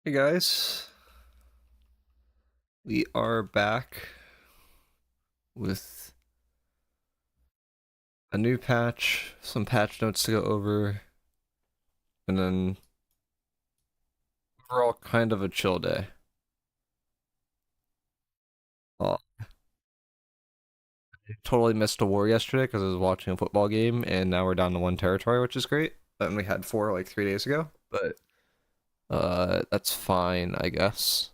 Hey guys, we are back with a new patch, some patch notes to go over, and then overall kind of a chill day. Oh, totally missed a war yesterday because I was watching a football game, and now we're down to one territory, which is great. And we had four like 3 days ago, but that's fine, I guess.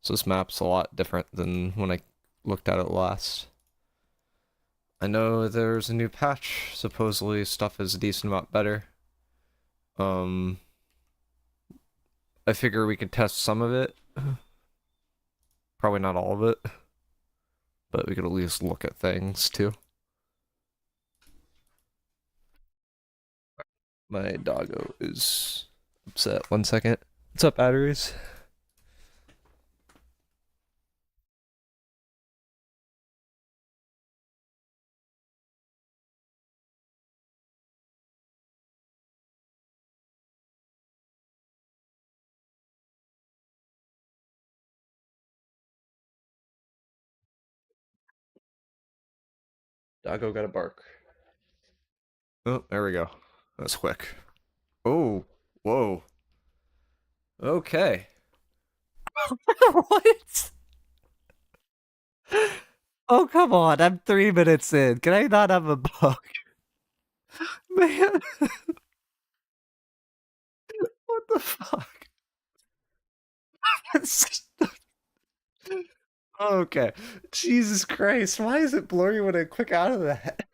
So this map's a lot different than when I looked at it last. I know there's a new patch. Supposedly stuff is a decent amount better. Um, I figure we could test some of it. Probably not all of it, but we could at least look at things too. My doggo is upset. 1 second. What's up, batteries? Doggo got a bark. Oh, there we go. That's quick. Oh, whoa. Okay. What? Oh, come on. I'm 3 minutes in. Can I not have a bug? Man, what the fuck? Okay. Jesus Christ. Why is it blurry when I click out of that?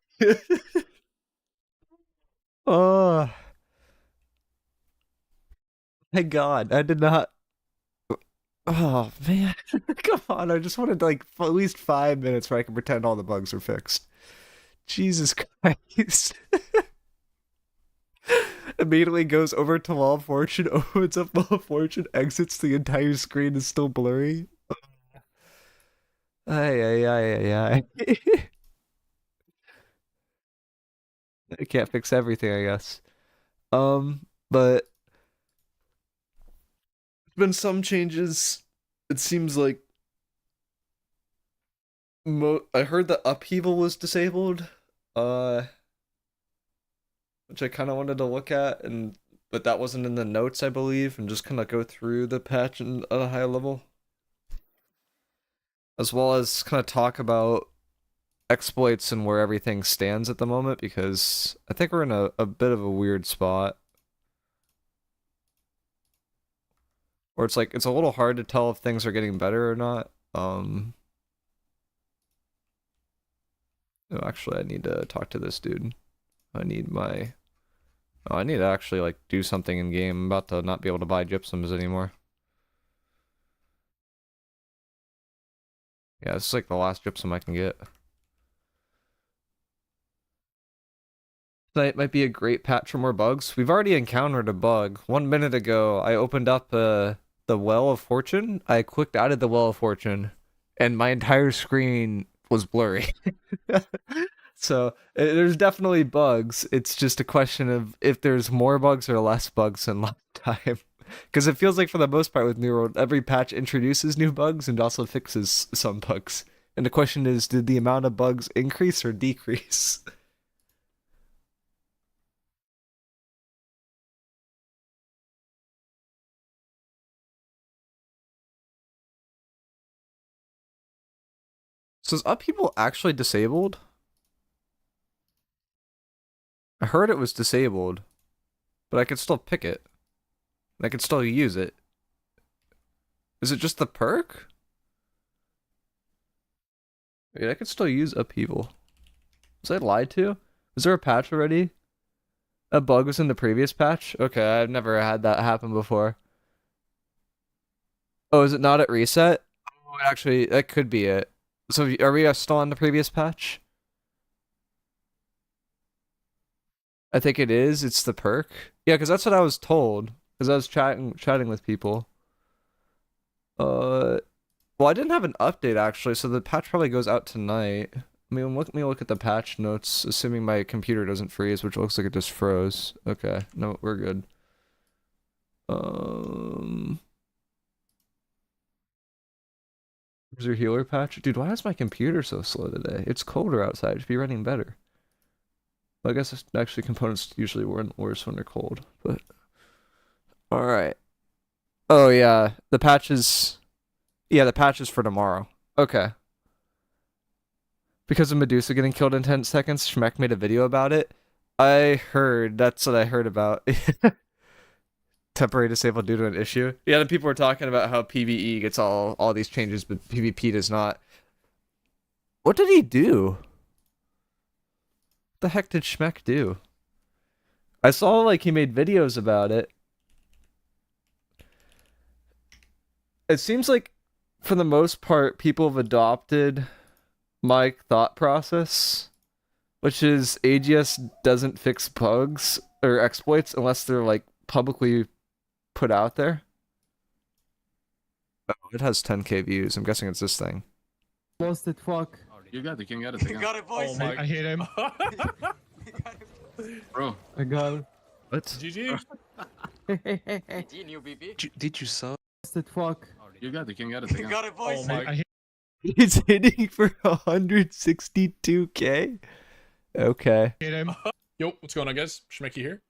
Oh, my God. I did not. Oh, man. Come on. I just wanted like at least 5 minutes where I can pretend all the bugs are fixed. Jesus Christ. Immediately goes over to Wall of Fortune, opens up Wall of Fortune, exits, the entire screen is still blurry. Ay, ay, ay, ay, ay. I can't fix everything, I guess. But there's been some changes. It seems like I heard that Upheaval was disabled, uh, which I kind of wanted to look at, and but that wasn't in the notes, I believe, and just kind of go through the patch at a high level, as well as kind of talk about exploits and where everything stands at the moment, because I think we're in a bit of a weird spot where it's like it's a little hard to tell if things are getting better or not. Oh, actually, I need to talk to this dude. I need my. Oh, I need to actually like do something in game. I'm about to not be able to buy gypsums anymore. Yeah, this is like the last gypsum I can get. Tonight might be a great patch for more bugs. We've already encountered a bug. 1 minute ago, I opened up the Well of Fortune. I clicked out of the Well of Fortune, and my entire screen was blurry. So there's definitely bugs. It's just a question of if there's more bugs or less bugs than last time. Because it feels like for the most part with New World, every patch introduces new bugs and also fixes some bugs. And the question is, did the amount of bugs increase or decrease? So is Upheaval actually disabled? I heard it was disabled, but I could still pick it. And I could still use it. Is it just the perk? Wait, I could still use Upheaval. Was I lied to? Was there a patch already? A bug was in the previous patch? Okay, I've never had that happen before. Oh, is it not at reset? Oh, actually, that could be it. So are we still on the previous patch? I think it is. It's the perk. Yeah, because that's what I was told. Because I was chatting with people. Uh, well, I didn't have an update actually, so the patch probably goes out tonight. I mean, let me look at the patch notes, assuming my computer doesn't freeze, which looks like it just froze. Okay, no, we're good. Is your healer patch? Dude, why is my computer so slow today? It's colder outside. It should be running better. Well, I guess it's actually components usually run worse when they're cold, but alright. Oh yeah, the patches. Yeah, the patch is for tomorrow. Okay. Because of Medusa getting killed in 10 seconds, Schmeck made a video about it. I heard, that's what I heard about. Temporary disabled due to an issue. Yeah, the people were talking about how PvE gets all these changes, but PvP does not. What did he do? What the heck did Schmeck do? I saw like he made videos about it. It seems like for the most part people have adopted my thought process, which is AGS doesn't fix bugs or exploits unless they're like publicly put out there. Oh, it has 10k views. I'm guessing it's this thing. Lost it, fuck. You got it, you can get it. You got it, boys. Oh my. I hit him. Bro. I got it. What? GG. GG, new BP. Did you sub? Lost it, fuck. You got it, you can get it. You got it, boys. Oh my. I hit He's hitting for 162k. Okay. him. Yo, what's going on, guys? Schmecky here.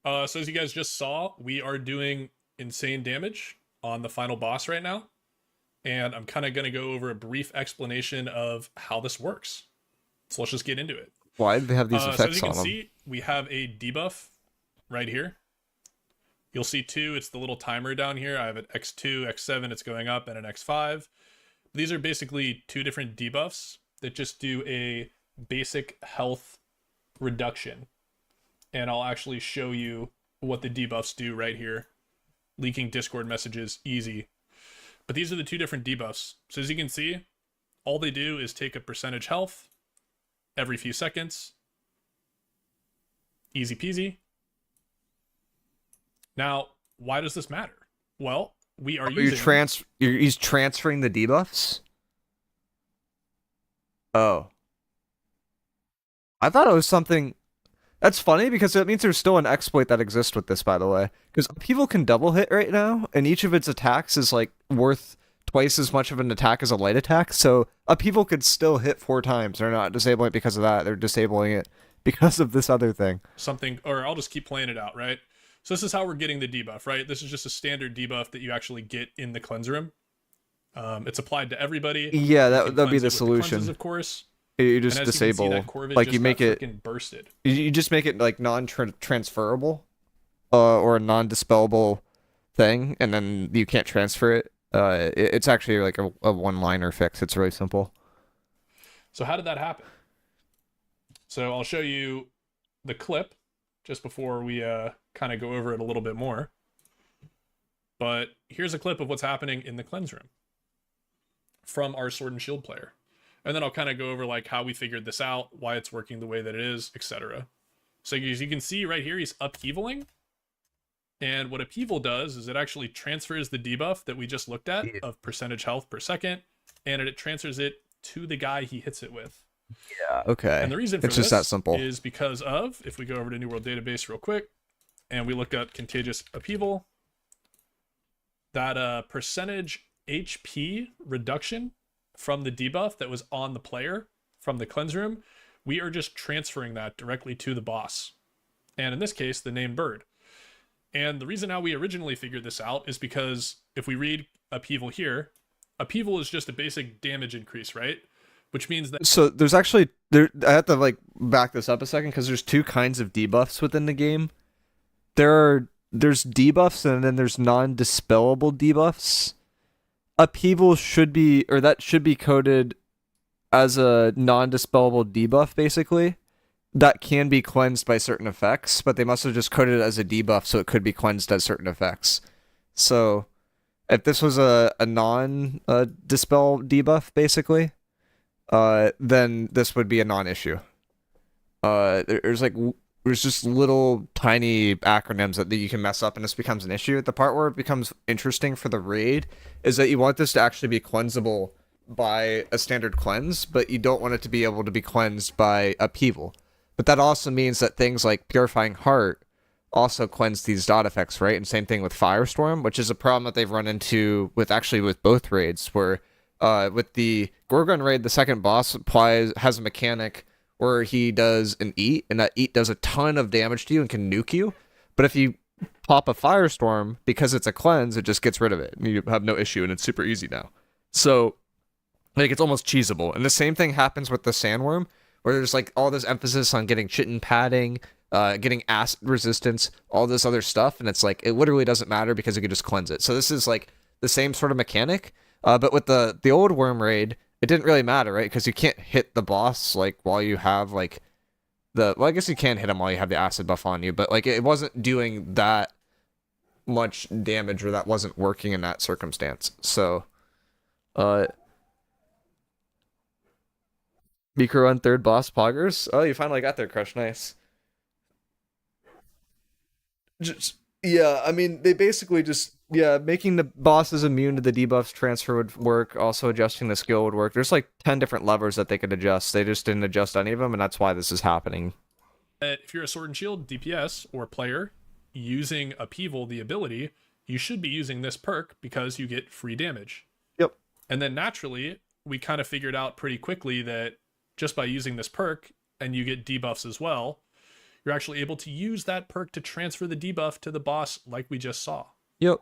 So as you guys just saw, we are doing insane damage on the final boss right now. And I'm kind of going to go over a brief explanation of how this works. So let's just get into it. Why do they have these So as effects you can on them? see, we have a debuff right here. You'll see 2, it's the little timer down here. I have an X2, X7, it's going up, and an X5. These are basically 2 different debuffs that just do a basic health reduction. And I'll actually show you what the debuffs do right here. Leaking Discord messages, easy. But these are the 2 different debuffs. So as you can see, all they do is take a percentage health every few seconds. Easy peasy. Now, why does this matter? Well, we are using... He's transferring the debuffs? Oh. I thought it was something... That's funny because it means there's still an exploit that exists with this, by the way. Because Upheaval can double hit right now, and each of its attacks is like worth twice as much of an attack as a light attack. So Upheaval could still hit 4 times. They're not disabling it because of that. They're disabling it because of this other thing. Something, or I'll just keep playing it out, right? So this is how we're getting the debuff, right? This is just a standard debuff that you actually get in the cleanse room. It's applied to everybody. Yeah, that'd be the solution. Cleanses, of course. You just disable, you can see, like you make it bursted. You just make it like non-transferable, or a non-dispellable thing, and then you can't transfer it. It's actually like a one-liner fix. It's really simple. So how did that happen? So I'll show you the clip just before we kind of go over it a little bit more. But here's a clip of what's happening in the cleanse room from our Sword and Shield player. And then I'll kind of go over like how we figured this out, why it's working the way that it is, etc. So as you can see right here, he's upheavaling. And what Upheaval does is it actually transfers the debuff that we just looked at of percentage health per second, and it transfers it to the guy he hits it with. Yeah, okay. And the reason for it's just that simple is because of, if we go over to New World Database real quick, and we look up Contagious Upheaval, that percentage HP reduction from the debuff that was on the player from the cleanse room, we are just transferring that directly to the boss. And in this case, the name Bird. And the reason how we originally figured this out is because if we read Upheaval here, Upheaval is just a basic damage increase, right? Which means that... So there's actually... I have to like back this up a second because there's 2 kinds of debuffs within the game. There's debuffs and then there's non-dispellable debuffs. Upheaval should be, or that should be coded as a non-dispellable debuff, basically. That can be cleansed by certain effects, but they must have just coded it as a debuff so it could be cleansed as certain effects. So, if this was a non-dispel debuff, basically, then this would be a non-issue. There's just little tiny acronyms that you can mess up and this becomes an issue. The part where it becomes interesting for the raid is that you want this to actually be cleansable by a standard cleanse, but you don't want it to be able to be cleansed by Upheaval. But that also means that things like Purifying Heart also cleanse these dot effects, right? And same thing with Firestorm, which is a problem that they've run into with both raids, where with the Gorgon raid, the second boss has a mechanic where he does an eat, and that eat does a ton of damage to you and can nuke you. But if you pop a Firestorm, because it's a cleanse, it just gets rid of it, and you have no issue, and it's super easy now. So, like, it's almost cheesable. And the same thing happens with the Sandworm, where there's, like, all this emphasis on getting chitin padding, getting acid resistance, all this other stuff, and it's like, it literally doesn't matter because you can just cleanse it. So this is, like, the same sort of mechanic, but with the old worm raid, it didn't really matter, right? Because you can't hit the boss, like, while you have, like, well, I guess you can hit him while you have the acid buff on you, but, like, it wasn't doing that much damage, or that wasn't working in that circumstance. So, miicrow on third boss poggers. Oh, you finally got there, Crush. Nice. Yeah, I mean, they basically just, making the bosses immune to the debuffs transfer would work. Also, adjusting the skill would work. There's like 10 different levers that they could adjust. They just didn't adjust any of them, and that's why this is happening. If you're a Sword and Shield DPS or player using Upheaval, the ability, you should be using this perk because you get free damage. Yep. And then naturally, we kind of figured out pretty quickly that just by using this perk, and you get debuffs as well, you're actually able to use that perk to transfer the debuff to the boss like we just saw. Yep.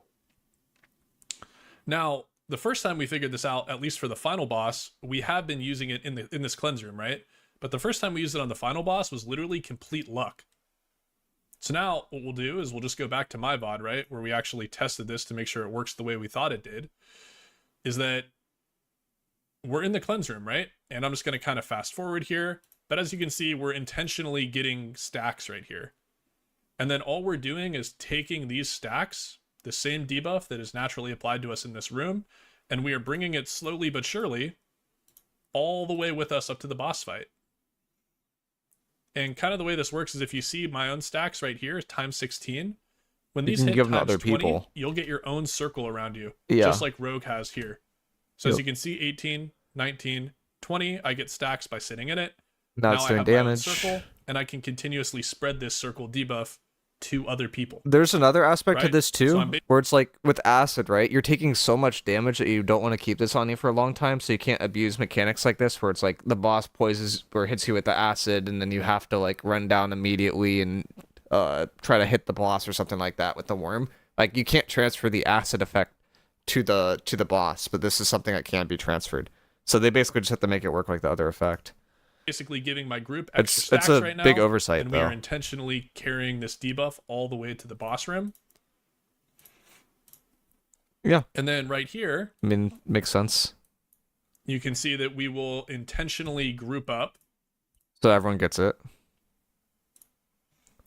Now, the first time we figured this out, at least for the final boss, we have been using it in this cleanse room, right? But the first time we used it on the final boss was literally complete luck. So now what we'll do is we'll just go back to my VOD, right? Where we actually tested this to make sure it works the way we thought it did. Is that we're in the cleanse room, right? And I'm just going to kind of fast forward here. But as you can see, we're intentionally getting stacks right here. And then all we're doing is taking these stacks, the same debuff that is naturally applied to us in this room, and we are bringing it slowly but surely all the way with us up to the boss fight. And kind of the way this works is if you see my own stacks right here, times 16, when these hit give them to times other 20, people. you'll get your own circle around you, Yeah. just like Rogue has here. So as Yep. you can see, 18, 19, 20, I get stacks by sitting in it. Now it's I doing have my own damage. circle, and I can continuously spread this circle debuff to other people. There's another aspect to Right? this too, So I'm where it's like with acid, right? You're taking so much damage that you don't want to keep this on you for a long time, so you can't abuse mechanics like this, where it's like the boss poisons or hits you with the acid, and then you have to like run down immediately and try to hit the boss or something like that with the worm. Like you can't transfer the acid effect to the boss, but this is something that can be transferred. So they basically just have to make it work like the other effect. Basically giving my group extra It's stacks a right now, big oversight, and we though. are intentionally carrying this debuff all the way to the boss room. Yeah, And then right here, I mean, makes sense. you can see that we will intentionally group up. So everyone gets it.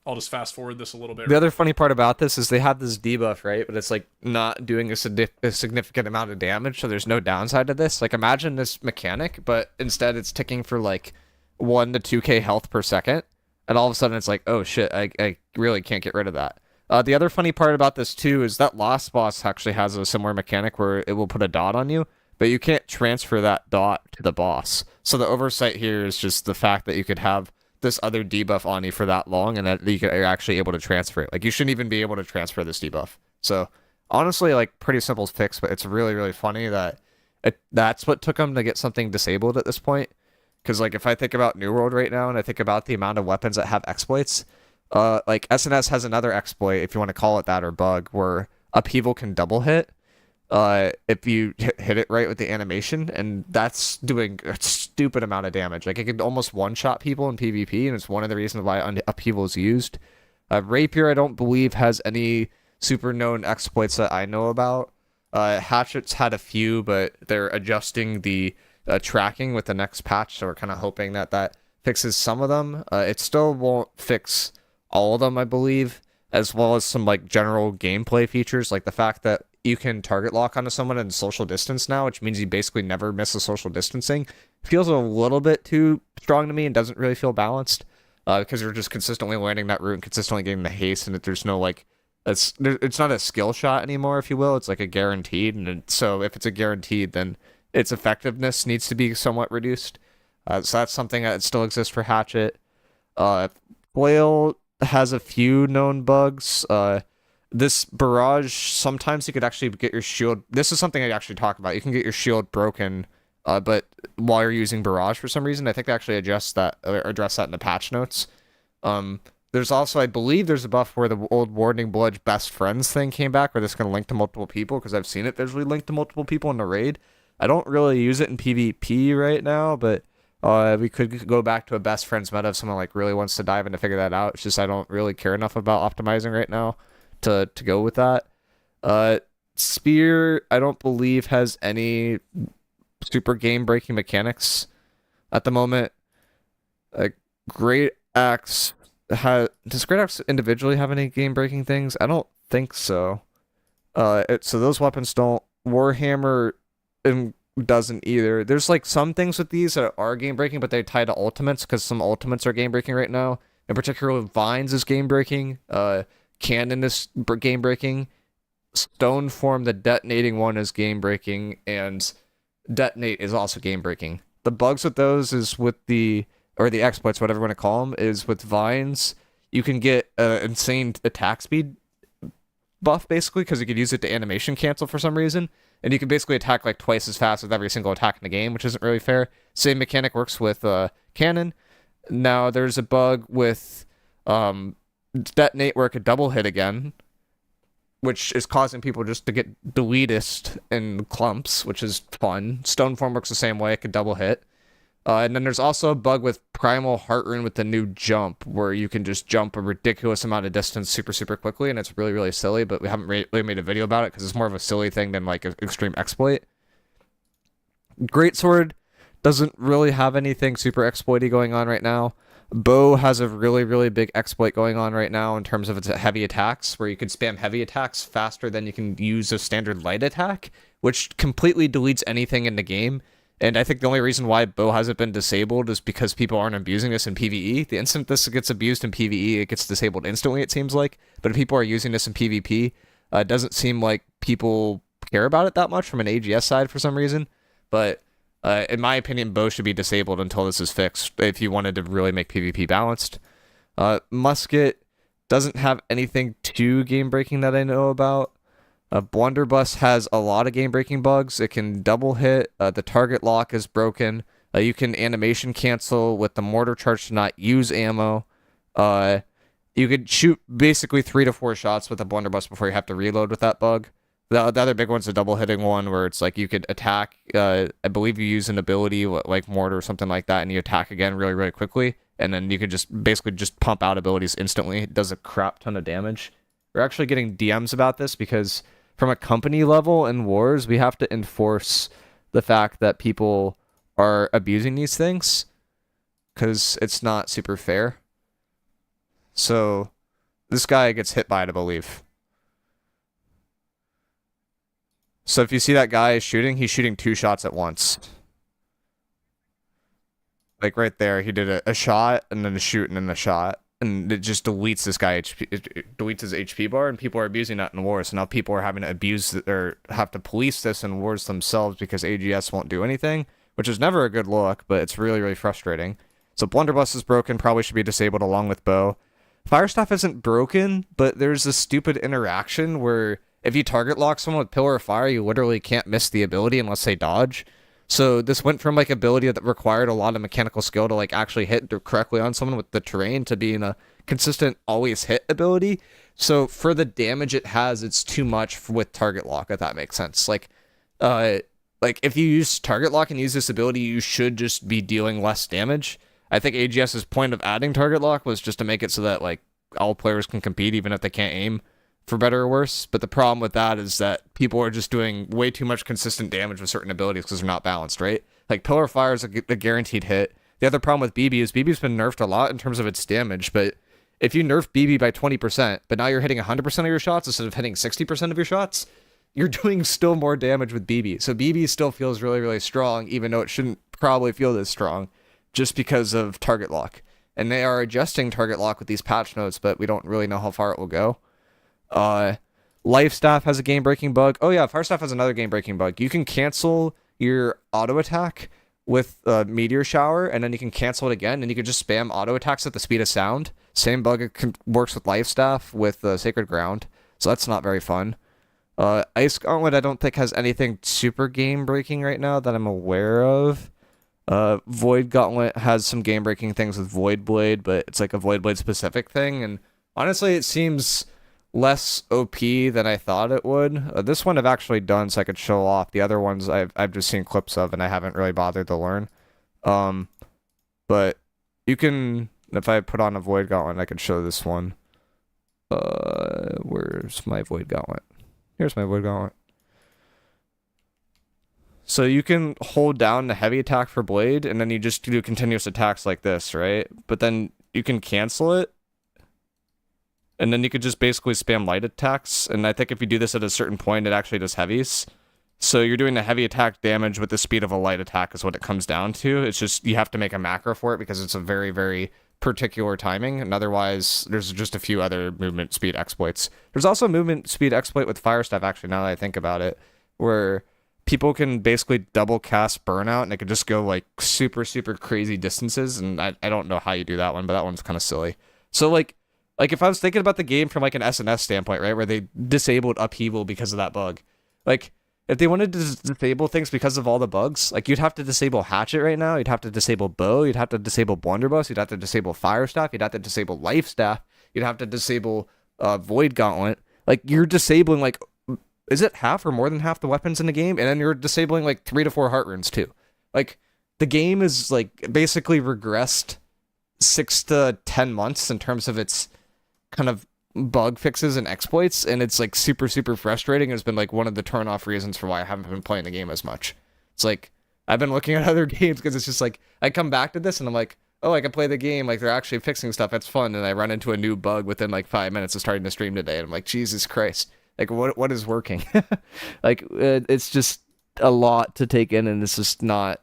I'll just fast forward this a little bit. The other funny part about this is they have this debuff, right? But it's like not doing a significant amount of damage, so there's no downside to this. Like imagine this mechanic, but instead it's ticking for like 1 to 2k health per second, and all of a sudden it's like, oh shit, I really can't get rid of that. The other funny part about this too is that Lost Boss actually has a similar mechanic where it will put a dot on you, but you can't transfer that dot to the boss. So the oversight here is just the fact that you could have this other debuff on you for that long, and that you're actually able to transfer it. Like you shouldn't even be able to transfer this debuff. So honestly, like pretty simple fix, but it's really, really funny that that's what took them to get something disabled at this point. Because like if I think about New World right now, and I think about the amount of weapons that have exploits, like SNS has another exploit, if you want to call it that, or bug, where Upheaval can double hit if you hit it right with the animation, and that's doing a stupid amount of damage. Like it can almost one-shot people in PvP, and it's one of the reasons why Upheaval is used. Rapier, I don't believe, has any super known exploits that I know about. Hatchet's had a few, but they're adjusting the tracking with the next patch, so we're kind of hoping that that fixes some of them. It still won't fix all of them, I believe, as well as some like general gameplay features, like the fact that you can target lock onto someone and social distance now, which means you basically never miss a social distancing. Feels a little bit too strong to me and doesn't really feel balanced, because you're just consistently landing that route and consistently getting the haste, and there's no like, it's not a skill shot anymore, if you will. It's like a guaranteed, and so if it's a guaranteed, then its effectiveness needs to be somewhat reduced. So that's something that still exists for Hatchet. Flail has a few known bugs. This barrage, sometimes you could actually get your shield. This is something I actually talk about. You can get your shield broken, but while you're using barrage for some reason, I think they actually address that in the patch notes. There's also, I believe, there's a buff where the old Warning Blood best friends thing came back, where this can link to multiple people, because I've seen it visually linked to multiple people in the raid. I don't really use it in PvP right now, but we could go back to a best friends meta if someone like really wants to dive in to figure that out. It's just I don't really care enough about optimizing right now to go with that. Spear, I don't believe has any super game breaking mechanics at the moment. Great Axe does Great Axe individually have any game breaking things? I don't think so. So those weapons don't. Warhammer doesn't either. There's like some things with these that are game breaking, but they tie to ultimates because some ultimates are game breaking right now. In particular, Vines is game breaking. Cannon is game breaking. Stone Form, the detonating one, is game breaking, and Detonate is also game breaking. The bugs with those is with the exploits, whatever you want to call them, is with Vines. You can get insane attack speed buff basically because you could use it to animation cancel for some reason, and you can basically attack like twice as fast with every single attack in the game, which isn't really fair. Same mechanic works with Cannon. Now there's a bug with Detonate where it could double hit again, which is causing people just to get deletist in clumps, which is fun. Stoneform works the same way, it could double hit. And then there's also a bug with Primal Heartrune with the new jump, where you can just jump a ridiculous amount of distance super, super quickly, and it's really, really silly, but we haven't really made a video about it because it's more of a silly thing than like an extreme exploit. Greatsword doesn't really have anything super exploity going on right now. Bow has a really, really big exploit going on right now in terms of its heavy attacks, where you can spam heavy attacks faster than you can use a standard light attack, which completely deletes anything in the game. And I think the only reason why Bow hasn't been disabled is because people aren't abusing this in PvE. The instant this gets abused in PvE, it gets disabled instantly, it seems like. But if people are using this in PvP, it doesn't seem like people care about it that much from an AGS side for some reason. But in my opinion, Bow should be disabled until this is fixed if you wanted to really make PvP balanced. Musket doesn't have anything too game-breaking that I know about. Blunderbuss has a lot of game-breaking bugs. It can double hit. The target lock is broken. You can animation cancel with the mortar charge to not use ammo. You could shoot basically 3 to 4 shots with a blunderbuss before you have to reload with that bug. The other big one's a double hitting one where it's like you could attack. I believe you use an ability like mortar or something like that, and you attack again really, really quickly, and then you could just basically just pump out abilities instantly. It does a crap ton of damage. We're actually getting DMs about this because from a company level in wars, we have to enforce the fact that people are abusing these things because it's not super fair. So this guy gets hit by it, I believe. So if you see that guy shooting, he's shooting 2 shots at once. Like right there, he did a shot and then a shoot and then a shot. And it just deletes this guy, it deletes his HP bar, and people are abusing that in wars. So now people are having to abuse or have to police this in wars themselves because AGS won't do anything, which is never a good look, but it's really, really frustrating. So Blunderbuss is broken, probably should be disabled along with Bow. Firestaff isn't broken, but there's this stupid interaction where if you target lock someone with Pillar of Fire, you literally can't miss the ability unless they dodge. So this went from like ability that required a lot of mechanical skill to like actually hit correctly on someone with the terrain to being a consistent always hit ability. So for the damage it has, it's too much with target lock, if that makes sense. Like if you use target lock and use this ability, you should just be dealing less damage. I think AGS's point of adding target lock was just to make it so that like all players can compete even if they can't aim, for better or worse. But the problem with that is that people are just doing way too much consistent damage with certain abilities because they're not balanced, right? Like Pillar of Fire is a guaranteed hit. The other problem with BB is BB's been nerfed a lot in terms of its damage, but if you nerf BB by 20%, but now you're hitting 100% of your shots instead of hitting 60% of your shots, you're doing still more damage with BB. So BB still feels really, really strong, even though it shouldn't probably feel this strong, just because of target lock. And they are adjusting target lock with these patch notes, but we don't really know how far it will go. Lifestaff has a game-breaking bug. Oh yeah, Firestaff has another game-breaking bug. You can cancel your auto attack with Meteor Shower, and then you can cancel it again, and you can just spam auto attacks at the speed of sound. Same bug, works with Life Staff with Sacred Ground, so that's not very fun. Ice Gauntlet I don't think has anything super game-breaking right now that I'm aware of. Void Gauntlet has some game-breaking things with Void Blade, but it's like a Void Blade specific thing, and honestly it seems less OP than I thought it would. This one I've actually done so I could show off. The other ones I've just seen clips of and I haven't really bothered to learn. But you can, if I put on a Void Gauntlet, I could show this one. Where's my Void Gauntlet? Here's my Void Gauntlet. So you can hold down the heavy attack for Blade, and then you just do continuous attacks like this, right? But then you can cancel it, and then you could just basically spam light attacks, and I think if you do this at a certain point, it actually does heavies. So you're doing the heavy attack damage with the speed of a light attack is what it comes down to. It's just, you have to make a macro for it because it's a very, very particular timing, and otherwise there's just a few other movement speed exploits. There's also a movement speed exploit with Fire Staff, actually, now that I think about it, where people can basically double cast Burnout, and it could just go like super, super crazy distances, and I don't know how you do that one, but that one's kind of silly. So like if I was thinking about the game from like an SNS standpoint, right, where they disabled Upheaval because of that bug, like if they wanted to disable things because of all the bugs, like you'd have to disable Hatchet right now, you'd have to disable Bow, you'd have to disable Blunderbuss, you'd have to disable Fire Staff, you'd have to disable Life Staff, you'd have to disable Void Gauntlet. Like you're disabling like, is it half or more than half the weapons in the game? And then you're disabling like 3 to 4 Heartrunes too. Like the game is like basically regressed 6 to 10 months in terms of its kind of bug fixes and exploits, and it's like super, super frustrating. It's been like one of the turn off reasons for why I haven't been playing the game as much. It's like I've been looking at other games because it's just like I come back to this and I'm like, oh, I can play the game, like they're actually fixing stuff, it's fun, and I run into a new bug within like 5 minutes of starting to stream today, and I'm like, Jesus Christ, like what is working? Like it's just a lot to take in, and it's just not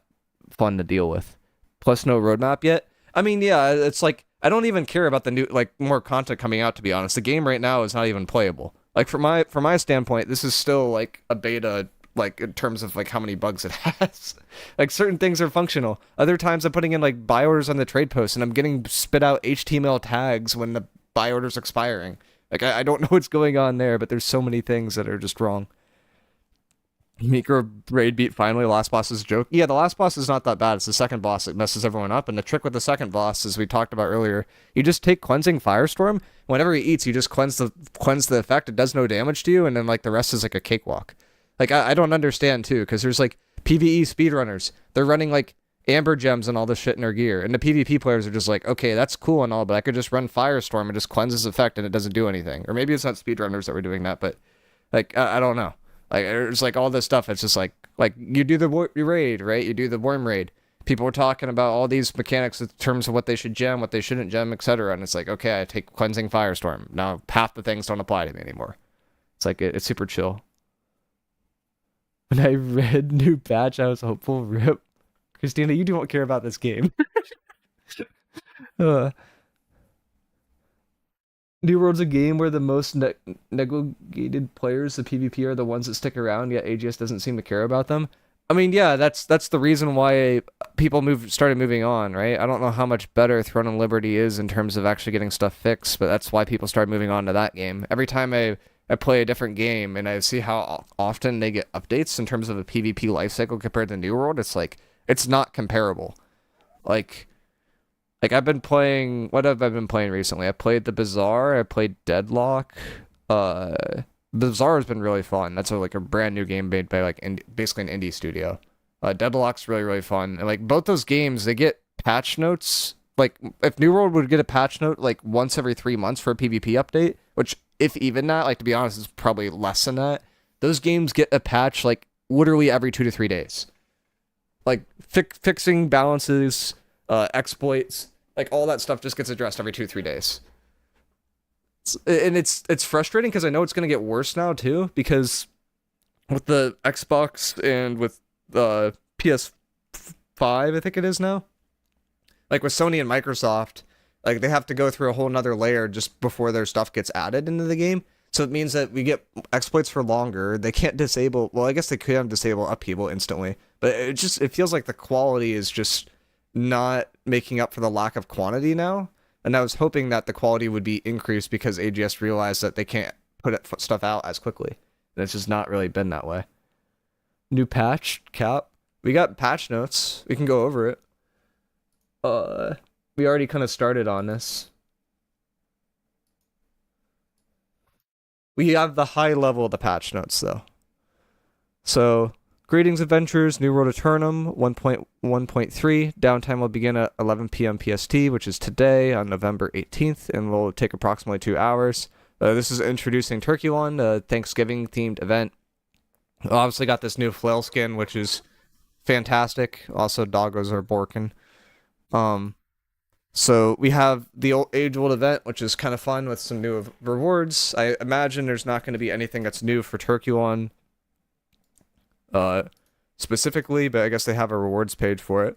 fun to deal with. Plus no roadmap yet. I mean, yeah, it's like I don't even care about the new, like, more content coming out, to be honest. The game right now is not even playable. Like, from my standpoint, this is still, like, a beta, like, in terms of, like, how many bugs it has. Like, certain things are functional. Other times I'm putting in, like, buy orders on the trade post, and I'm getting spit out HTML tags when the buy order's expiring. Like, I don't know what's going on there, but there's so many things that are just wrong. Miicrow raid beat finally. Last boss is a joke. Yeah, the last boss is not that bad. It's the second boss that messes everyone up. And the trick with the second boss, as we talked about earlier, you just take Cleansing Firestorm. Whenever he eats, you just cleanse the effect. It does no damage to you, and then like the rest is like a cakewalk. Like I don't understand too, because there's like PvE speedrunners. They're running like Amber Gems and all this shit in their gear, and the PvP players are just like, okay, that's cool and all, but I could just run Firestorm and just cleanse his effect, and it doesn't do anything. Or maybe it's not speedrunners that were doing that, but like I don't know. Like, it's like all this stuff. It's just like you do the raid, right? You do the worm raid. People were talking about all these mechanics in terms of what they should gem, what they shouldn't gem, etc. And it's like, okay, I take Cleansing Firestorm. Now half the things don't apply to me anymore. It's like, it's super chill. When I read new patch, I was hopeful. Rip. Christina, you don't care about this game. New World's a game where the most neglected players, the PvP, are the ones that stick around, yet AGS doesn't seem to care about them. I mean, yeah, that's the reason why people started moving on, right? I don't know how much better Throne and Liberty is in terms of actually getting stuff fixed, but that's why people started moving on to that game. Every time I play a different game and I see how often they get updates in terms of a PvP lifecycle compared to New World, it's like, it's not comparable. Like I've been playing, what have I been playing recently? I played the Bazaar, I played Deadlock. Bazaar has been really fun. That's like a brand new game made by like basically an indie studio. Deadlock's really, really fun. And like both those games, they get patch notes. Like if New World would get a patch note like once every 3 months for a PvP update, which if even that, like to be honest, is probably less than that. Those games get a patch like literally every 2 to 3 days. Like fixing balances, exploits, like all that stuff just gets addressed every 2 to 3 days. And it's frustrating because I know it's going to get worse now too, because with the Xbox and with the PS5, I think it is now, like with Sony and Microsoft, like they have to go through a whole nother layer just before their stuff gets added into the game. So it means that we get exploits for longer. They can't disable, well, I guess they could have disable Upheaval instantly, but it feels like the quality is just not making up for the lack of quantity now. And I was hoping that the quality would be increased because AGS realized that they can't put stuff out as quickly. And it's just not really been that way. New patch, Cap. We got patch notes. We can go over it. We already kind of started on this. We have the high level of the patch notes, though. So, greetings, adventurers. New World Eternum 1.1.3. Downtime will begin at 11 p.m. PST, which is today on November 18th, and will take approximately 2 hours. This is introducing Turkulon, a Thanksgiving-themed event. Obviously got this new flail skin, which is fantastic. Also, doggos are borkin. So we have the age-old event, which is kind of fun with some new rewards. I imagine there's not going to be anything that's new for Turkulon specifically, but I guess they have a rewards page for it.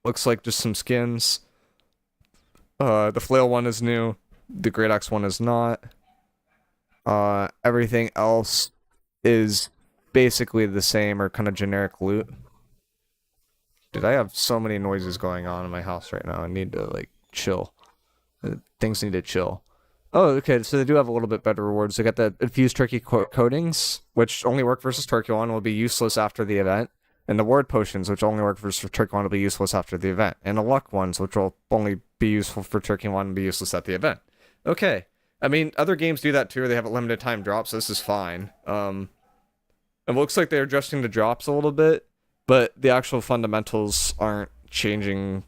Looks like just some skins. The flail one is new. The great axe one is not. Everything else is basically the same or kind of generic loot. Dude, I have so many noises going on in my house right now. I need to, like, chill. Things need to chill. Oh, okay, so they do have a little bit better rewards. They got the infused turkey coatings, which only work versus Turkulon, will be useless after the event. And the ward potions, which only work versus Turkulon, will be useless after the event. And the luck ones, which will only be useful for Turkulon and be useless at the event. Okay. I mean, other games do that too, they have a limited time drop, so this is fine. It looks like they're adjusting the drops a little bit, but the actual fundamentals aren't changing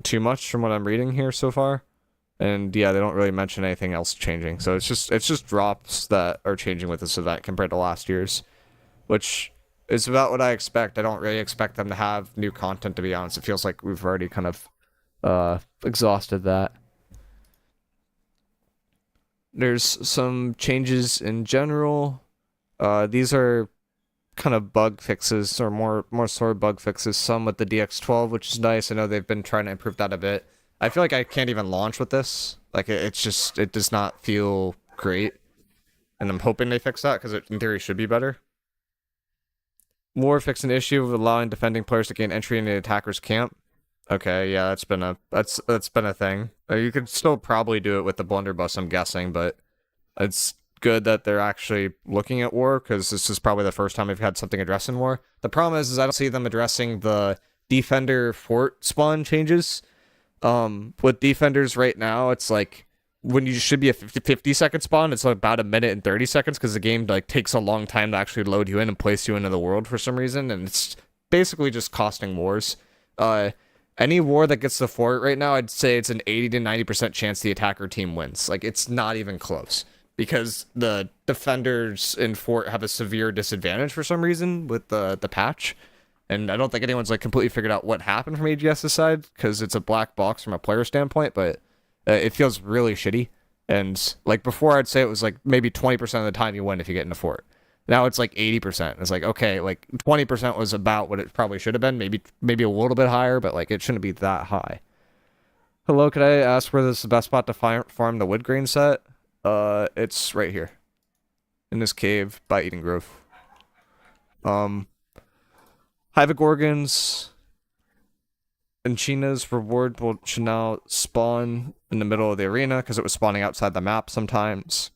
too much from what I'm reading here so far. And yeah, they don't really mention anything else changing. So it's just drops that are changing with this event compared to last year's, which is about what I expect. I don't really expect them to have new content, to be honest. It feels like we've already kind of exhausted that. There's some changes in general. These are kind of bug fixes, or more sort of bug fixes. Some with the DX12, which is nice. I know they've been trying to improve that a bit. I feel like I can't even launch with this. Like, it does not feel great. And I'm hoping they fix that, because it, in theory, should be better. War fixed an issue of allowing defending players to gain entry into the attacker's camp. Okay, yeah, that's been a thing. You could still probably do it with the blunderbuss, I'm guessing, but it's good that they're actually looking at war, because this is probably the first time we've had something addressed in war. The problem is I don't see them addressing the defender fort spawn changes. With defenders right now, it's like when you should be a 50 second spawn, it's like about 1 minute and 30 seconds, because the game like takes a long time to actually load you in and place you into the world for some reason, and it's basically just costing wars. Any war that gets the fort right now, I'd say it's an 80 to 90% chance the attacker team wins. Like, it's not even close, because the defenders in fort have a severe disadvantage for some reason with the patch. And I don't think anyone's like completely figured out what happened from AGS's side, because it's a black box from a player standpoint, but it feels really shitty. And like before, I'd say it was like maybe 20% of the time you win if you get in a fort. Now it's like 80%. It's like, okay, like 20% was about what it probably should have been. Maybe a little bit higher, but like it shouldn't be that high. Hello, could I ask where this is the best spot to farm the wood grain set? It's right here. In this cave by Eden Grove. Hivagorgons and China's reward should now spawn in the middle of the arena, because it was spawning outside the map sometimes.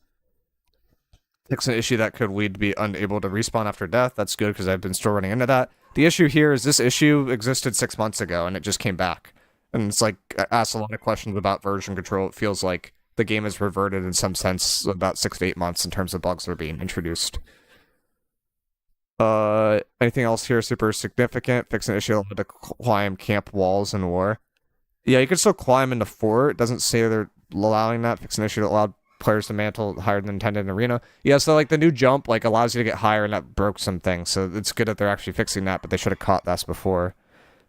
It's an issue that could lead to be unable to respawn after death. That's good, because I've been still running into that. The issue here is this issue existed 6 months ago, and it just came back. And it's like, I asked a lot of questions about version control. It feels like the game has reverted in some sense about 6 to 8 months in terms of bugs that are being introduced. Anything else here super significant? Fix an issue to climb camp walls in war. Yeah, you can still climb in the fort. It doesn't say they're allowing that. Fix an issue that allowed players to mantle higher than intended in arena. Yeah, so like the new jump like allows you to get higher, and that broke some things. So it's good that they're actually fixing that, but they should have caught this before.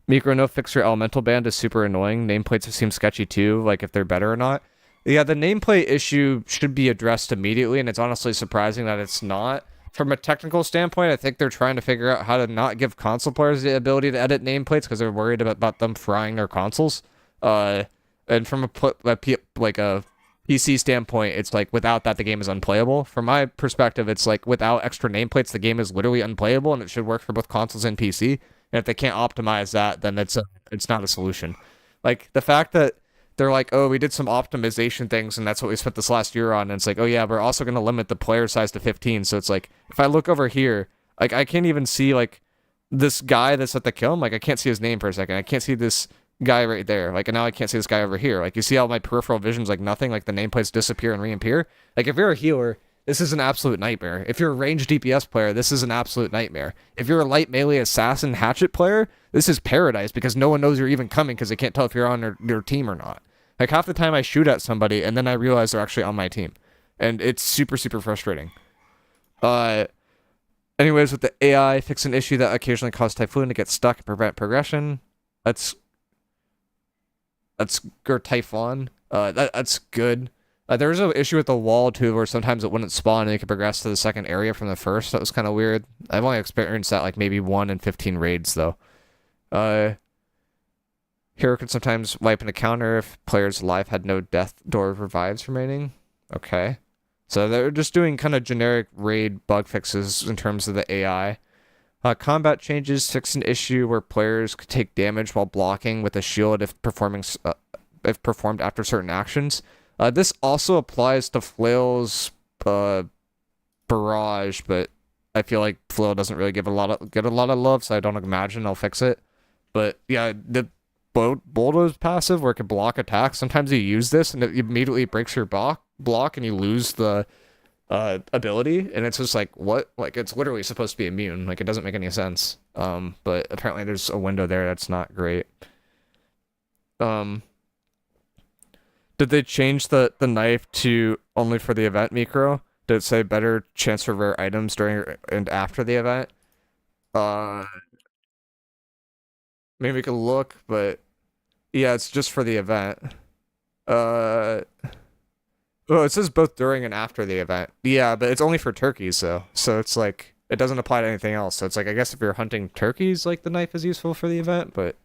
Miicrow, no fix your elemental band is super annoying. Nameplates seem sketchy too, like if they're better or not. Yeah, the nameplate issue should be addressed immediately, and it's honestly surprising that it's not. From a technical standpoint, I think they're trying to figure out how to not give console players the ability to edit nameplates, because they're worried about them frying their consoles. And from a PC standpoint, it's like without that, the game is unplayable. From my perspective, it's like without extra nameplates, the game is literally unplayable, and it should work for both consoles and PC. And if they can't optimize that, then it's not a solution. Like the fact that they're like, oh, we did some optimization things, and that's what we spent this last year on. And it's like, oh yeah, we're also going to limit the player size to 15. So it's like, if I look over here, like I can't even see like this guy that's at the kiln. Like I can't see his name for a second. I can't see this guy right there. Like, and now I can't see this guy over here. Like, you see how my peripheral vision's like nothing. Like the nameplates disappear and reappear. Like if you're a healer, this is an absolute nightmare. If you're a ranged DPS player, this is an absolute nightmare. If you're a light melee assassin hatchet player, this is paradise because no one knows you're even coming because they can't tell if you're on their team or not. Like half the time I shoot at somebody and then I realize they're actually on my team. And it's super, super frustrating. Anyways, with the AI, fix an issue that occasionally causes Typhoon to get stuck and prevent progression. That's or Typhon. That's good. There was an issue with the wall too, where sometimes it wouldn't spawn and you could progress to the second area from the first. That was kind of weird. I've only experienced that like maybe 1 in 15 raids though. Hero could sometimes wipe an encounter if players alive had no death door revives remaining. Okay. So they're just doing kind of generic raid bug fixes in terms of the AI. Combat changes fix an issue where players could take damage while blocking with a shield if performed after certain actions. This also applies to Flail's barrage, but I feel like Flail doesn't really get a lot of love, so I don't imagine I'll fix it. But yeah, the Boldo's passive where it can block attacks. Sometimes you use this and it immediately breaks your block and you lose the ability, and it's just like, what? Like, it's literally supposed to be immune. Like, it doesn't make any sense. But apparently there's a window there that's not great. Did they change the knife to only for the event, miicrow? Did it say better chance for rare items during and after the event? Maybe we could look, but yeah, it's just for the event. Well, it says both during and after the event. Yeah, but it's only for turkeys, though. So it's like, it doesn't apply to anything else. So it's like, I guess if you're hunting turkeys, like, the knife is useful for the event, but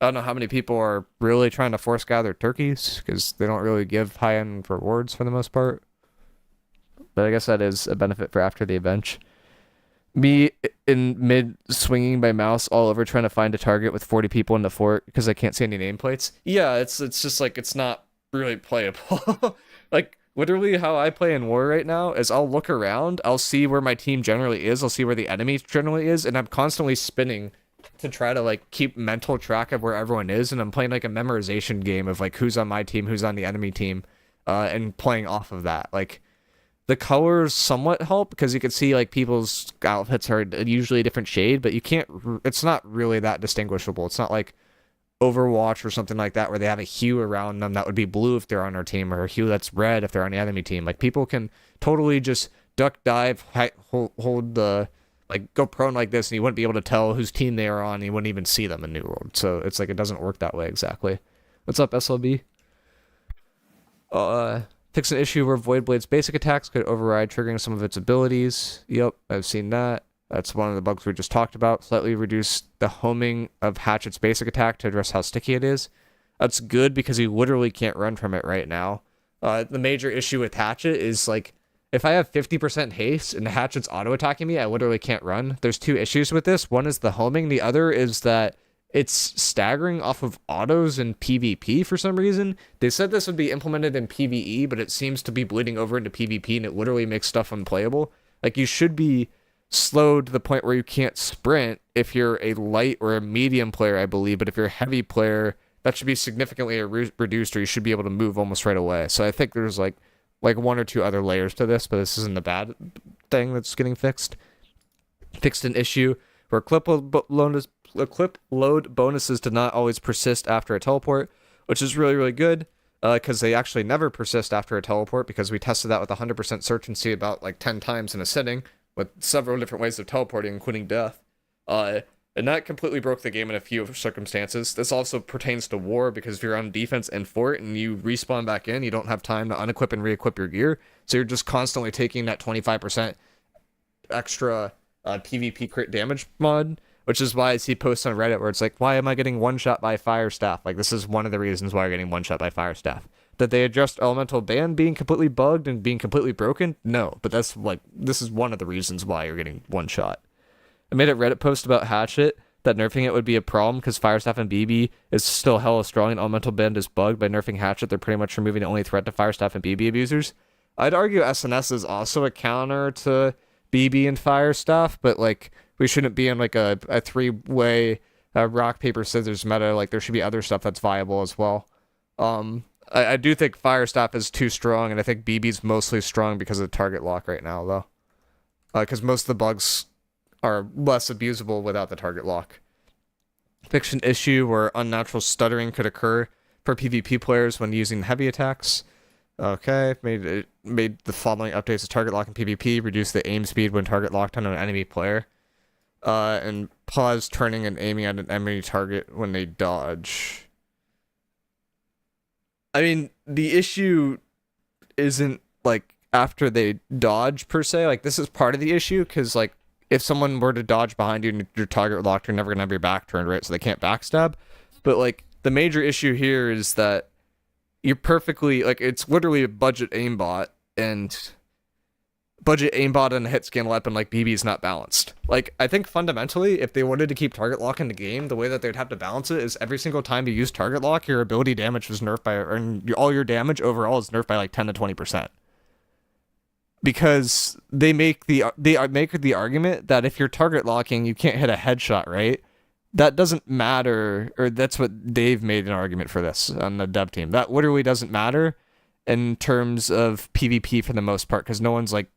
I don't know how many people are really trying to force gather turkeys, because they don't really give high-end rewards for the most part. But I guess that is a benefit for after the event. Me in mid swinging my mouse all over trying to find a target with 40 people in the fort because I can't see any nameplates. Yeah, it's just like, it's not really playable. Like, literally how I play in war right now is I'll look around, I'll see where my team generally is, I'll see where the enemy generally is, and I'm constantly spinning to try to like keep mental track of where everyone is, and I'm playing like a memorization game of like who's on my team, who's on the enemy team, and playing off of that. Like, the colors somewhat help because you can see like people's outfits are usually a different shade, but you can't, it's not really that distinguishable. It's not like Overwatch or something like that where they have a hue around them that would be blue if they're on our team, or a hue that's red if they're on the enemy team. Like, people can totally just duck dive, hold the, like, go prone like this, and you wouldn't be able to tell whose team they are on, and you wouldn't even see them in New World. So it's like, it doesn't work that way exactly. What's up, SLB? Fix an issue where Void Blade's basic attacks could override triggering some of its abilities. Yep, I've seen that. That's one of the bugs we just talked about. Slightly reduce the homing of Hatchet's basic attack to address how sticky it is. That's good because you literally can't run from it right now. The major issue with Hatchet is, like, if I have 50% haste and the Hatchet's auto-attacking me, I literally can't run. There's two issues with this. One is the homing. The other is that it's staggering off of autos in PvP for some reason. They said this would be implemented in PvE, but it seems to be bleeding over into PvP, and it literally makes stuff unplayable. Like, you should be slowed to the point where you can't sprint if you're a light or a medium player, I believe, but if you're a heavy player, that should be significantly reduced, or you should be able to move almost right away. So I think there's like one or two other layers to this, but this isn't the bad thing that's getting fixed. Fixed an issue where clip load bonuses did not always persist after a teleport, which is really, really good, because they actually never persist after a teleport, because we tested that with 100% certainty about like 10 times in a sitting, with several different ways of teleporting, including death. And that completely broke the game in a few circumstances. This also pertains to war, because if you're on defense and fort and you respawn back in, you don't have time to unequip and re-equip your gear, so you're just constantly taking that 25% extra PvP crit damage mod, which is why I see posts on Reddit where it's like, why am I getting one-shot by fire staff? Like, this is one of the reasons why you're getting one-shot by fire staff. Did they address elemental ban being completely bugged and being completely broken? No, but that's like, this is one of the reasons why you're getting one shot. I made a Reddit post about Hatchet that nerfing it would be a problem because Fire Staff and BB is still hella strong and Elemental Bend is bugged. By nerfing Hatchet, they're pretty much removing the only threat to Fire Staff and BB abusers. I'd argue SNS is also a counter to BB and Fire Staff, but like we shouldn't be in like a three-way rock, paper, scissors meta. Like there should be other stuff that's viable as well. I do think Fire Staff is too strong, and I think BB's mostly strong because of the target lock right now, though. Because most of the bugs are less abusable without the target lock. Fix an issue where unnatural stuttering could occur for PvP players when using heavy attacks. Okay, made the following updates to target lock in PvP, reduce the aim speed when target locked on an enemy player, and pause turning and aiming at an enemy target when they dodge. I mean, the issue isn't like after they dodge per se. Like this is part of the issue because like if someone were to dodge behind you and your target locked, you're never gonna have your back turned, right? So they can't backstab. But like the major issue here is that you're perfectly like it's literally a budget aimbot, and budget aimbot and a hit scan weapon like BB is not balanced. Like I think fundamentally, if they wanted to keep target lock in the game, the way that they'd have to balance it is every single time you use target lock, your ability damage was nerfed by, and all your damage overall is nerfed by like 10 to 20%. Because they make the argument that if you're target locking, you can't hit a headshot, right? That doesn't matter, or that's what Dave made an argument for this on the dev team. That literally doesn't matter in terms of PvP for the most part, because no one's like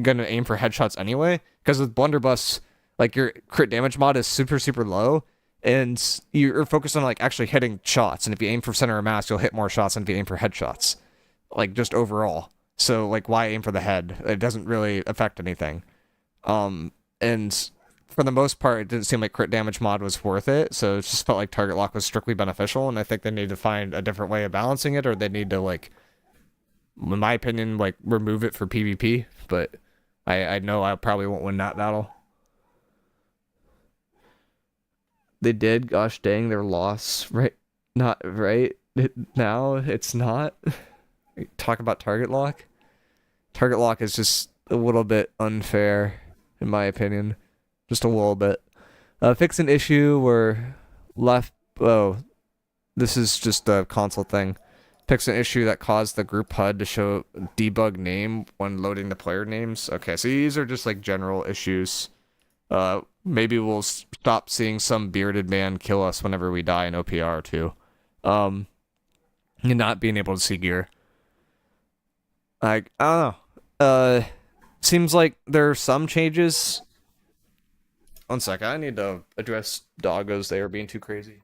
gonna aim for headshots anyway. Because with Blunderbuss, like your crit damage mod is super, super low, and you're focused on like actually hitting shots. And if you aim for center of mass, you'll hit more shots than if you aim for headshots, like just overall. So like why aim for the head? It doesn't really affect anything. And for the most part, it didn't seem like crit damage mod was worth it. So it just felt like target lock was strictly beneficial. And I think they need to find a different way of balancing it, or they need to like, in my opinion, like remove it for PvP. But I know I probably won't win that battle. They did, gosh dang, their loss, right? Not right now. It's not. Talk about target lock. Target lock is just a little bit unfair, in my opinion. Just a little bit. Fix an issue where left. Oh, this is just a console thing. Fix an issue that caused the group HUD to show debug name when loading the player names. Okay, so these are just like general issues. Maybe we'll stop seeing some bearded man kill us whenever we die in OPR too. And not being able to see gear. Like, I don't know. Seems like there are some changes. One sec, I need to address doggos. They are being too crazy.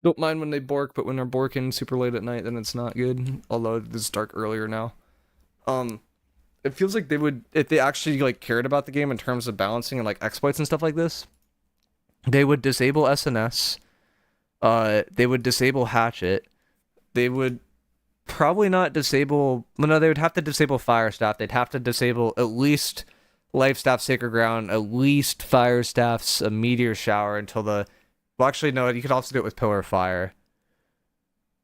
Don't mind when they bork, but when they're borking super late at night, then it's not good. Although it's dark earlier now. It feels like they would, if they actually like cared about the game in terms of balancing and like exploits and stuff like this, they would disable SNS. They would disable Hatchet. They would probably not disable. Well, no, they would have to disable Fire Staff. They'd have to disable at least Life Staff, Sacred Ground, at least Fire Staff's a Meteor Shower until the. Well, actually, no, you could also do it with Pillar of Fire.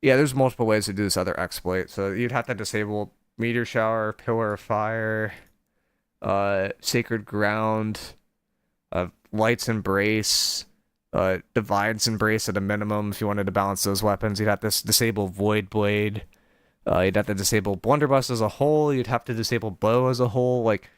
Yeah, there's multiple ways to do this other exploit. So you'd have to disable Meteor Shower, Pillar of Fire, Sacred Ground, Light's Embrace, Divide's Embrace at a minimum if you wanted to balance those weapons. You'd have to disable Void Blade. You'd have to disable Blunderbuss as a whole. You'd have to disable Bow as a whole. Like,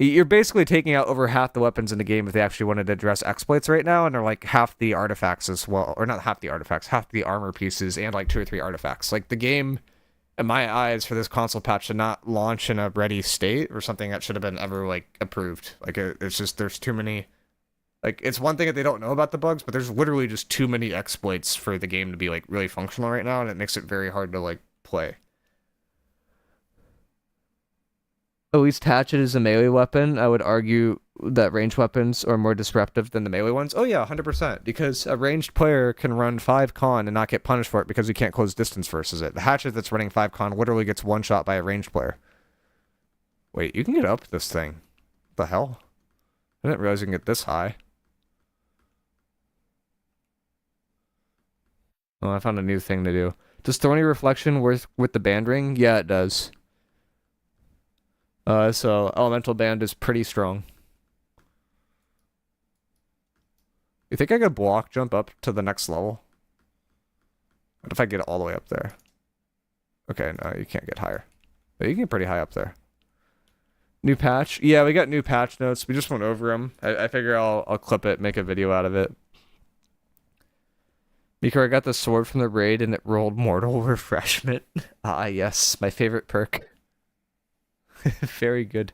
you're basically taking out over half the weapons in the game if they actually wanted to address exploits right now, and they're like half the artifacts as well. Or not half the artifacts, half the armor pieces, and like 2 or 3 artifacts. Like, the game, in my eyes, for this console patch should not launch in a ready state or something that should have been ever, like, approved. Like, it's just, there's too many... Like, it's one thing that they don't know about the bugs, but there's literally just too many exploits for the game to be, like, really functional right now, and it makes it very hard to, like, play. At least Hatchet is a melee weapon. I would argue that ranged weapons are more disruptive than the melee ones. Oh yeah, 100%. Because a ranged player can run 5 con and not get punished for it because you can't close distance versus it. The Hatchet that's running 5 con literally gets one shot by a ranged player. Wait, you can get up this thing. What the hell? I didn't realize you can get this high. Oh, I found a new thing to do. Does thorny reflection work with the band ring? Yeah, it does. So elemental band is pretty strong. You think I could block jump up to the next level? What if I get all the way up there? Okay, no, you can't get higher. But you can get pretty high up there. New patch? Yeah, we got new patch notes. We just went over them. I figure I'll clip it, make a video out of it. Miicrow, I got the sword from the raid and it rolled mortal refreshment. Ah, yes, my favorite perk. Very good.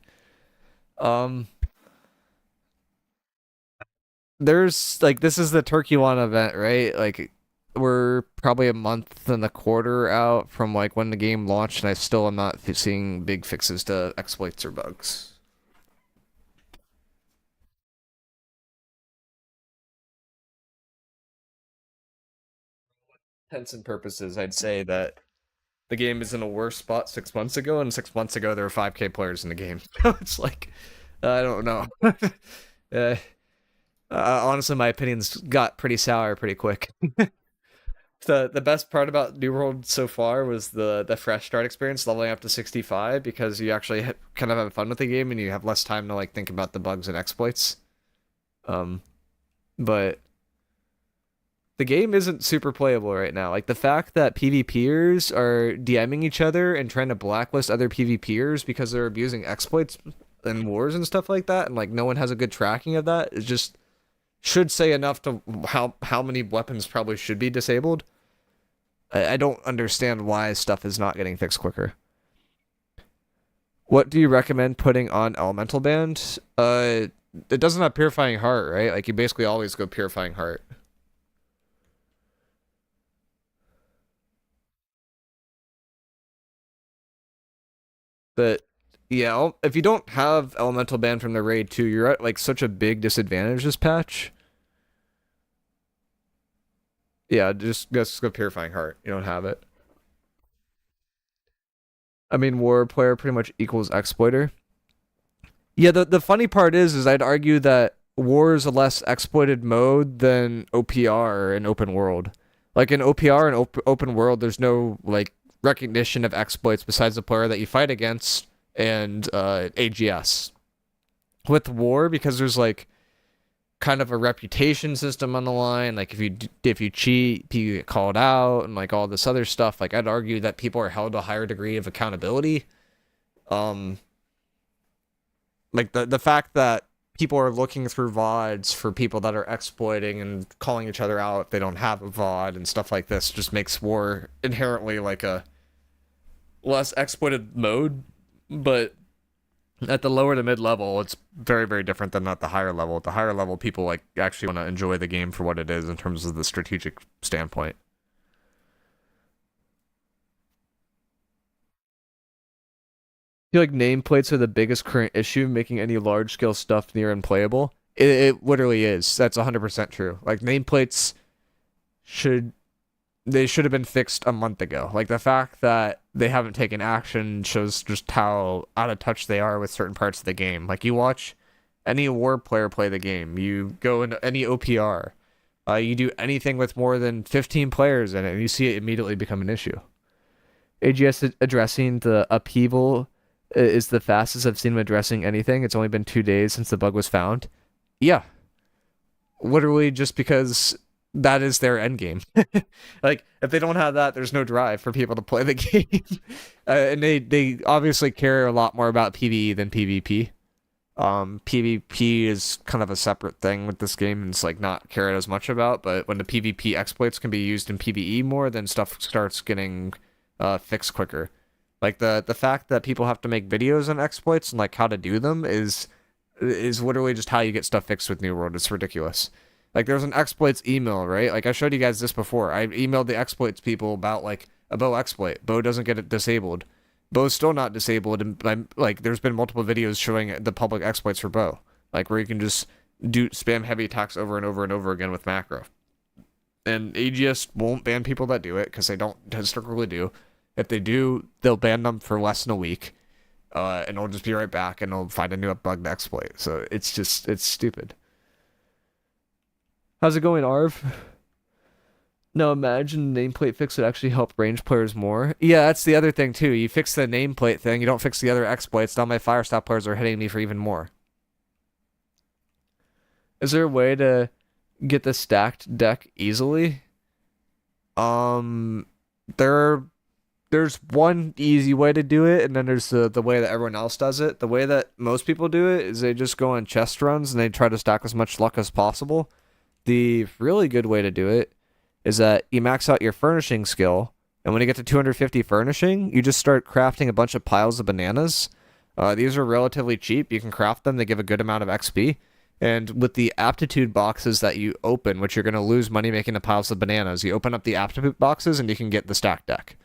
There's like this is the Turkey One event, right? Like we're probably a month and a quarter out from like when the game launched, and I still am not seeing big fixes to exploits or bugs. Intents and purposes, I'd say that the game is in a worse spot 6 months ago, and 6 months ago there were 5K players in the game. So it's like, I don't know. Honestly, my opinions got pretty sour pretty quick. The best part about New World so far was the fresh start experience, leveling up to 65, because you actually kind of have fun with the game and you have less time to like think about the bugs and exploits. But the game isn't super playable right now. Like the fact that PvPers are DMing each other and trying to blacklist other PvPers because they're abusing exploits and wars and stuff like that, and like no one has a good tracking of that, is just should say enough to how many weapons probably should be disabled. I don't understand why stuff is not getting fixed quicker. What do you recommend putting on Elemental Band? It doesn't have Purifying Heart, right? Like you basically always go Purifying Heart. But yeah, if you don't have Elemental Band from the raid too, you're at like such a big disadvantage this patch. Yeah, just go Purifying Heart. You don't have it. I mean, War player pretty much equals Exploiter. Yeah, the funny part is I'd argue that War is a less exploited mode than OPR in open world. Like in OPR and open world, there's no like recognition of exploits besides the player that you fight against and AGS. With War, because there's like kind of a reputation system on the line, like if you cheat, you get called out, and like all this other stuff, like I'd argue that people are held to a higher degree of accountability. Like the fact that people are looking through VODs for people that are exploiting and calling each other out if they don't have a VOD and stuff like this just makes War inherently like a less exploited mode. But at the lower to mid level, it's very, very different than at the higher level. At the higher level, people like actually want to enjoy the game for what it is in terms of the strategic standpoint. I feel like nameplates are the biggest current issue, making any large scale stuff near unplayable. It literally is. That's 100% true. Like nameplates should have been fixed a month ago. Like the fact that they haven't taken action shows just how out of touch they are with certain parts of the game. Like you watch any War player play the game, you go into any OPR, you do anything with more than 15 players in it, and you see it immediately become an issue. AGS addressing the Upheaval is the fastest I've seen them addressing anything. It's only been 2 days since the bug was found. Yeah. Literally just because that is their end game. Like, if they don't have that, there's no drive for people to play the game. And they obviously care a lot more about PvE than PvP. PvP is kind of a separate thing with this game, and it's like not cared as much about, but when the PvP exploits can be used in PvE more, then stuff starts getting fixed quicker. Like the fact that people have to make videos on exploits and like how to do them is literally just how you get stuff fixed with New World. It's ridiculous. Like there's an exploits email, right? Like I showed you guys this before. I emailed the exploits people about like a bow exploit. Bow doesn't get it disabled. Bow's still not disabled, and like there's been multiple videos showing the public exploits for bow, like where you can just do spam heavy attacks over and over and over again with macro. And AGS won't ban people that do it because they don't historically do. If they do, they'll ban them for less than a week. and it'll just be right back, and it'll find a new bug to exploit. So it's stupid. How's it going, Arv? No, imagine the nameplate fix would actually help range players more. Yeah, that's the other thing too. You fix the nameplate thing, you don't fix the other exploits. Now my Firestop players are hitting me for even more. Is there a way to get the stacked deck easily? There's one easy way to do it, and then there's the way that everyone else does it. The way that most people do it is they just go on chest runs and they try to stack as much luck as possible. The really good way to do it is that you max out your furnishing skill, and when you get to 250 furnishing, you just start crafting a bunch of piles of bananas. These are relatively cheap. You can craft them. They give a good amount of XP. And with the aptitude boxes that you open, which you're going to lose money making the piles of bananas, you open up the aptitude boxes and you can get the stack deck.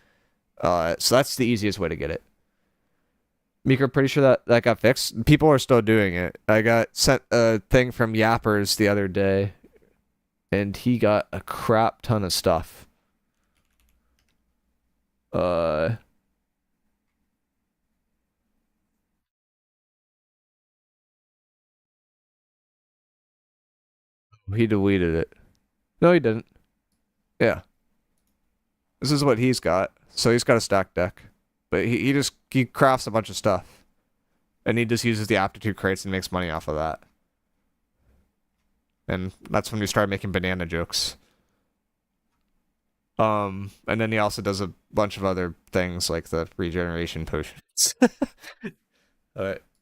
So that's the easiest way to get it. miicrow, pretty sure that got fixed. People are still doing it. I got sent a thing from Yappers the other day, and he got a crap ton of stuff. He deleted it. No, he didn't. Yeah. This is what he's got. So he's got a stack deck. But he crafts a bunch of stuff. And he just uses the aptitude crates and makes money off of that. And that's when we started making banana jokes. And then he also does a bunch of other things like the regeneration potions.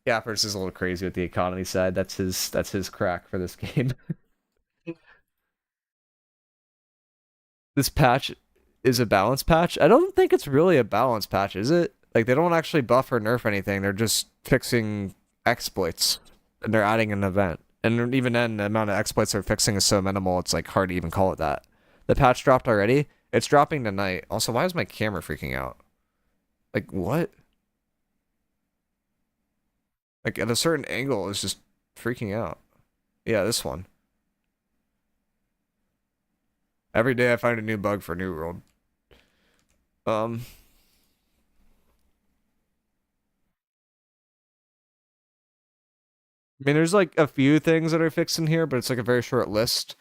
Yappers is a little crazy with the economy side. That's his crack for this game. This patch is a balance patch. I don't think it's really a balance patch, is it? Like, they don't actually buff or nerf anything. They're just fixing exploits. And they're adding an event. And even then, the amount of exploits they're fixing is so minimal, it's like hard to even call it that. The patch dropped already. It's dropping tonight. Also, why is my camera freaking out? Like, what? Like, at a certain angle, it's just freaking out. Yeah, this one. Every day I find a new bug for New World. I mean, there's like a few things that are fixed in here, but it's like a very short list.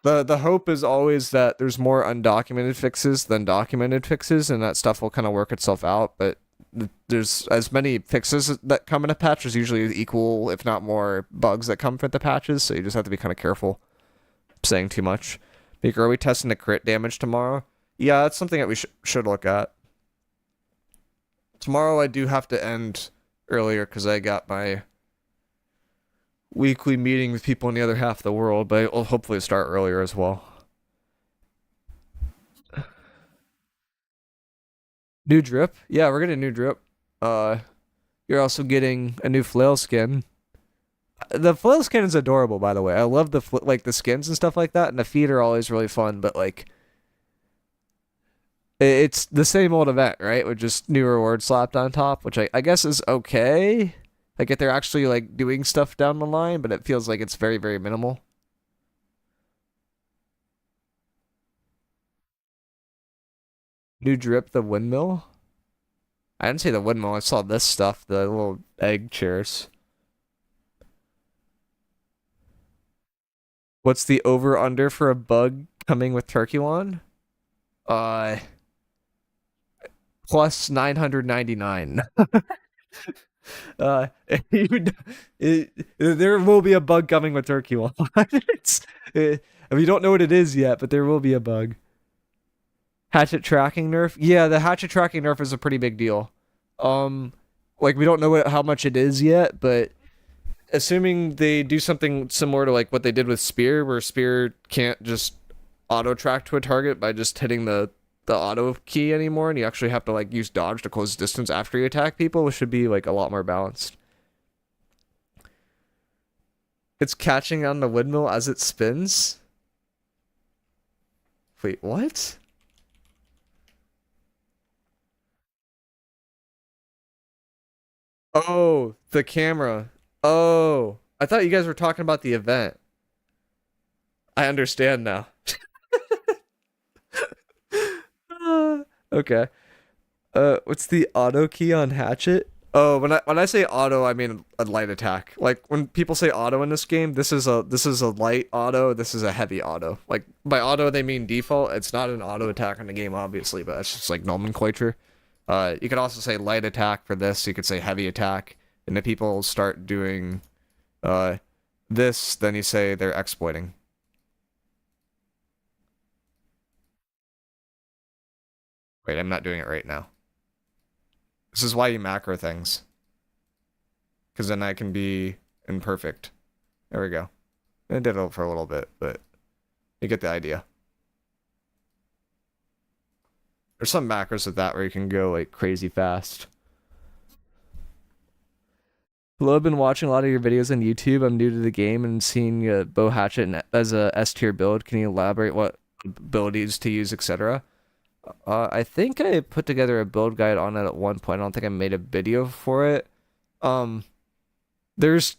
The hope is always that there's more undocumented fixes than documented fixes, and that stuff will kind of work itself out, but there's as many fixes that come in a patch, there's usually equal, if not more, bugs that come with the patches, so you just have to be kind of careful saying too much. miicrow, are we testing the crit damage tomorrow? Yeah, that's something that we should look at. Tomorrow I do have to end earlier because I got my weekly meeting with people in the other half of the world, but I'll hopefully start earlier as well. New drip? Yeah, we're getting a new drip. You're also getting a new flail skin. The flail skin is adorable, by the way. I love the the skins and stuff like that, and the feet are always really fun, but like it's the same old event, right? With just new rewards slapped on top, which I guess is okay. Like if they're actually like doing stuff down the line, but it feels like it's very, very minimal. New drip, the windmill? I didn't see the windmill, I saw this stuff, the little egg chairs. What's the over-under for a bug coming with Turkulon? Plus 999. There will be a bug coming with Turkulon. We don't know what it is yet, but there will be a bug. Hatchet tracking nerf? Yeah, the hatchet tracking nerf is a pretty big deal. Like we don't know how much it is yet, but assuming they do something similar to like what they did with Spear, where Spear can't just auto track to a target by just hitting the auto key anymore, and you actually have to like use dodge to close distance after you attack people, which should be like a lot more balanced. It's catching on the windmill as it spins? Wait, what? Oh, the camera. Oh, I thought you guys were talking about the event. I understand now. Okay. What's the auto key on Hatchet? Oh, when I say auto, I mean a light attack. Like when people say auto in this game, this is a light auto, this is a heavy auto. Like by auto they mean default. It's not an auto attack in the game, obviously, but it's just like nomenclature. You could also say light attack for this. You could say heavy attack, and if people start doing this, then you say they're exploiting. Wait, I'm not doing it right now. This is why you macro things. Because then I can be imperfect. There we go. I did it for a little bit, but you get the idea. There's some macros with that where you can go like crazy fast. Hello, I've been watching a lot of your videos on YouTube. I'm new to the game and seeing bow hatchet as a S tier build. Can you elaborate what abilities to use, etc.? I think I put together a build guide on it at one point. I don't think I made a video for it. There's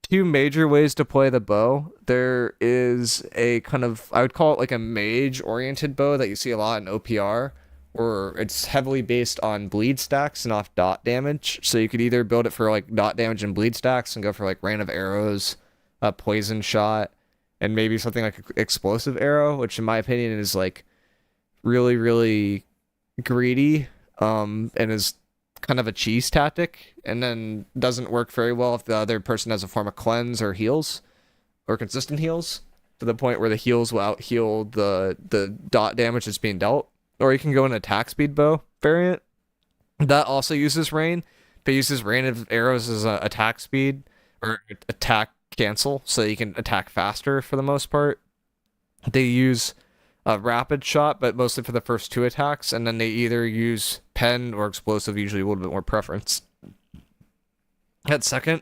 two major ways to play the bow. There is a kind of, I would call it like a mage-oriented bow that you see a lot in OPR, or it's heavily based on bleed stacks and off dot damage. So you could either build it for like dot damage and bleed stacks and go for like rain of arrows, a poison shot, and maybe something like explosive arrow, which in my opinion is like really, really greedy, and is kind of a cheese tactic, and then doesn't work very well if the other person has a form of cleanse or heals, or consistent heals, to the point where the heals will out heal the dot damage that's being dealt. Or you can go an attack speed bow variant that also uses rain, but uses rain of arrows as a attack speed or attack cancel, so you can attack faster for the most part. They use a rapid shot, but mostly for the first two attacks, and then they either use pen or explosive, usually a little bit more preference. That second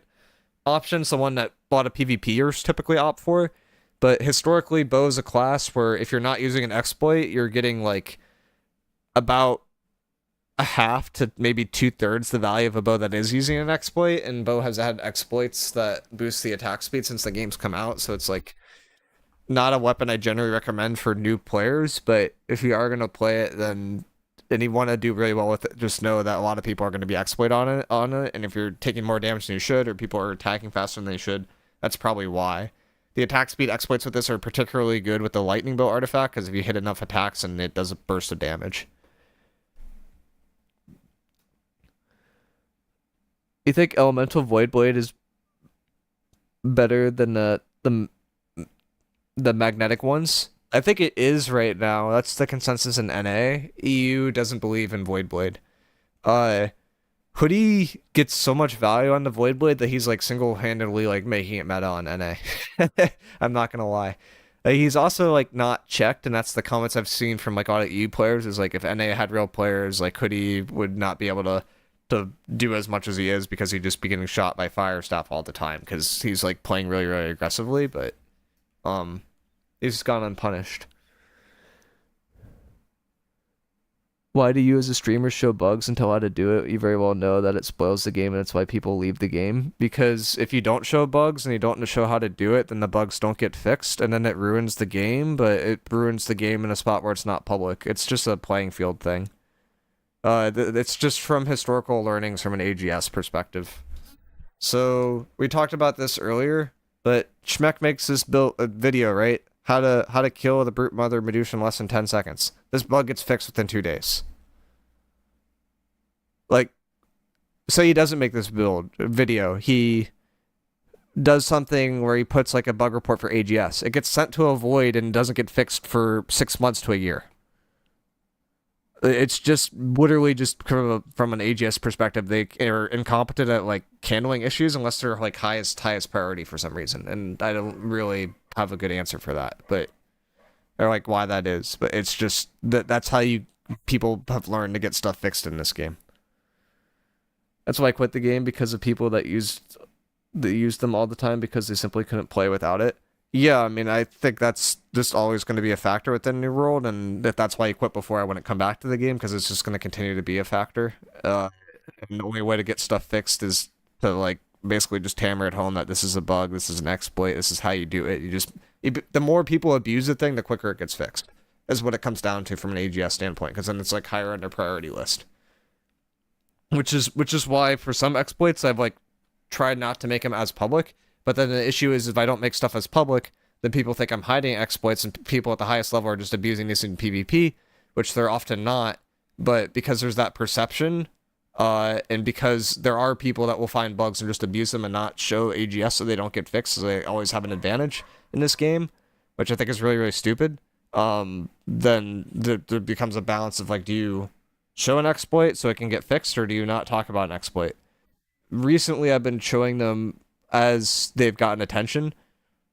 option's the one that a lot of PvPers typically opt for, but historically bow is a class where if you're not using an exploit, you're getting like about a half to maybe 2/3 the value of a bow that is using an exploit, and bow has had exploits that boost the attack speed since the game's come out, so it's like not a weapon I generally recommend for new players, but if you are going to play it, then and you want to do really well with it, just know that a lot of people are going to be exploit on it, and if you're taking more damage than you should, or people are attacking faster than they should, that's probably why. The attack speed exploits with this are particularly good with the lightning bow artifact, because if you hit enough attacks, and it does a burst of damage. You think Elemental Void Blade is better than the magnetic ones? I think it is right now. That's the consensus in NA. EU doesn't believe in Void Blade. Hoodie gets so much value on the Void Blade that he's like single-handedly like making it meta on NA. I'm not gonna lie. He's also like not checked, and that's the comments I've seen from like a lot of EU players, is like if NA had real players, like Hoodie would not be able to do as much as he is, because he'd just be getting shot by fire staff all the time, because he's like playing really, really aggressively, but he's gone unpunished. Why do you as a streamer show bugs and tell how to do it? You very well know that it spoils the game, and it's why people leave the game. Because if you don't show bugs and you don't show how to do it, then the bugs don't get fixed, and then it ruins the game, but it ruins the game in a spot where it's not public. It's just a playing field thing. It's just from historical learnings from an AGS perspective. So we talked about this earlier, but Schmeck makes this video, right? How to kill the brute mother Medusa in less than 10 seconds. This bug gets fixed within 2 days. Like, say he doesn't make this video, he does something where he puts like a bug report for AGS. It gets sent to a void and doesn't get fixed for 6 months to a year. It's just literally just from an AGS perspective, they are incompetent at like handling issues unless they're like highest priority for some reason, and I don't really have a good answer for that, but or like why that is. But it's just that's how people have learned to get stuff fixed in this game. That's why I quit the game, because of people that used them all the time because they simply couldn't play without it. Yeah, I mean, I think that's just always going to be a factor within New World, and that's why I quit before I wouldn't come back to the game, because it's just going to continue to be a factor. And the only way to get stuff fixed is to like basically just hammer it home that this is a bug, this is an exploit, this is how you do it. The more people abuse the thing, the quicker it gets fixed. Is what it comes down to from an AGS standpoint, because then it's like higher on their priority list. which is why for some exploits I've like tried not to make them as public. But then the issue is if I don't make stuff as public, then people think I'm hiding exploits, and people at the highest level are just abusing this in PvP, which they're often not. But because there's that perception, and because there are people that will find bugs and just abuse them and not show AGS so they don't get fixed, so they always have an advantage in this game, which I think is really, really stupid. Then there becomes a balance of like, do you show an exploit so it can get fixed, or do you not talk about an exploit? Recently, I've been showing them as they've gotten attention.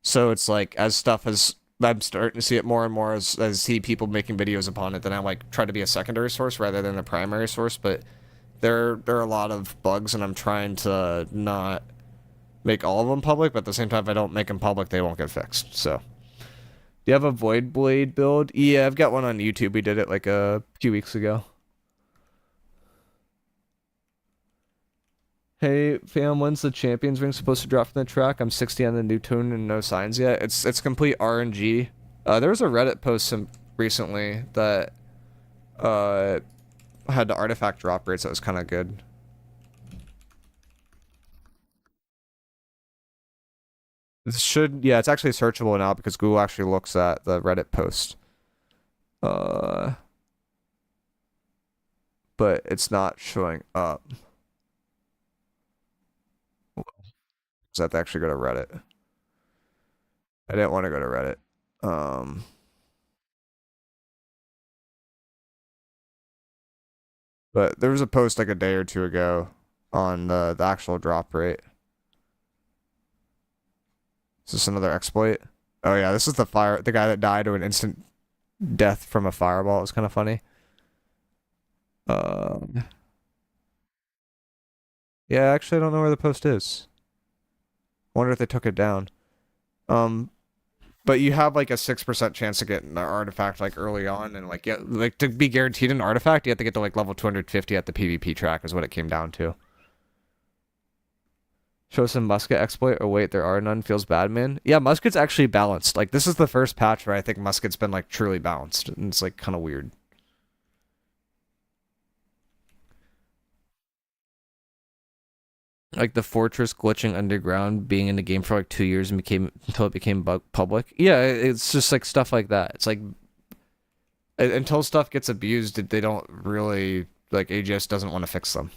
So it's like, as stuff has, I'm starting to see it more and more as see people making videos upon it, then I like try to be a secondary source rather than a primary source. But there are a lot of bugs, and I'm trying to not make all of them public, but at the same time, if I don't make them public, they won't get fixed. So, do you have a Void Blade build? Yeah, I've got one on YouTube. We did it like a few weeks ago. Hey fam, when's the Champions Ring supposed to drop from the track? I'm 60 on the new tune and no signs yet. It's complete RNG. There was a Reddit post recently that had the artifact drop rates that was kind of good. Yeah, it's actually searchable now because Google actually looks at the Reddit post. But it's not showing up. So I have to actually go to Reddit. I didn't want to go to Reddit. But there was a post like a day or two ago on the actual drop rate. Is this another exploit? Oh yeah, this is the guy that died to an instant death from a fireball. It was kind of funny. Yeah, actually I don't know where the post is. Wonder if they took it down. But you have like a 6% chance of getting an artifact like early on, and like, yeah, like to be guaranteed an artifact, you have to get to like level 250 at the PvP track is what it came down to. Show some musket exploit. Oh wait, there are none. Feels bad, man. Yeah, musket's actually balanced. Like, this is the first patch where I think musket's been like truly balanced, and it's like kind of weird. Like the fortress glitching underground being in the game for like 2 years and until it became public. Yeah, it's just like stuff like that. It's like until stuff gets abused, they don't really, like, AGS doesn't want to fix them.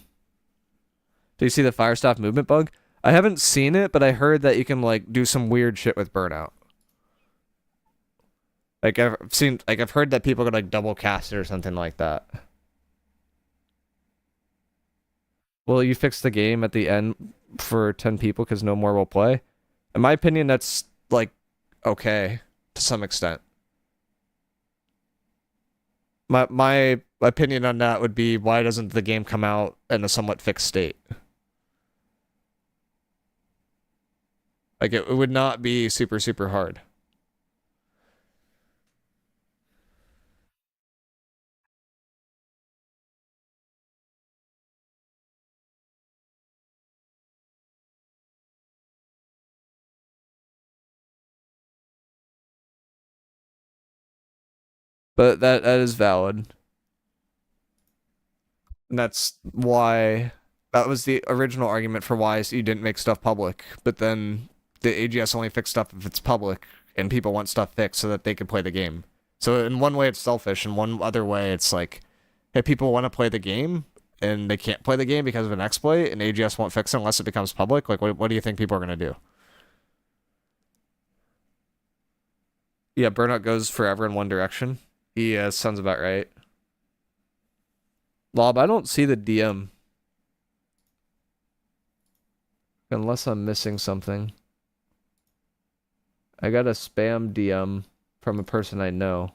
Do you see the Firestaff movement bug? I haven't seen it, but I heard that you can like do some weird shit with burnout. Like I've heard that people could like double cast it or something like that. Will you fix the game at the end for 10 people because no more will play? In my opinion, that's like okay to some extent. My opinion on that would be, why doesn't the game come out in a somewhat fixed state? Like, it would not be super, super hard. But that is valid. And that's why, that was the original argument for why you didn't make stuff public. But then the AGS only fix stuff if it's public, and people want stuff fixed so that they can play the game. So in one way it's selfish, in one other way it's like, hey, people want to play the game, and they can't play the game because of an exploit, and AGS won't fix it unless it becomes public. Like, what do you think people are going to do? Yeah, burnout goes forever in one direction. Yeah, sounds about right. Lob, I don't see the DM. Unless I'm missing something. I got a spam DM from a person I know.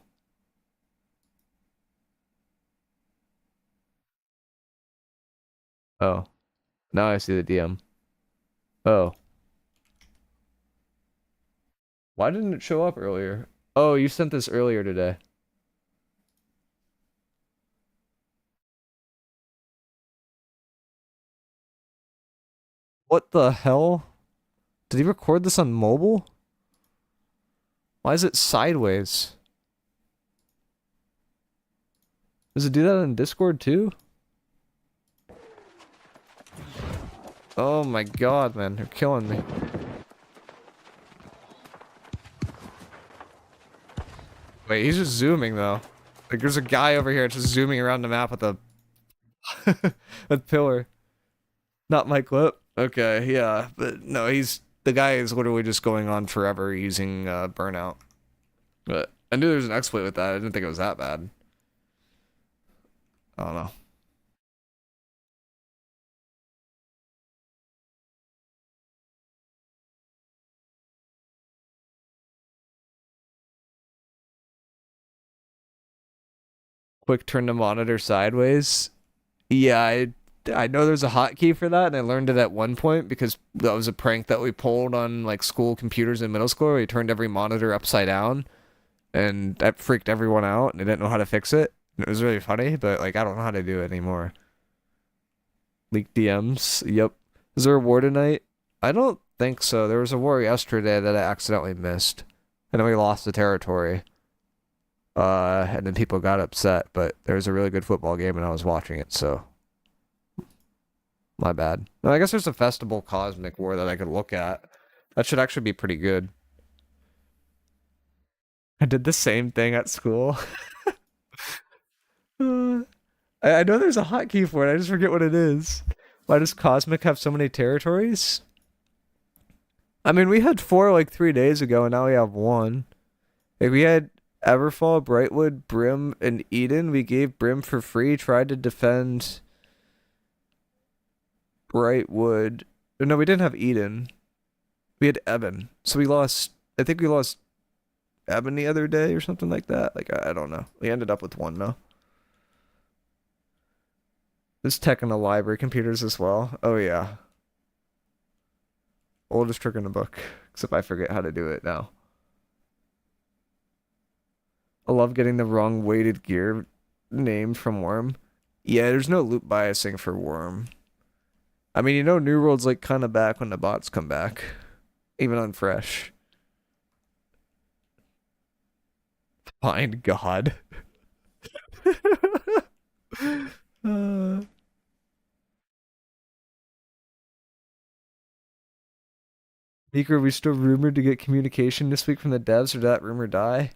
Oh. Now I see the DM. Oh. Why didn't it show up earlier? Oh, you sent this earlier today. What the hell? Did he record this on mobile? Why is it sideways? Does it do that on Discord too? Oh my god, man, they're killing me. Wait, he's just zooming though. Like there's a guy over here just zooming around the map with a a pillar. Not my clip. Okay, yeah, but no, the guy is literally just going on forever using burnout. But I knew there was an exploit with that. I didn't think it was that bad. I don't know. Quick turn the monitor sideways. Yeah, I know there's a hotkey for that, and I learned it at one point because that was a prank that we pulled on like school computers in middle school. Where we turned every monitor upside down, and that freaked everyone out, and they didn't know how to fix it. And it was really funny, but like I don't know how to do it anymore. Leak DMs. Yep. Is there a war tonight? I don't think so. There was a war yesterday that I accidentally missed, and then we lost the territory. And then people got upset, but there was a really good football game and I was watching it, so my bad. No, I guess there's a festival Cosmic War that I could look at. That should actually be pretty good. I did the same thing at school. I know there's a hotkey for it, I just forget what it is. Why does Cosmic have so many territories? I mean, we had 4 like 3 days ago, and now we have 1. Like, we had Everfall, Brightwood, Brim, and Eden. We gave Brim for free, tried to defend Brightwood. No, we didn't have Eden. We had Eben. So we lost, I think we lost Eben the other day or something like that. Like, I don't know. We ended up with 1 though. There's tech in the library, computers as well. Oh yeah. Oldest trick in the book. Except I forget how to do it now. I love getting the wrong weighted gear name from Worm. Yeah, there's no loop biasing for Worm. I mean, you know New World's like kind of back when the bots come back. Even on Fresh. Find God. Meeker, we still rumored to get communication this week from the devs, or did that rumor die?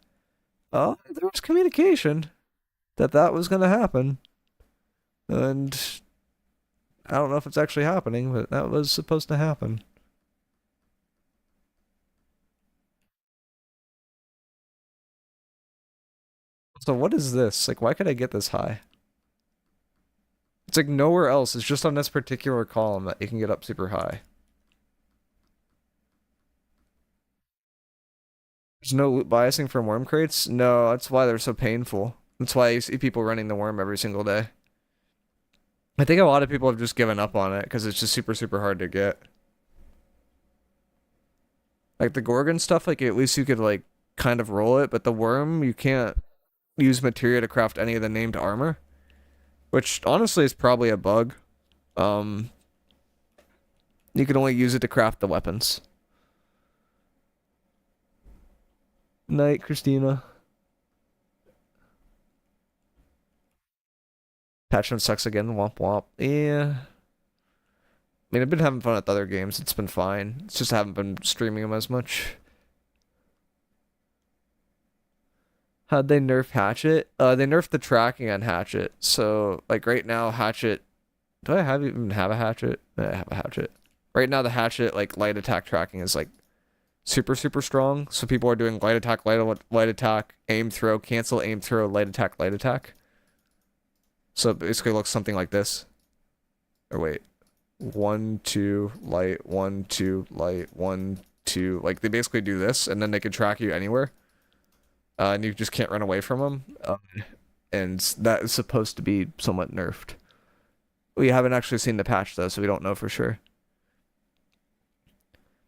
Oh, there was communication that was going to happen. And I don't know if it's actually happening, but that was supposed to happen. So what is this? Like, why could I get this high? It's like nowhere else. It's just on this particular column that you can get up super high. There's no loot biasing from worm crates? No, that's why they're so painful. That's why you see people running the worm every single day. I think a lot of people have just given up on it because it's just super, super hard to get. Like the Gorgon stuff, like at least you could like kind of roll it, but the worm, you can't use materia to craft any of the named armor. Which honestly is probably a bug. You can only use it to craft the weapons. Night, Christina. Patch note sucks again. Womp womp. Yeah. I mean, I've been having fun with other games. It's been fine. It's just I haven't been streaming them as much. How'd they nerf Hatchet? They nerfed the tracking on Hatchet. So, like right now, Hatchet. Do I even have a Hatchet? I have a Hatchet. Right now, the Hatchet like light attack tracking is like super, super strong. So people are doing light attack, light attack, aim throw, cancel, aim throw, light attack, light attack. So it basically looks something like this. Or wait. 1, 2, light, 1, 2, light, 1, 2. Like they basically do this and then they can track you anywhere. And you just can't run away from them. And that is supposed to be somewhat nerfed. We haven't actually seen the patch though, so we don't know for sure.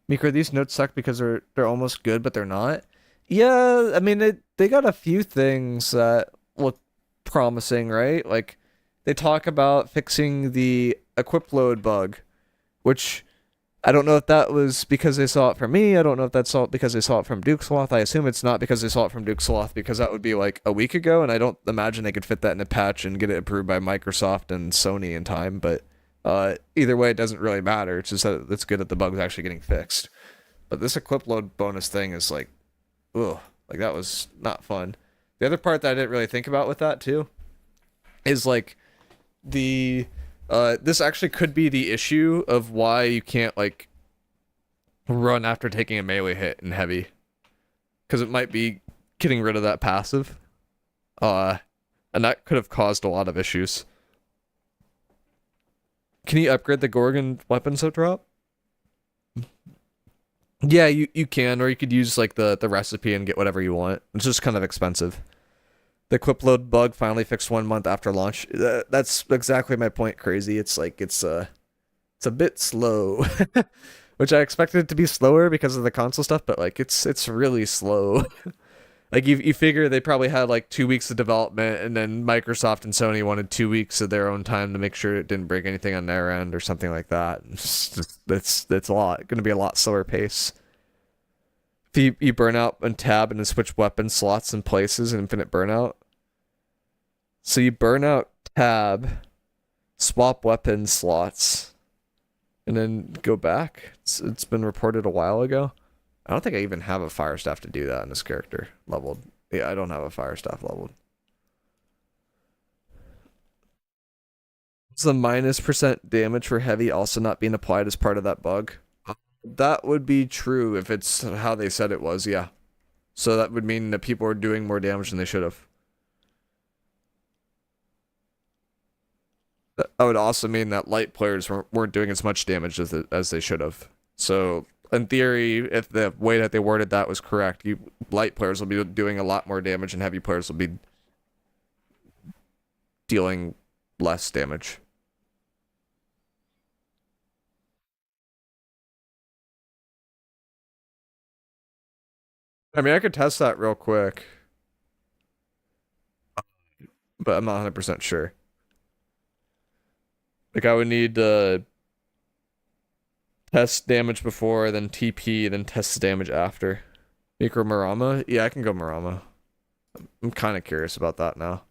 Micro, these notes suck because they're almost good, but they're not. Yeah, I mean they got a few things that look promising, right? Like they talk about fixing the equip load bug, which I don't know if that was because they saw it from me. I don't know if that's because they saw it from Duke Sloth. I assume it's not because they saw it from Duke Sloth because that would be like a week ago, and I don't imagine they could fit that in a patch and get it approved by Microsoft and Sony in time. But Either way, it doesn't really matter. It's just that it's good that the bug's actually getting fixed. But this equip load bonus thing is like, ugh, like that was not fun. The other part that I didn't really think about with that too is like this actually could be the issue of why you can't like run after taking a melee hit in heavy, because it might be getting rid of that passive, and that could have caused a lot of issues. Can you upgrade the Gorgon weapons that drop? Yeah, you can, or you could use like the recipe and get whatever you want. It's just kind of expensive. The equip load bug finally fixed 1 month after launch. That's exactly my point, Crazy. It's like it's a bit slow, which I expected it to be slower because of the console stuff, but like it's really slow. Like you figure they probably had like 2 weeks of development, and then Microsoft and Sony wanted 2 weeks of their own time to make sure it didn't break anything on their end or something like that. It's a lot going to be a lot slower pace. If you burn out and tab and then switch weapon slots and places in infinite burnout. So you burn out tab, swap weapon slots, and then go back. It's been reported a while ago. I don't think I even have a fire staff to do that in this character leveled. Yeah, I don't have a fire staff leveled. Is the -% damage for heavy also not being applied as part of that bug? That would be true if it's how they said it was, yeah. So that would mean that people are doing more damage than they should have. That would also mean that light players weren't doing as much damage as they should have. So in theory, if the way that they worded that was correct, light players will be doing a lot more damage and heavy players will be dealing less damage. I mean, I could test that real quick, but I'm not 100% sure. Like, I would need test damage before, then TP, then test damage after. Miicrow Marama? Yeah, I can go Marama. I'm kind of curious about that now.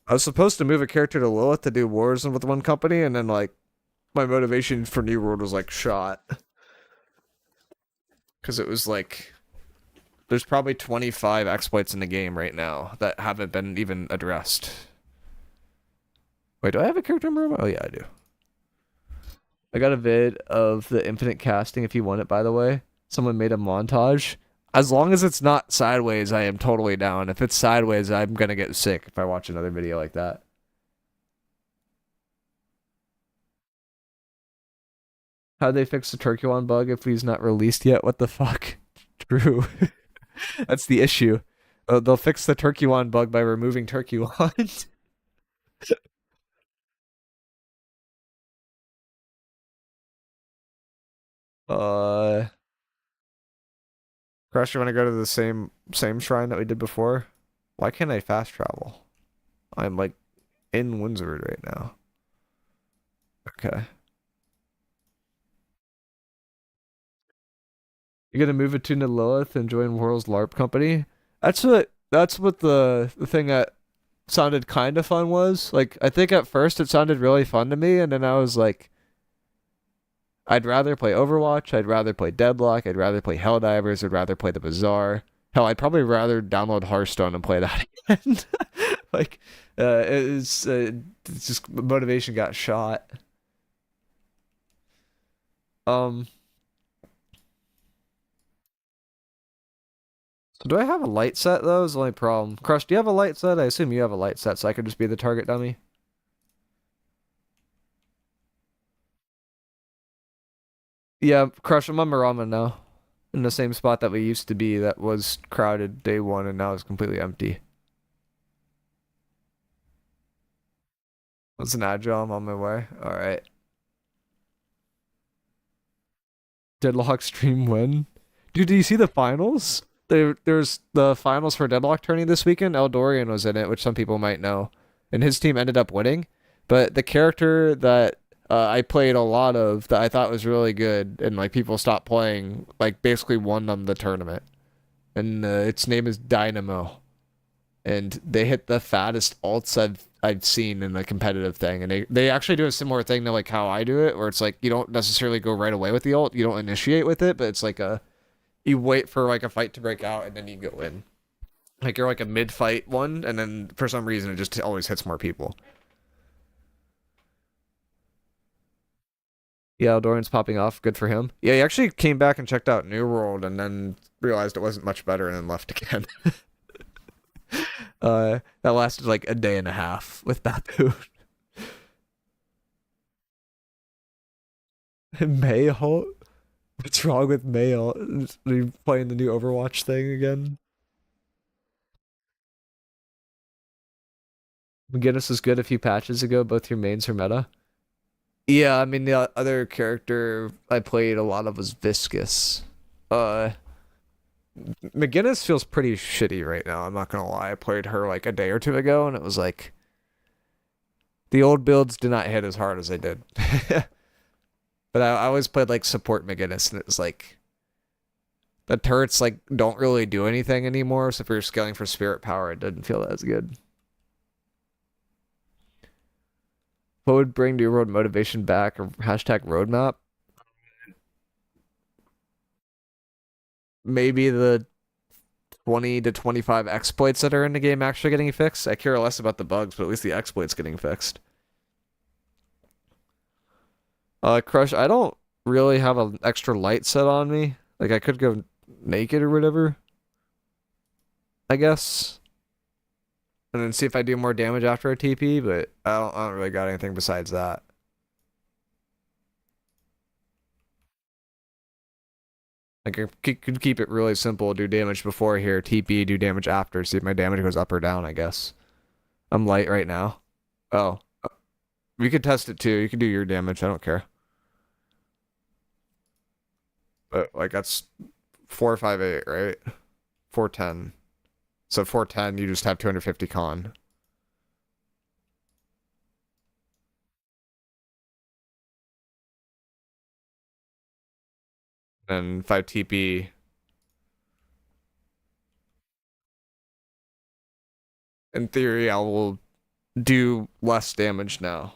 I was supposed to move a character to Lilith to do wars with one company, and then, like, my motivation for New World was, like, shot. Because it was, like, there's probably 25 exploits in the game right now that haven't been even addressed. Wait, do I have a character in Marama? Oh, yeah, I do. I got a vid of the infinite casting if you want it, by the way. Someone made a montage. As long as it's not sideways, I am totally down. If it's sideways, I'm gonna get sick if I watch another video like that. How'd they fix the Turkuon bug if he's not released yet? What the fuck? True. That's the issue. They'll fix the Turkuon bug by removing Turkuon. Crush, you want to go to the same shrine that we did before? Why can't I fast travel? I'm like in Windsor right now. Okay. You gonna move it to Lilith and join World's LARP company? That's what the thing that sounded kind of fun was. Like, I think at first it sounded really fun to me, and then I was like, I'd rather play Overwatch, I'd rather play Deadlock, I'd rather play Helldivers, I'd rather play the Bazaar. Hell, I'd probably rather download Hearthstone and play that again. Like, it's just motivation got shot. So do I have a light set though? Is the only problem. Crush, do you have a light set? I assume you have a light set, so I could just be the target dummy. Yeah, Crush, I'm on Marama now. In the same spot that we used to be that was crowded day one and now is completely empty. What's an agile? I'm on my way. Alright. Deadlock stream when? Dude, do you see the finals? There's the finals for Deadlock tourney this weekend. Eldorian was in it, which some people might know. And his team ended up winning. But the character that I played a lot of that I thought was really good and like people stopped playing, like basically won them the tournament. And its name is Dynamo. And they hit the fattest ults I've seen in a competitive thing, and they actually do a similar thing to like how I do it, where it's like you don't necessarily go right away with the ult, you don't initiate with it, but it's like you wait for like a fight to break out and then you go in. Like you're like a mid-fight one, and then for some reason it just always hits more people. Yeah, Dorian's popping off. Good for him. Yeah, he actually came back and checked out New World and then realized it wasn't much better and then left again. That lasted like a day and a half with Baboon. Mayholt? What's wrong with Mayholt? Are you playing the new Overwatch thing again? McGinnis was good a few patches ago. Both your mains are meta. Yeah, I mean the other character I played a lot of was Viscous. McGinnis feels pretty shitty right now. I'm not gonna lie. I played her like a day or two ago, and it was like the old builds did not hit as hard as they did. But I always played like support McGinnis, and it was like the turrets like don't really do anything anymore. So if you're scaling for spirit power, it doesn't feel as good. What would bring New Road motivation back, or hashtag roadmap? Maybe the 20 to 25 exploits that are in the game actually getting fixed. I care less about the bugs, but at least the exploits getting fixed. Crush, I don't really have an extra light set on me. Like, I could go naked or whatever, I guess. And then see if I do more damage after a TP, but I don't really got anything besides that. Like, I could keep it really simple, do damage before here, TP, do damage after, see if my damage goes up or down, I guess. I'm light right now. Oh. We could test it too. You can do your damage, I don't care. But, like, that's 458, right? 410. So 410, you just have 250 con. And 5 TP. In theory, I will do less damage now.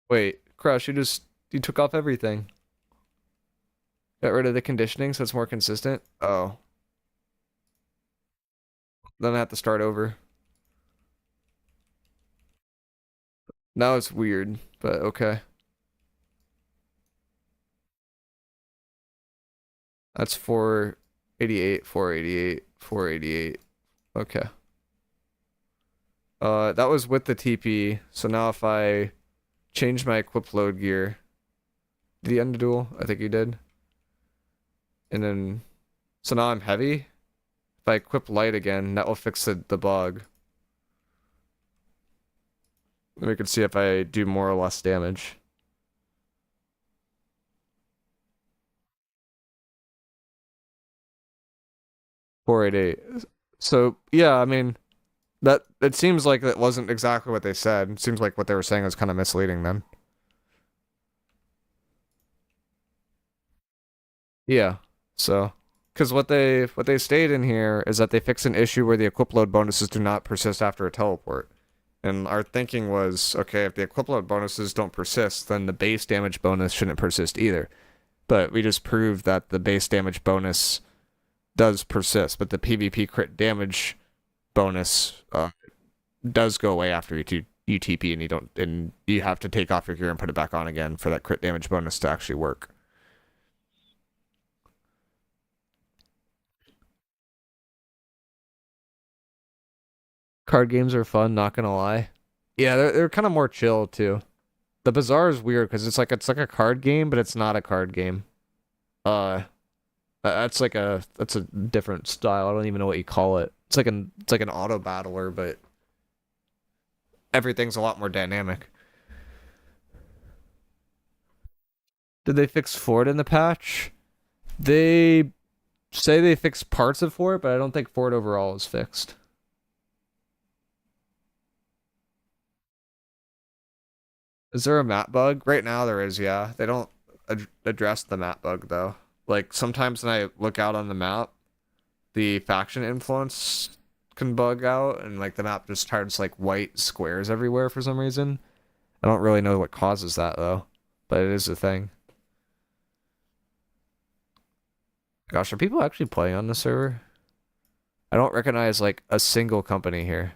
Wait, Crush, you took off everything. Got rid of the conditioning so it's more consistent? Oh. Then I have to start over. Now it's weird, but okay. That's 488, 488, 488. Okay. That was with the TP. So now if I change my equip load gear, did he end the duel? I think he did. And then, so now I'm heavy. If I equip light again, that will fix the bug. And we can see if I do more or less damage. 488. So yeah, I mean, that it seems like that wasn't exactly what they said. It seems like what they were saying was kind of misleading then. Yeah. So, because what they state in here is that they fix an issue where the equip load bonuses do not persist after a teleport. And our thinking was, okay, if the equip load bonuses don't persist, then the base damage bonus shouldn't persist either. But we just proved that the base damage bonus does persist, but the PvP crit damage bonus does go away after you TP and you have to take off your gear and put it back on again for that crit damage bonus to actually work. Card games are fun, not gonna lie. Yeah, they're kind of more chill too. The Bazaar is weird because it's like a card game, but it's not a card game. Uh, that's a different style. I don't even know what you call it. It's like an auto battler, but everything's a lot more dynamic. Did they fix Ford in the patch? They say they fixed parts of Ford, but I don't think Ford overall is fixed. Is there a map bug? Right now there is, yeah. They don't address the map bug though. Like sometimes when I look out on the map, the faction influence can bug out and like the map just turns like white squares everywhere for some reason. I don't really know what causes that though, but it is a thing. Gosh, are people actually playing on the server? I don't recognize like a single company here.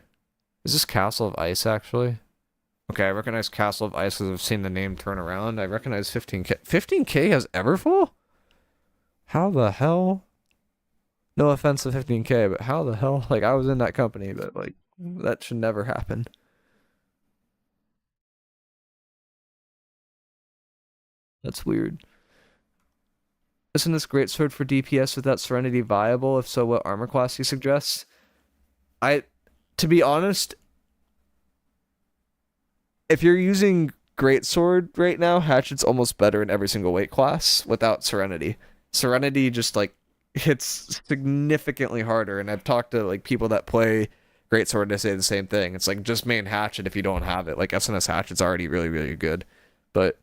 Is this Castle of Ice actually? Okay, I recognize Castle of Ice because I've seen the name turn around. I recognize 15K. 15K has Everfull? How the hell? No offense to 15K, but how the hell? Like, I was in that company, but like, that should never happen. That's weird. Isn't this great sword for DPS without Serenity viable? If so, what armor class do you suggest? To be honest, if you're using Greatsword right now, Hatchet's almost better in every single weight class without Serenity. Serenity just like hits significantly harder, and I've talked to like people that play Greatsword and they say the same thing. It's like just main Hatchet if you don't have it. Like SNS Hatchet's already really, really good. But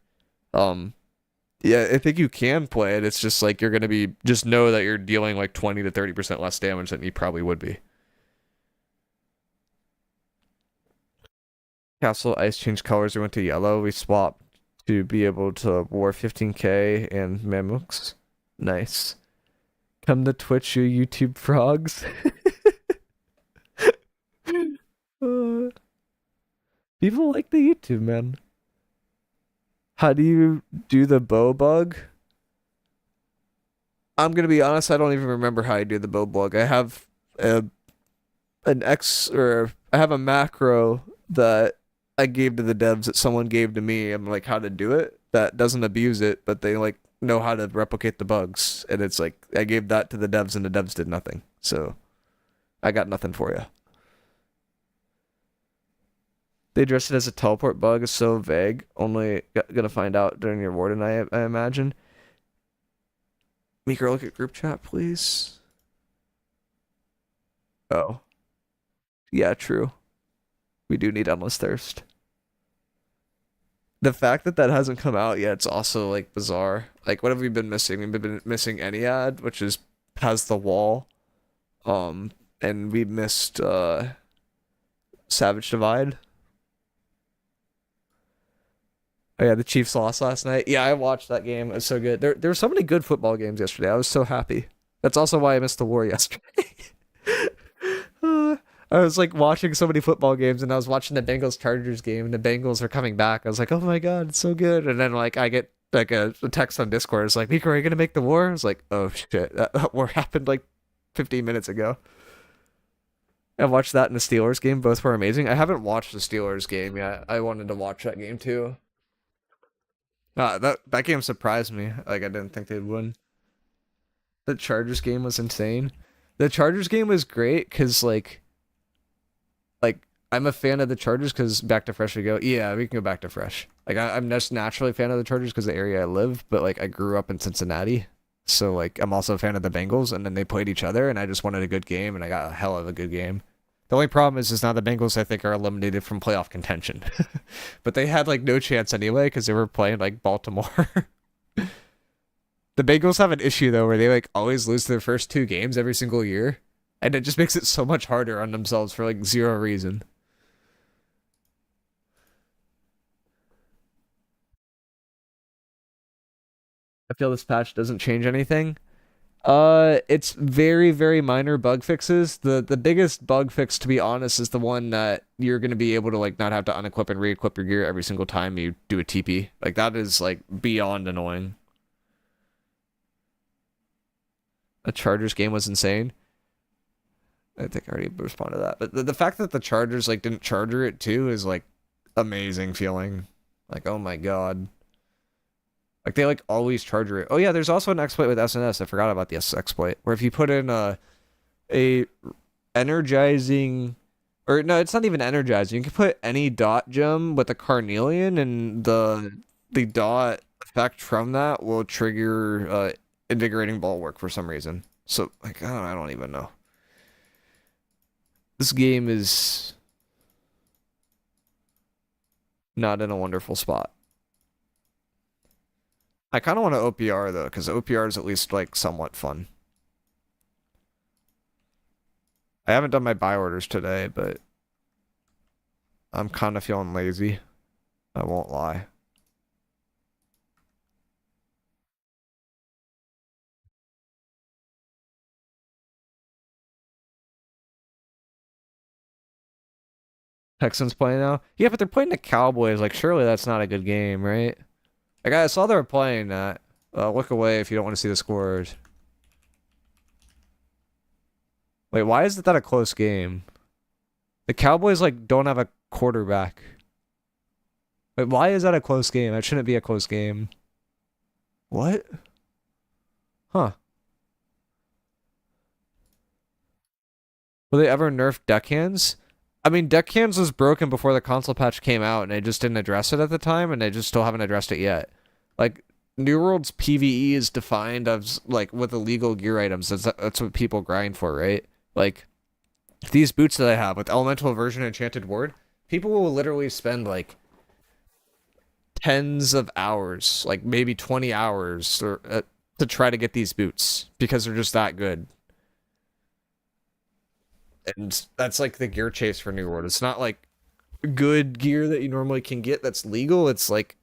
yeah, I think you can play it. It's just like you're gonna be just know that you're dealing like 20 to 30% less damage than you probably would be. Castle Ice changed colors. We went to yellow. We swapped to be able to war 15K and Mamooks. Nice. Come to Twitch, you YouTube frogs. People like the YouTube, man. How do you do the bow bug? I'm gonna be honest, I don't even remember how I do the bow bug. I have I have a macro that I gave to the devs that someone gave to me. I'm like, how to do it that doesn't abuse it, but they like know how to replicate the bugs. And it's like I gave that to the devs and the devs did nothing. So I got nothing for you. They addressed it as a teleport bug. Is so vague. Only gonna find out during your warden, I imagine. Miicrow, look at group chat, please. Oh. Yeah, true. We do need Endless Thirst. The fact that that hasn't come out yet, it's also like bizarre. Like, what have we been missing? We've been missing Ennead, which has the wall. And we missed Savage Divide. Oh yeah, the Chiefs lost last night. Yeah, I watched that game. It was so good. There were so many good football games yesterday. I was so happy. That's also why I missed the war yesterday. I was like watching so many football games, and I was watching the Bengals Chargers game, and the Bengals are coming back. I was like, oh my god, it's so good. And then like I get like a text on Discord. It's like, Miicrow, are you gonna make the war? I was like, oh shit, that war happened like 15 minutes ago. I watched that and the Steelers game. Both were amazing. I haven't watched the Steelers game yet. I wanted to watch that game too. That game surprised me. Like I didn't think they'd win. The Chargers game was insane. The Chargers game was great because like I'm a fan of the Chargers because back to fresh we go. Yeah, we can go back to fresh. Like I'm just naturally a fan of the Chargers because the area I live, but like I grew up in Cincinnati, so like I'm also a fan of the Bengals, and then they played each other, and I just wanted a good game, and I got a hell of a good game. The only problem is now the Bengals I think are eliminated from playoff contention, but they had like no chance anyway because they were playing like Baltimore. The Bengals have an issue though where they like always lose their first 2 games every single year, and it just makes it so much harder on themselves for like zero reason. I feel this patch doesn't change anything. It's very, very minor bug fixes. The biggest bug fix, to be honest, is the one that you're gonna be able to like not have to unequip and re-equip your gear every single time you do a TP. Like that is like beyond annoying. A Chargers game was insane. I think I already responded to that. But the fact that the Chargers like didn't charger it too is like amazing feeling. Like, oh my god. Like they like always charger it. Oh yeah, there's also an exploit with SNS. I forgot about the exploit where if you put in a energizing, or no, it's not even energizing. You can put any dot gem with a carnelian, and the dot effect from that will trigger invigorating bulwark for some reason. So like I don't even know. This game is not in a wonderful spot. I kind of want to OPR though, because OPR is at least like somewhat fun. I haven't done my buy orders today, but I'm kind of feeling lazy. I won't lie. Texans playing now? Yeah, but they're playing the Cowboys. Like, surely that's not a good game, right? Like, I saw they were playing that. Look away if you don't want to see the scores. Wait, why is that a close game? The Cowboys, like, don't have a quarterback. Wait, why is that a close game? That shouldn't be a close game. What? Huh. Will they ever nerf deckhands? I mean, deckhands was broken before the console patch came out, and they just didn't address it at the time, and they just still haven't addressed it yet. Like, New World's PvE is defined as, like, with illegal gear items. That's what people grind for, right? Like, these boots that I have with Elemental Version Enchanted Ward, people will literally spend, like, tens of hours, like maybe 20 hours to try to get these boots because they're just that good. And that's like the gear chase for New World. It's not like good gear that you normally can get that's legal. It's like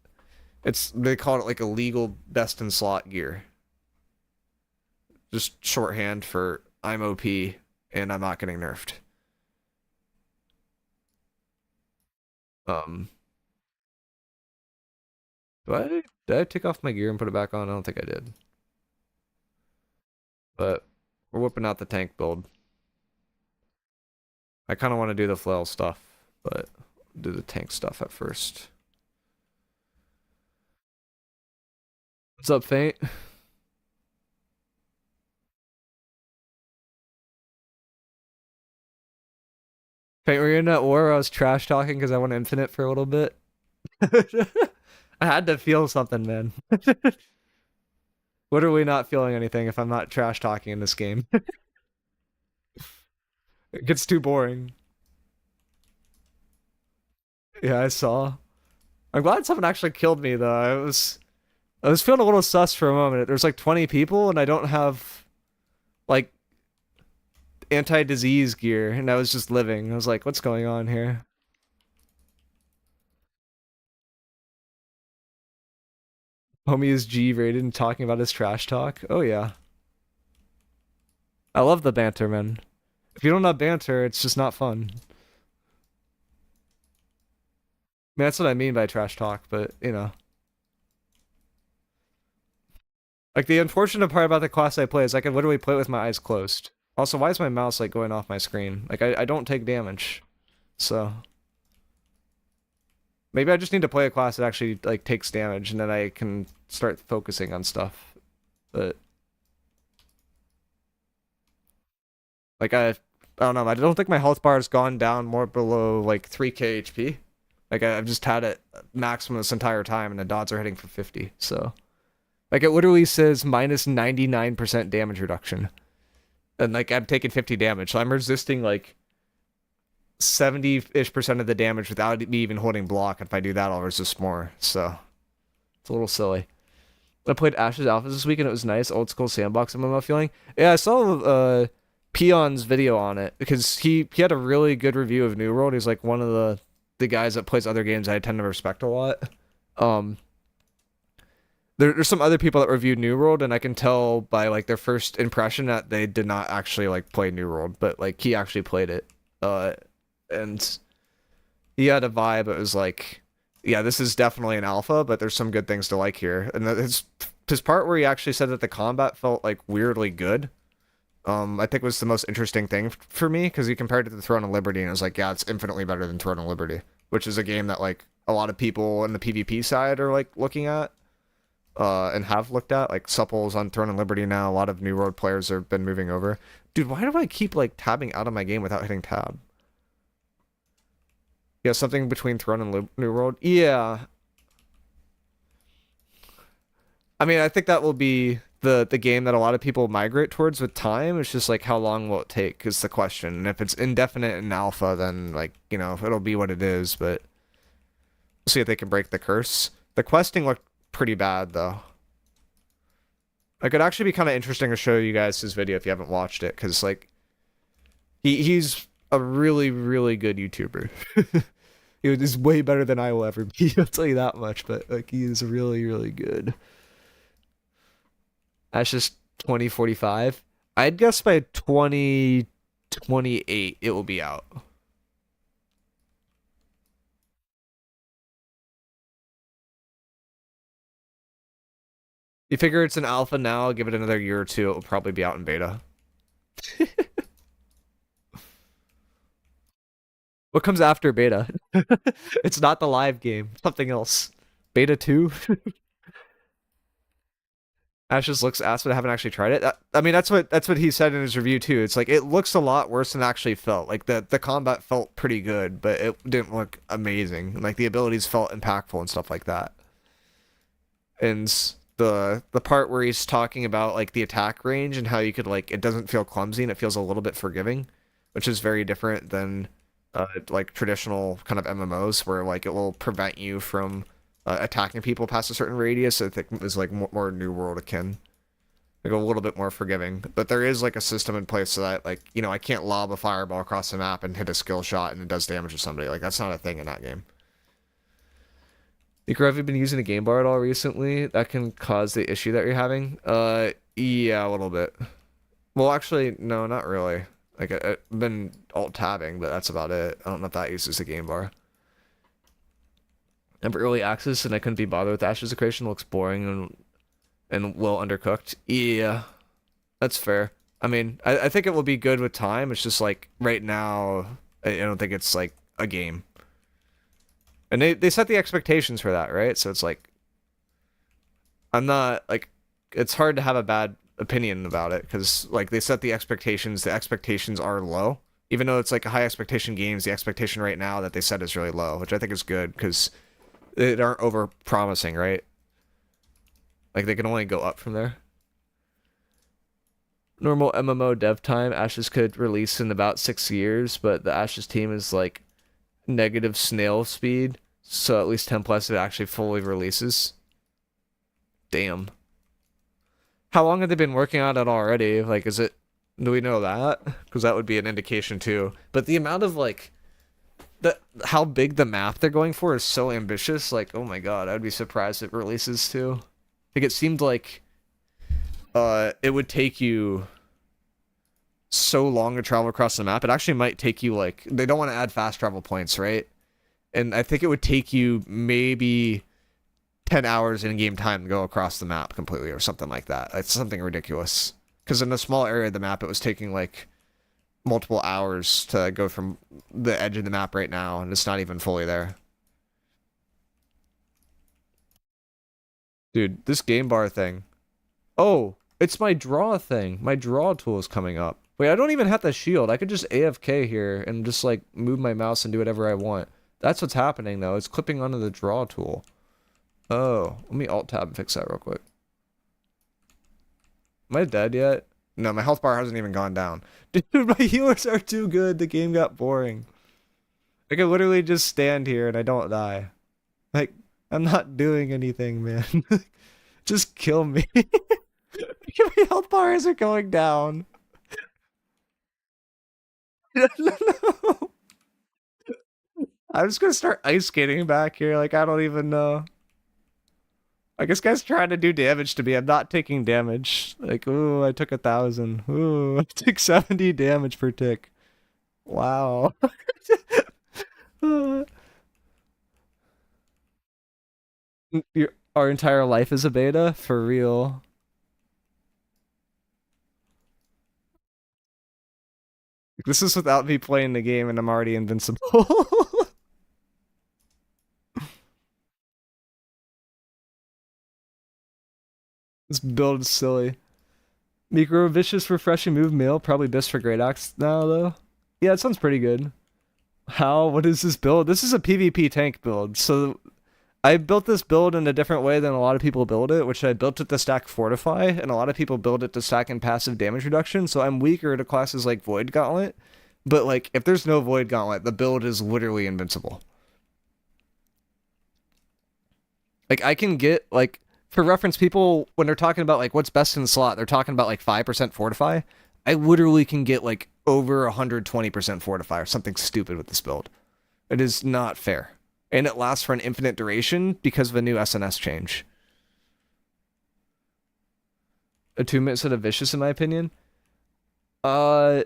they call it like a legal best in slot gear. Just shorthand for I'm OP and I'm not getting nerfed. Did I take off my gear and put it back on? I don't think I did. But we're whipping out the tank build. I kind of want to do the flail stuff, but do the tank stuff at first. What's up, Faint? Faint, were you in that war where I was trash talking because I went infinite for a little bit? I had to feel something, man. Literally not feeling anything if I'm not trash talking in this game. It gets too boring. Yeah, I saw. I'm glad someone actually killed me though. I was feeling a little sus for a moment. There's like 20 people and I don't have like anti-disease gear and I was just living. I was like, what's going on here? Homie is G-rated and talking about his trash talk. Oh yeah. I love the banter, man. If you don't have banter, it's just not fun. I mean, that's what I mean by trash talk, but, you know. Like, the unfortunate part about the class I play is I can literally play it with my eyes closed. Also, why is my mouse, like, going off my screen? Like, I don't take damage. So... maybe I just need to play a class that actually, like, takes damage, and then I can start focusing on stuff. But... like, I don't know, I don't think my health bar has gone down more below, like, 3k HP. Like, I've just had it maximum this entire time, and the dots are hitting for 50, so... like, it literally says minus 99% damage reduction. And, like, I'm taking 50 damage, so I'm resisting, like, 70-ish% of the damage without me even holding block. If I do that, I'll resist more, so... it's a little silly. I played Ashes Alpha this week, and it was nice. Old school sandbox MMO feeling. Yeah, I saw, Peon's video on it, because he had a really good review of New World. He's, like, one of the guys that plays other games I tend to respect a lot. There's some other people that reviewed New World, and I can tell by, like, their first impression that they did not actually, like, play New World, but, like, he actually played it. And he had a vibe. It was like, yeah, this is definitely an alpha, but there's some good things to like here. And his part where he actually said that the combat felt, like, weirdly good, I think was the most interesting thing for me, because he compared it to the Throne of Liberty, and it was like, yeah, it's infinitely better than Throne of Liberty, which is a game that, like, a lot of people in the PvP side are, like, looking at, and have looked at. Like, Supple's on Throne of Liberty now. A lot of New World players have been moving over. Dude, why do I keep, like, tabbing out of my game without hitting tab? Yeah, something between Throne and New World. Yeah. I mean, I think that will be the game that a lot of people migrate towards with time. It's just like, how long will it take is the question. And if it's indefinite in alpha, then, like, you know, it'll be what it is. But See if they can break the curse. The questing looked pretty bad though. It could actually be kind of interesting to show you guys his video if you haven't watched it, because like he's a really, really good YouTuber. He's way better than I will ever be, I'll tell you that much, but like he is really, really good. That's just 2045. I'd guess by 2028 it will be out. You figure it's an alpha now, give it another year or two, it will probably be out in beta. What comes after beta? It's not the live game, something else. Beta 2? Ash just looks ass, but I haven't actually tried it. I mean, that's what he said in his review too. It's like it looks a lot worse than it actually felt. Like the combat felt pretty good, but it didn't look amazing. Like the abilities felt impactful and stuff like that. And the part where he's talking about like the attack range and how you could like it doesn't feel clumsy and it feels a little bit forgiving, which is very different than like traditional kind of MMOs where like it will prevent you from attacking people past a certain radius. I think is like more New World akin, like a little bit more forgiving. But there is like a system in place so that like I can't lob a fireball across the map and hit a skill shot and it does damage to somebody. Like that's not a thing in that game. Miicrow, have you been using the game bar at all recently? That can cause the issue that you're having. Yeah, a little bit. Well, actually, no, not really. Like I've been alt tabbing, but that's about it. I don't know if that uses the game bar. And early access, and I couldn't be bothered with Ash's equation. Looks boring and well undercooked. Yeah, that's fair. I mean, I think it will be good with time. It's just like right now, I don't think it's like a game. And they set the expectations for that, right? So it's like I'm not like it's hard to have a bad opinion about it because like they set the expectations are low, even though it's like a high expectation games. The expectation right now that they set is really low, which I think is good because they aren't over promising, right? Like they can only go up from there. Normal MMO dev time, Ashes could release in about 6 years, but the Ashes team is like negative snail speed, so at least 10 plus it actually fully releases. Damn. How long have they been working on it already? Like, do we know that? Because that would be an indication too. But the amount of like, how big the map they're going for is so ambitious. Like, oh my god, I'd be surprised if it releases too. Like, it seemed like, it would take you so long to travel across the map. It actually might take you like, they don't want to add fast travel points, right? And I think it would take you maybe 10 hours in game time to go across the map completely or something like that. It's something ridiculous. Because in a small area of the map, it was taking like multiple hours to go from the edge of the map right now, and it's not even fully there. Dude, this game bar thing. Oh, it's my draw thing. My draw tool is coming up. Wait, I don't even have the shield. I could just AFK here and just like move my mouse and do whatever I want. That's what's happening though. It's clipping onto the draw tool. Oh, let me alt tab and fix that real quick. Am I dead yet? No, my health bar hasn't even gone down. Dude, my healers are too good. The game got boring. I can literally just stand here and I don't die. Like, I'm not doing anything, man. Just kill me. My health bars are going down. No. I'm just gonna start ice skating back here. Like, I don't even know. I guess guy's trying to do damage to me. I'm not taking damage. Like, ooh, I took 1,000. Ooh, I took 70 damage per tick. Wow. Our entire life is a beta? For real. This is without me playing the game and I'm already invincible. This build is silly. Miicrow, vicious, refreshing move meal. Probably best for Great Axe now, though. Yeah, it sounds pretty good. How? What is this build? This is a PvP tank build. So I built this build in a different way than a lot of people build it, which I built it to stack Fortify, and a lot of people build it to stack in passive damage reduction, so I'm weaker to classes like Void Gauntlet. But, like, if there's no Void Gauntlet, the build is literally invincible. Like I can get like for reference, people when they're talking about like what's best in the slot, they're talking about like 5% fortify. I literally can get like over 120% fortify or something stupid with this build. It is not fair. And it lasts for an infinite duration because of a new SNS change. Attunement instead of vicious, in my opinion. Yeah,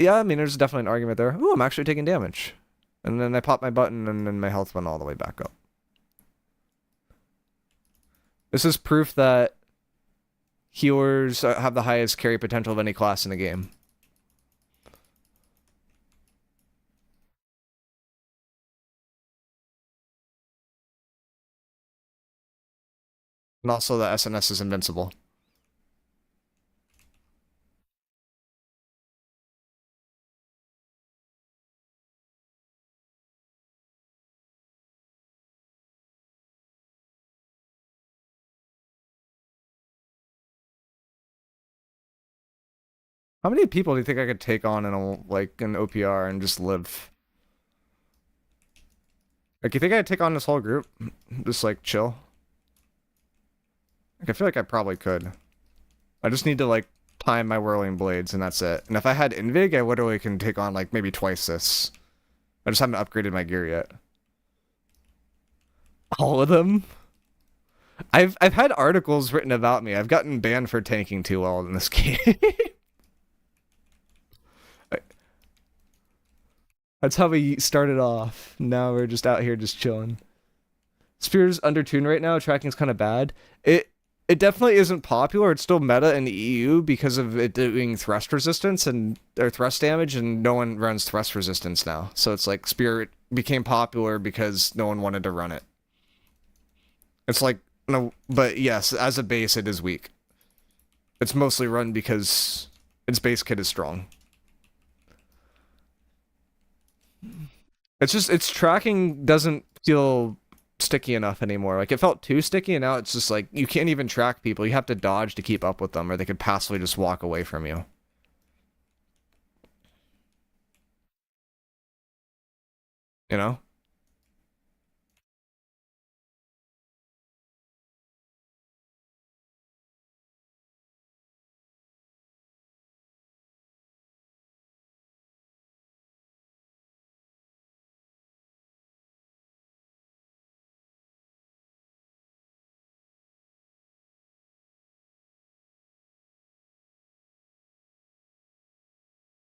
I mean, there's definitely an argument there. Ooh, I'm actually taking damage. And then I pop my button, and then my health went all the way back up. This is proof that healers have the highest carry potential of any class in the game. And also the SNS is invincible. How many people do you think I could take on in a like an OPR and just live? Like, you think I'd take on this whole group? Just like chill? Like, I feel like I probably could. I just need to like time my whirling blades and that's it. And if I had Invig, I literally can take on like maybe twice this. I just haven't upgraded my gear yet. All of them? I've had articles written about me. I've gotten banned for tanking too well in this game. That's how we started off. Now we're just out here just chilling. Spear's undertuned right now. Tracking's kind of bad. It definitely isn't popular. It's still meta in the EU because of it doing thrust resistance or thrust damage, and no one runs thrust resistance now. So it's like Spear became popular because no one wanted to run it. It's like no, but yes, as a base, it is weak. It's mostly run because its base kit is strong. It's just its tracking doesn't feel sticky enough anymore. Like it felt too sticky, and now it's just like you can't even track people. You have to dodge to keep up with them, or they could passively just walk away from you. You know?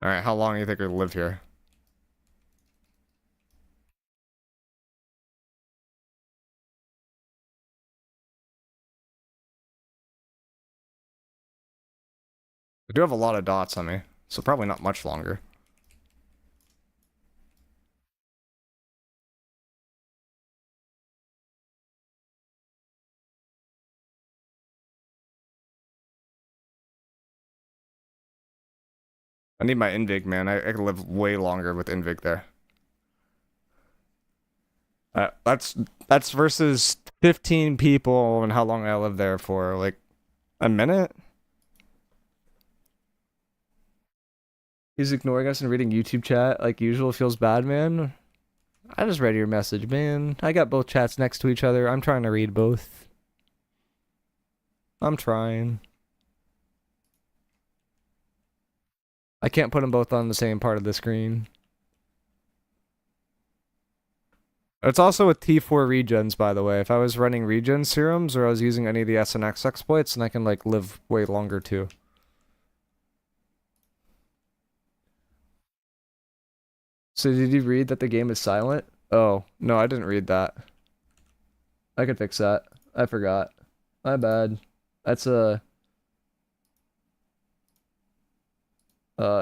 All right, how long do you think we'll live here? I do have a lot of dots on me, so probably not much longer. I need my Invig, man. I could live way longer with Invig there. That's versus 15 people and how long I lived there for, like, a minute? He's ignoring us and reading YouTube chat like usual. Feels bad, man. I just read your message, man. I got both chats next to each other. I'm trying to read both. I'm trying. I can't put them both on the same part of the screen. It's also with T4 regens, by the way. If I was running regen serums or I was using any of the SNX exploits, then I can like live way longer too. So did you read that the game is silent? Oh, no, I didn't read that. I could fix that. I forgot. My bad. That's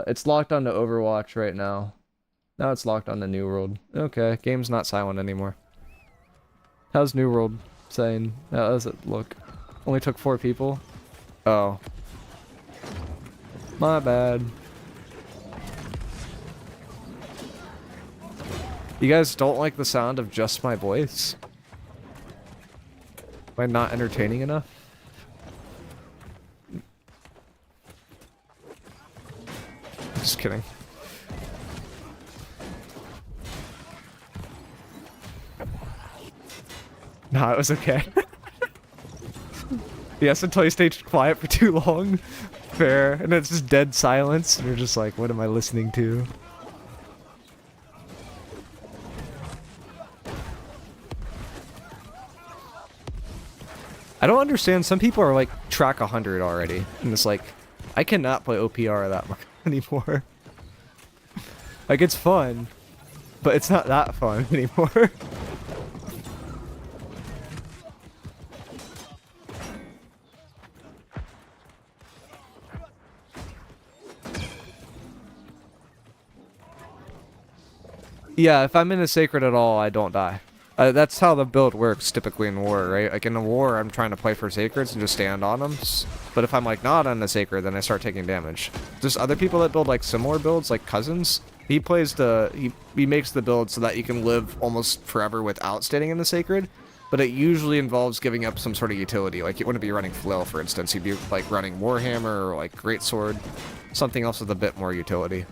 it's locked onto Overwatch right now. Now it's locked on the New World. Okay, game's not silent anymore. How's New World saying? How does it look? Only took 4 people? Oh. My bad. You guys don't like the sound of just my voice? Am I not entertaining enough? Just kidding. Nah, it was okay. Yes, until you stay quiet for too long. Fair. And it's just dead silence, and you're just like, what am I listening to? I don't understand. Some people are like track 100 already, and it's like, I cannot play OPR that much anymore. Like, it's fun, but it's not that fun anymore. Yeah, if I'm in a sacred at all, I don't die. That's how the build works typically in war, right? Like in a war, I'm trying to play for sacreds and just stand on them. But if I'm like not on the sacred, then I start taking damage. There's other people that build like similar builds, like Cousins. He plays he makes the build so that you can live almost forever without standing in the sacred. But it usually involves giving up some sort of utility. Like you wouldn't be running Flail, for instance. You'd be like running Warhammer or like Greatsword, something else with a bit more utility.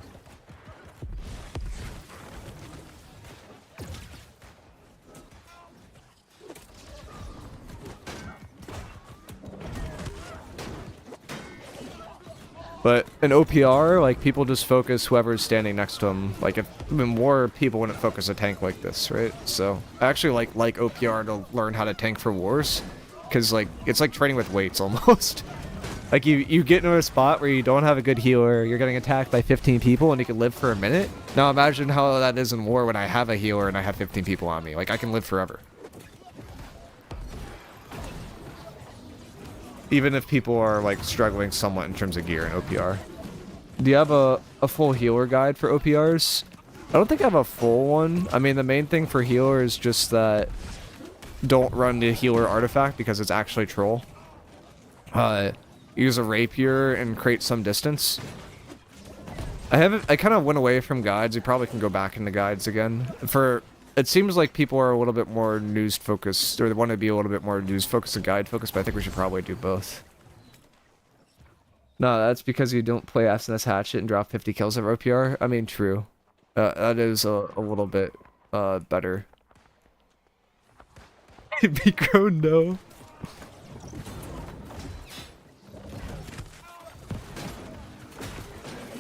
But in OPR, like, people just focus whoever's standing next to them. Like, if in war, people wouldn't focus a tank like this, right? So, I actually like OPR to learn how to tank for wars. Because, like, it's like training with weights, almost. Like, you get into a spot where you don't have a good healer, you're getting attacked by 15 people, and you can live for a minute. Now, imagine how that is in war when I have a healer and I have 15 people on me. Like, I can live forever. Even if people are, like, struggling somewhat in terms of gear in OPR. Do you have a full healer guide for OPRs? I don't think I have a full one. I mean, the main thing for healer is just that don't run the healer artifact because it's actually troll. Use a rapier and create some distance. I kind of went away from guides. You probably can go back into guides again. It seems like people are a little bit more news focused, or they want to be a little bit more news focused and guide focused, but I think we should probably do both. No, that's because you don't play SNS Hatchet and drop 50 kills over OPR. I mean, true. That is a little bit better. miicrow, no.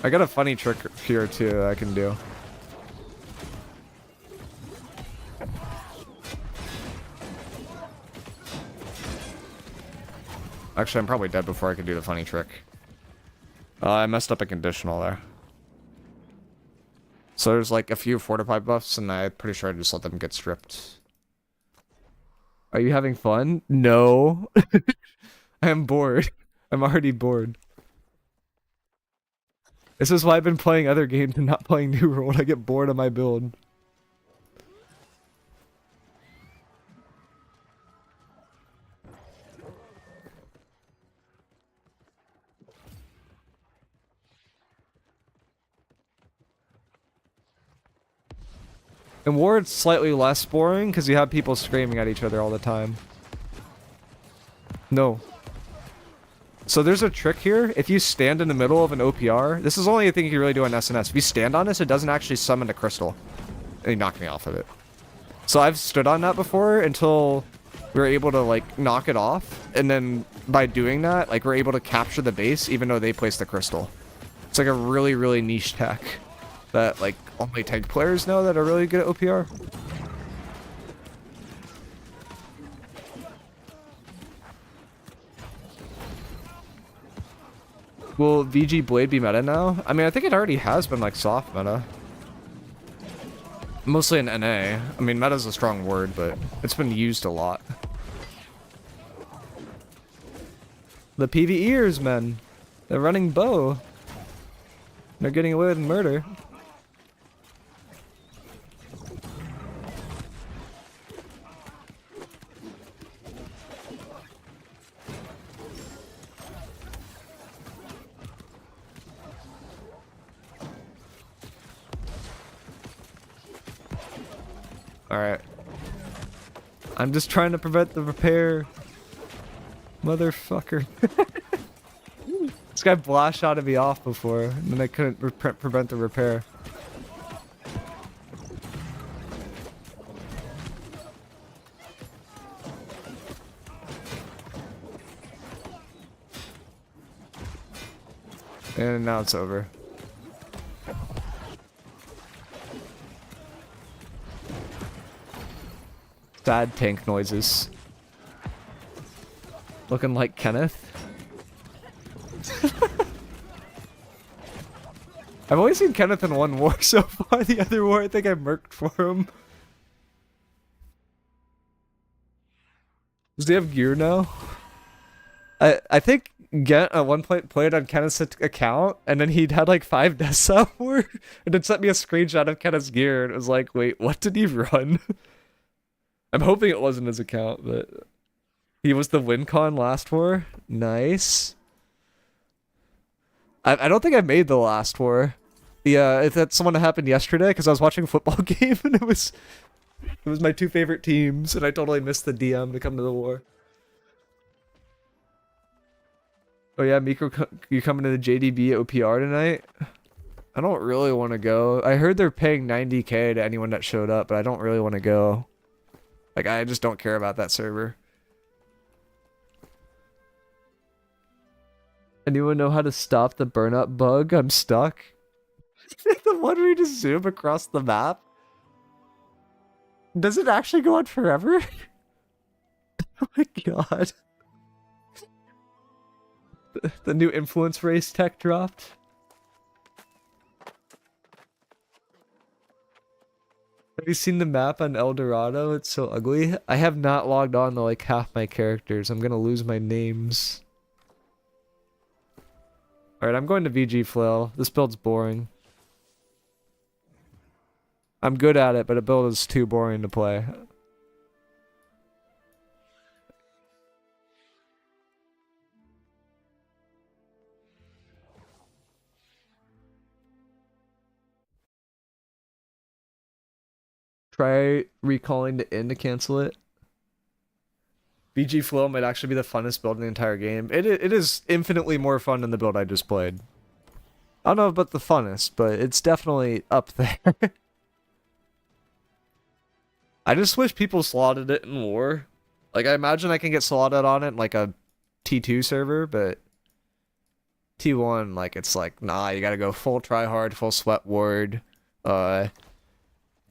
I got a funny trick here too that I can do. Actually, I'm probably dead before I can do the funny trick. I messed up a conditional there. So there's like a few fortify buffs, and I'm pretty sure I just let them get stripped. Are you having fun? No. I am bored. I'm already bored. This is why I've been playing other games and not playing New World. I get bored of my build. In war, it's slightly less boring because you have people screaming at each other all the time. No. So there's a trick here. If you stand in the middle of an OPR, this is only a thing you can really do on SNS. If you stand on this, it doesn't actually summon a crystal. And you knock me off of it. So I've stood on that before until we were able to, like, knock it off. And then by doing that, like, we're able to capture the base even though they placed the crystal. It's like a really, really niche tech that, like, only tank players know that are really good at OPR. Will VG Blade be meta now? I mean, I think it already has been, like, soft meta. Mostly in NA. I mean, meta's a strong word, but it's been used a lot. The PvEers, men. They're running bow. They're getting away with murder. Alright. I'm just trying to prevent the repair. Motherfucker. This guy blast shotted me off before, and then I couldn't prevent the repair. And now it's over. Sad tank noises. Looking like Kenneth. I've only seen Kenneth in one war so far. The other war, I think I murked for him. Does he have gear now? I think Gent at one point played on Kenneth's account, and then he'd had like 5 deaths that war, and then sent me a screenshot of Kenneth's gear, and it was like, wait, what did he run? I'm hoping it wasn't his account, but he was the WinCon last war. Nice. I don't think I made the last war. Yeah, if that's someone that happened yesterday, because I was watching a football game, and it was my 2 favorite teams, and I totally missed the DM to come to the war. Oh yeah, miicrow, you coming to the JDB OPR tonight? I don't really want to go. I heard they're paying 90k to anyone that showed up, but I don't really want to go. Like, I just don't care about that server. Anyone know how to stop the burnup bug? I'm stuck. The one where you just zoom across the map? Does it actually go on forever? Oh my god. The new influence race tech dropped. Have you seen the map on El Dorado? It's so ugly. I have not logged on to like half my characters. I'm gonna lose my names. Alright, I'm going to VG Flail. This build's boring. I'm good at it, but a build is too boring to play. Try recalling the inn to cancel it. VG Flow might actually be the funnest build in the entire game. It is infinitely more fun than the build I just played. I don't know about the funnest, but it's definitely up there. I just wish people slotted it in war. Like, I imagine I can get slotted on it in like a T2 server, but T1, like, it's like, nah, you gotta go full tryhard, full sweat ward.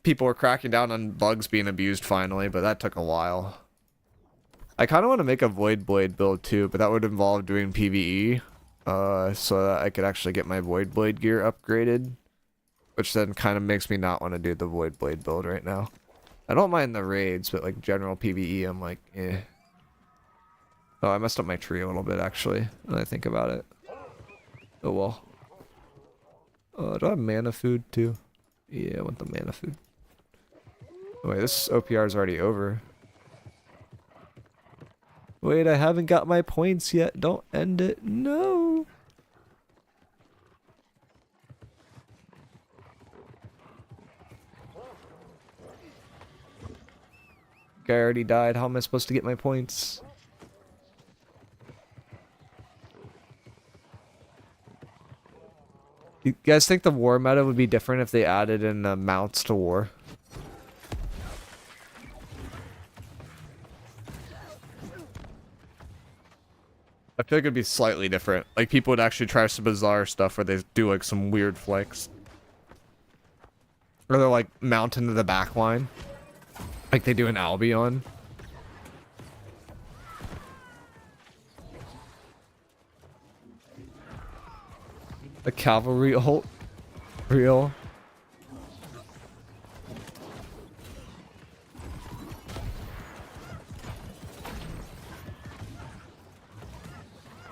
People were cracking down on bugs being abused finally, but that took a while. I kind of want to make a Void Blade build too, but that would involve doing PvE, so that I could actually get my Void Blade gear upgraded, which then kind of makes me not want to do the Void Blade build right now. I don't mind the raids, but like general PvE, I'm like, eh. Oh, I messed up my tree a little bit actually, when I think about it. Oh well. Do I have mana food too? Yeah, I want the mana food. Oh, wait, this OPR is already over. Wait, I haven't got my points yet. Don't end it. No. Okay, I already died. How am I supposed to get my points? You guys think the war meta would be different if they added in mounts to war? I feel like it'd be slightly different. Like, people would actually try some bizarre stuff where they do, like, some weird flicks. Or they're, like, mount into the back line. Like they do in Albion. A cavalry ult. Real.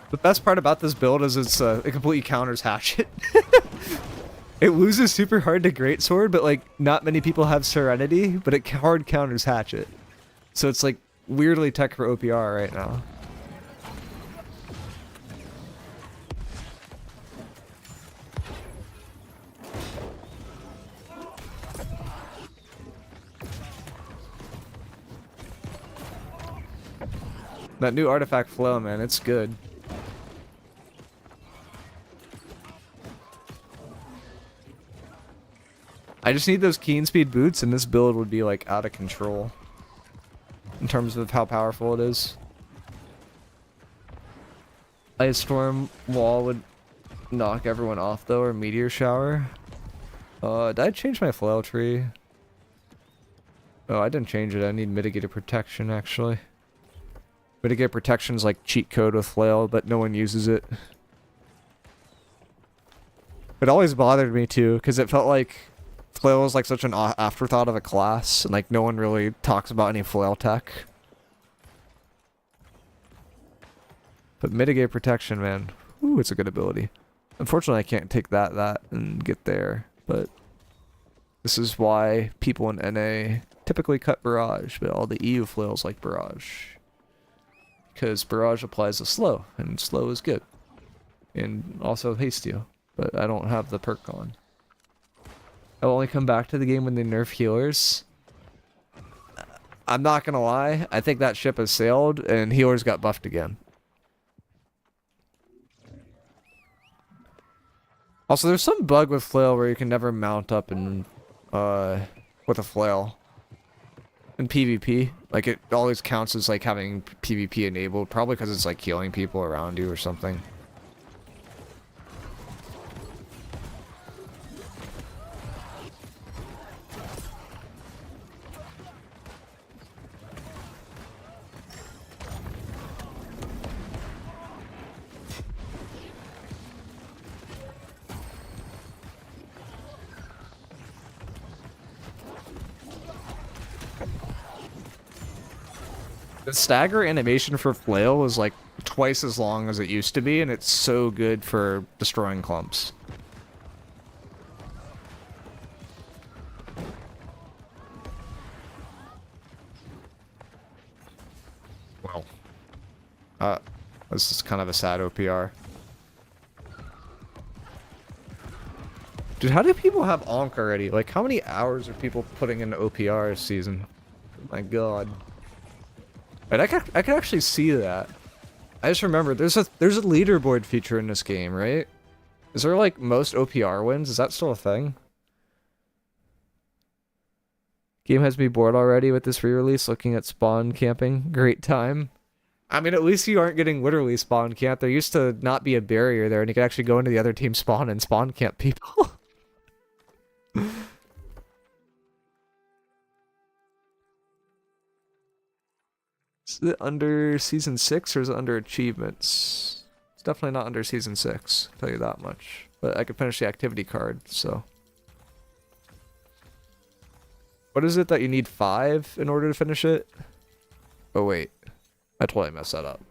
The best part about this build is it completely counters Hatchet. It loses super hard to Greatsword, but like not many people have Serenity, but it hard counters Hatchet. So it's like weirdly tech for OPR right now. That new artifact flow, man, it's good. I just need those keen speed boots and this build would be like out of control in terms of how powerful it is. Ice Storm wall would knock everyone off though, or meteor shower. Did I change my flail tree? Oh, I didn't change it. I need mitigated protection actually. Mitigated protection's like cheat code with flail, but no one uses it. It always bothered me too, because it felt like flail was like such an afterthought of a class, and like no one really talks about any flail tech. But mitigate protection, man. Ooh, it's a good ability. Unfortunately, I can't take that, and get there, but this is why people in NA typically cut barrage, but all the EU flails like barrage. Because barrage applies to slow, and slow is good. And also haste you, but I don't have the perk on. I'll only come back to the game when they nerf healers. I'm not gonna lie, I think that ship has sailed, and healers got buffed again. Also, there's some bug with flail where you can never mount up and with a flail in PvP. Like it always counts as like having PvP enabled, probably because it's like healing people around you or something. The stagger animation for flail is like twice as long as it used to be, and it's so good for destroying clumps. Well, this is kind of a sad OPR. Dude, how do people have Onk already? Like, how many hours are people putting into OPR this season? Oh my god. Right, I can actually see that. I just remember there's a leaderboard feature in this game, right? Is there like most OPR wins? Is that still a thing? Game has me bored already with this re-release. Looking at spawn camping, great time. I mean, at least you aren't getting literally spawn camp. There used to not be a barrier there, and you could actually go into the other team's spawn and spawn camp people. Is it under Season 6 or is it under Achievements? It's definitely not under Season 6, I'll tell you that much. But I could finish the activity card, so. What is it that you need 5 in order to finish it? Oh wait, I totally messed that up.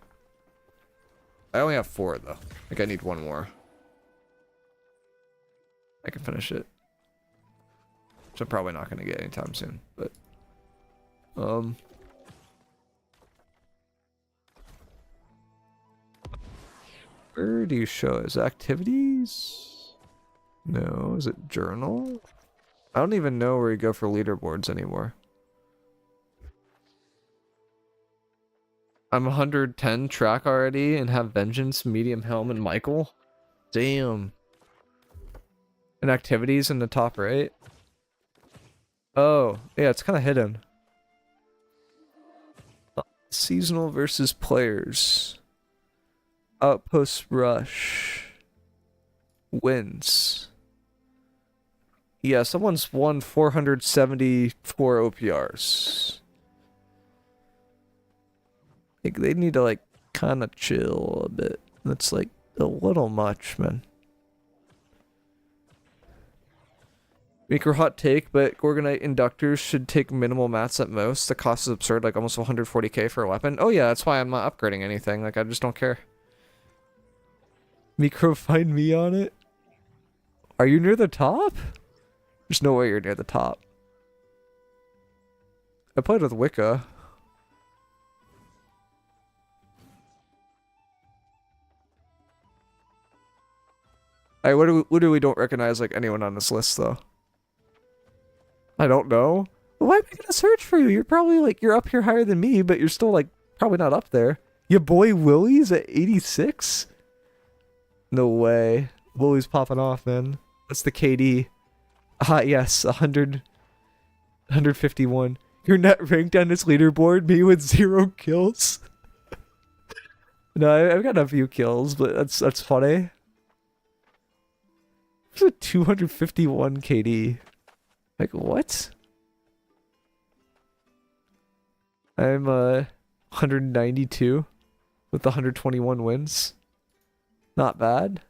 I only have 4 though. I think I need 1 more. I can finish it. Which I'm probably not going to get anytime soon, but... Where do you show his activities? No, is it journal? I don't even know where you go for leaderboards anymore. I'm 110 track already and have Vengeance, Medium Helm, and Michael. Damn. And activities in the top right. Oh, yeah, it's kind of hidden. Seasonal versus players. Outpost rush. Wins. Yeah, someone's won 474 OPRs. Like, they need to, like, kind of chill a bit. That's, like, a little much, man. Micro hot take, but Gorgonite inductors should take minimal mats at most. The cost is absurd, like almost 140k for a weapon. Oh yeah, that's why I'm not upgrading anything. Like, I just don't care. Micro, find me on it. Are you near the top? There's no way you're near the top. I played with Wicca. I literally don't recognize like anyone on this list though. I don't know. Why am I gonna search for you? You're probably like, you're up here higher than me, but you're still like probably not up there. Your boy Willie's at 86? No way. Willie's popping off, man. That's the KD. Ah, yes, 151. You're net ranked on this leaderboard, me with 0 kills. No, I've got a few kills, but that's funny. It's a 251 KD. Like, what? I'm 192 with 121 wins. Not bad.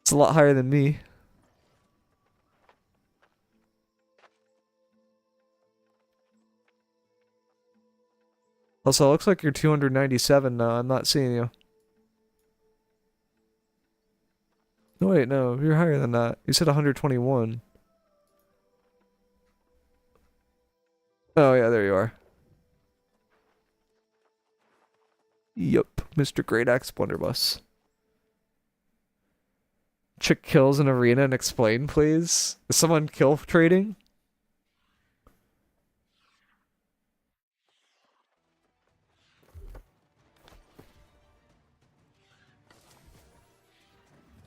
It's a lot higher than me. Also, it looks like you're 297 now. I'm not seeing you. No, wait, no. You're higher than that. You said 121. Oh, yeah, there you are. Yup, Mr. Great Axe Blunderbuss. Chick kills an arena and explain, please. Is someone kill trading?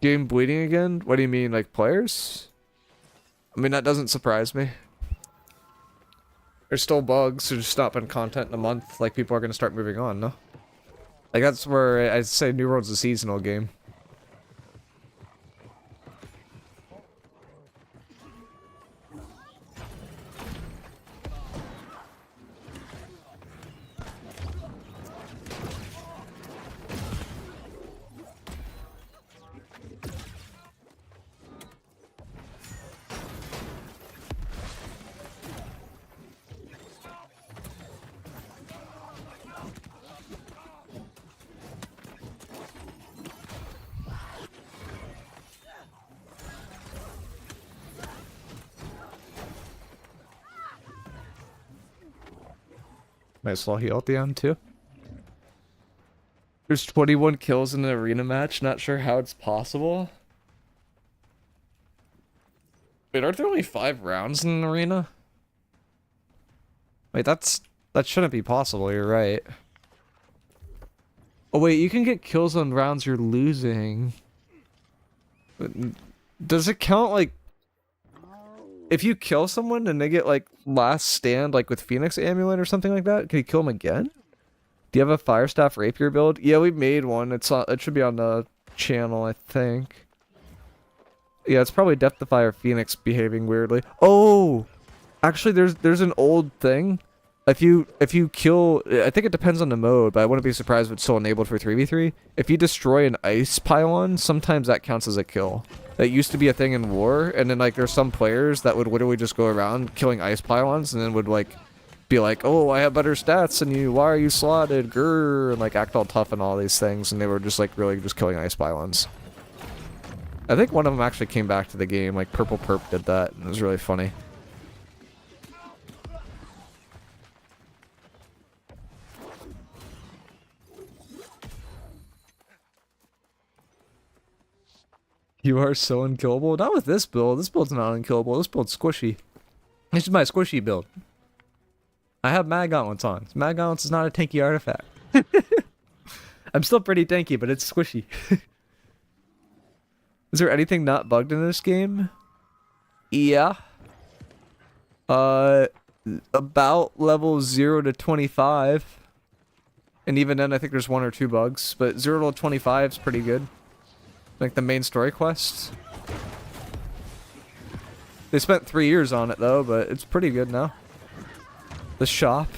Game bleeding again? What do you mean, like players? I mean, that doesn't surprise me. There's still bugs, so just not been content in a month. Like, people are gonna start moving on, no? Like, that's where I say New World's a seasonal game. Might as well heal at the end, too. There's 21 kills in an arena match. Not sure how it's possible. Wait, aren't there only 5 rounds in an arena? Wait, that shouldn't be possible. You're right. Oh, wait, you can get kills on rounds you're losing. Does it count, like... If you kill someone and they get, like, last stand, like, with Phoenix Amulet or something like that, can you kill them again? Do you have a Fire Staff Rapier build? Yeah, we made one. It should be on the channel, I think. Yeah, it's probably Death the Fire Phoenix behaving weirdly. Oh! Actually, there's an old thing. If you kill... I think it depends on the mode, but I wouldn't be surprised if it's still enabled for 3v3. If you destroy an ice pylon, sometimes that counts as a kill. That used to be a thing in war, and then, like, there's some players that would literally just go around killing ice pylons, and then would, like, be like, oh, I have better stats than you, why are you slotted, grrr, and, like, act all tough and all these things, and they were just, like, really just killing ice pylons. I think one of them actually came back to the game, like, Purple Perp did that, and it was really funny. You are so unkillable. Not with this build. This build's not unkillable. This build's squishy. This is my squishy build. I have Mad Gauntlets on. Mad Gauntlets is not a tanky artifact. I'm still pretty tanky, but it's squishy. Is there anything not bugged in this game? Yeah. About level 0 to 25. And even then, I think there's 1 or 2 bugs. But 0 to 25 is pretty good. Like the main story quests. They spent 3 years on it though, but it's pretty good now. The shop.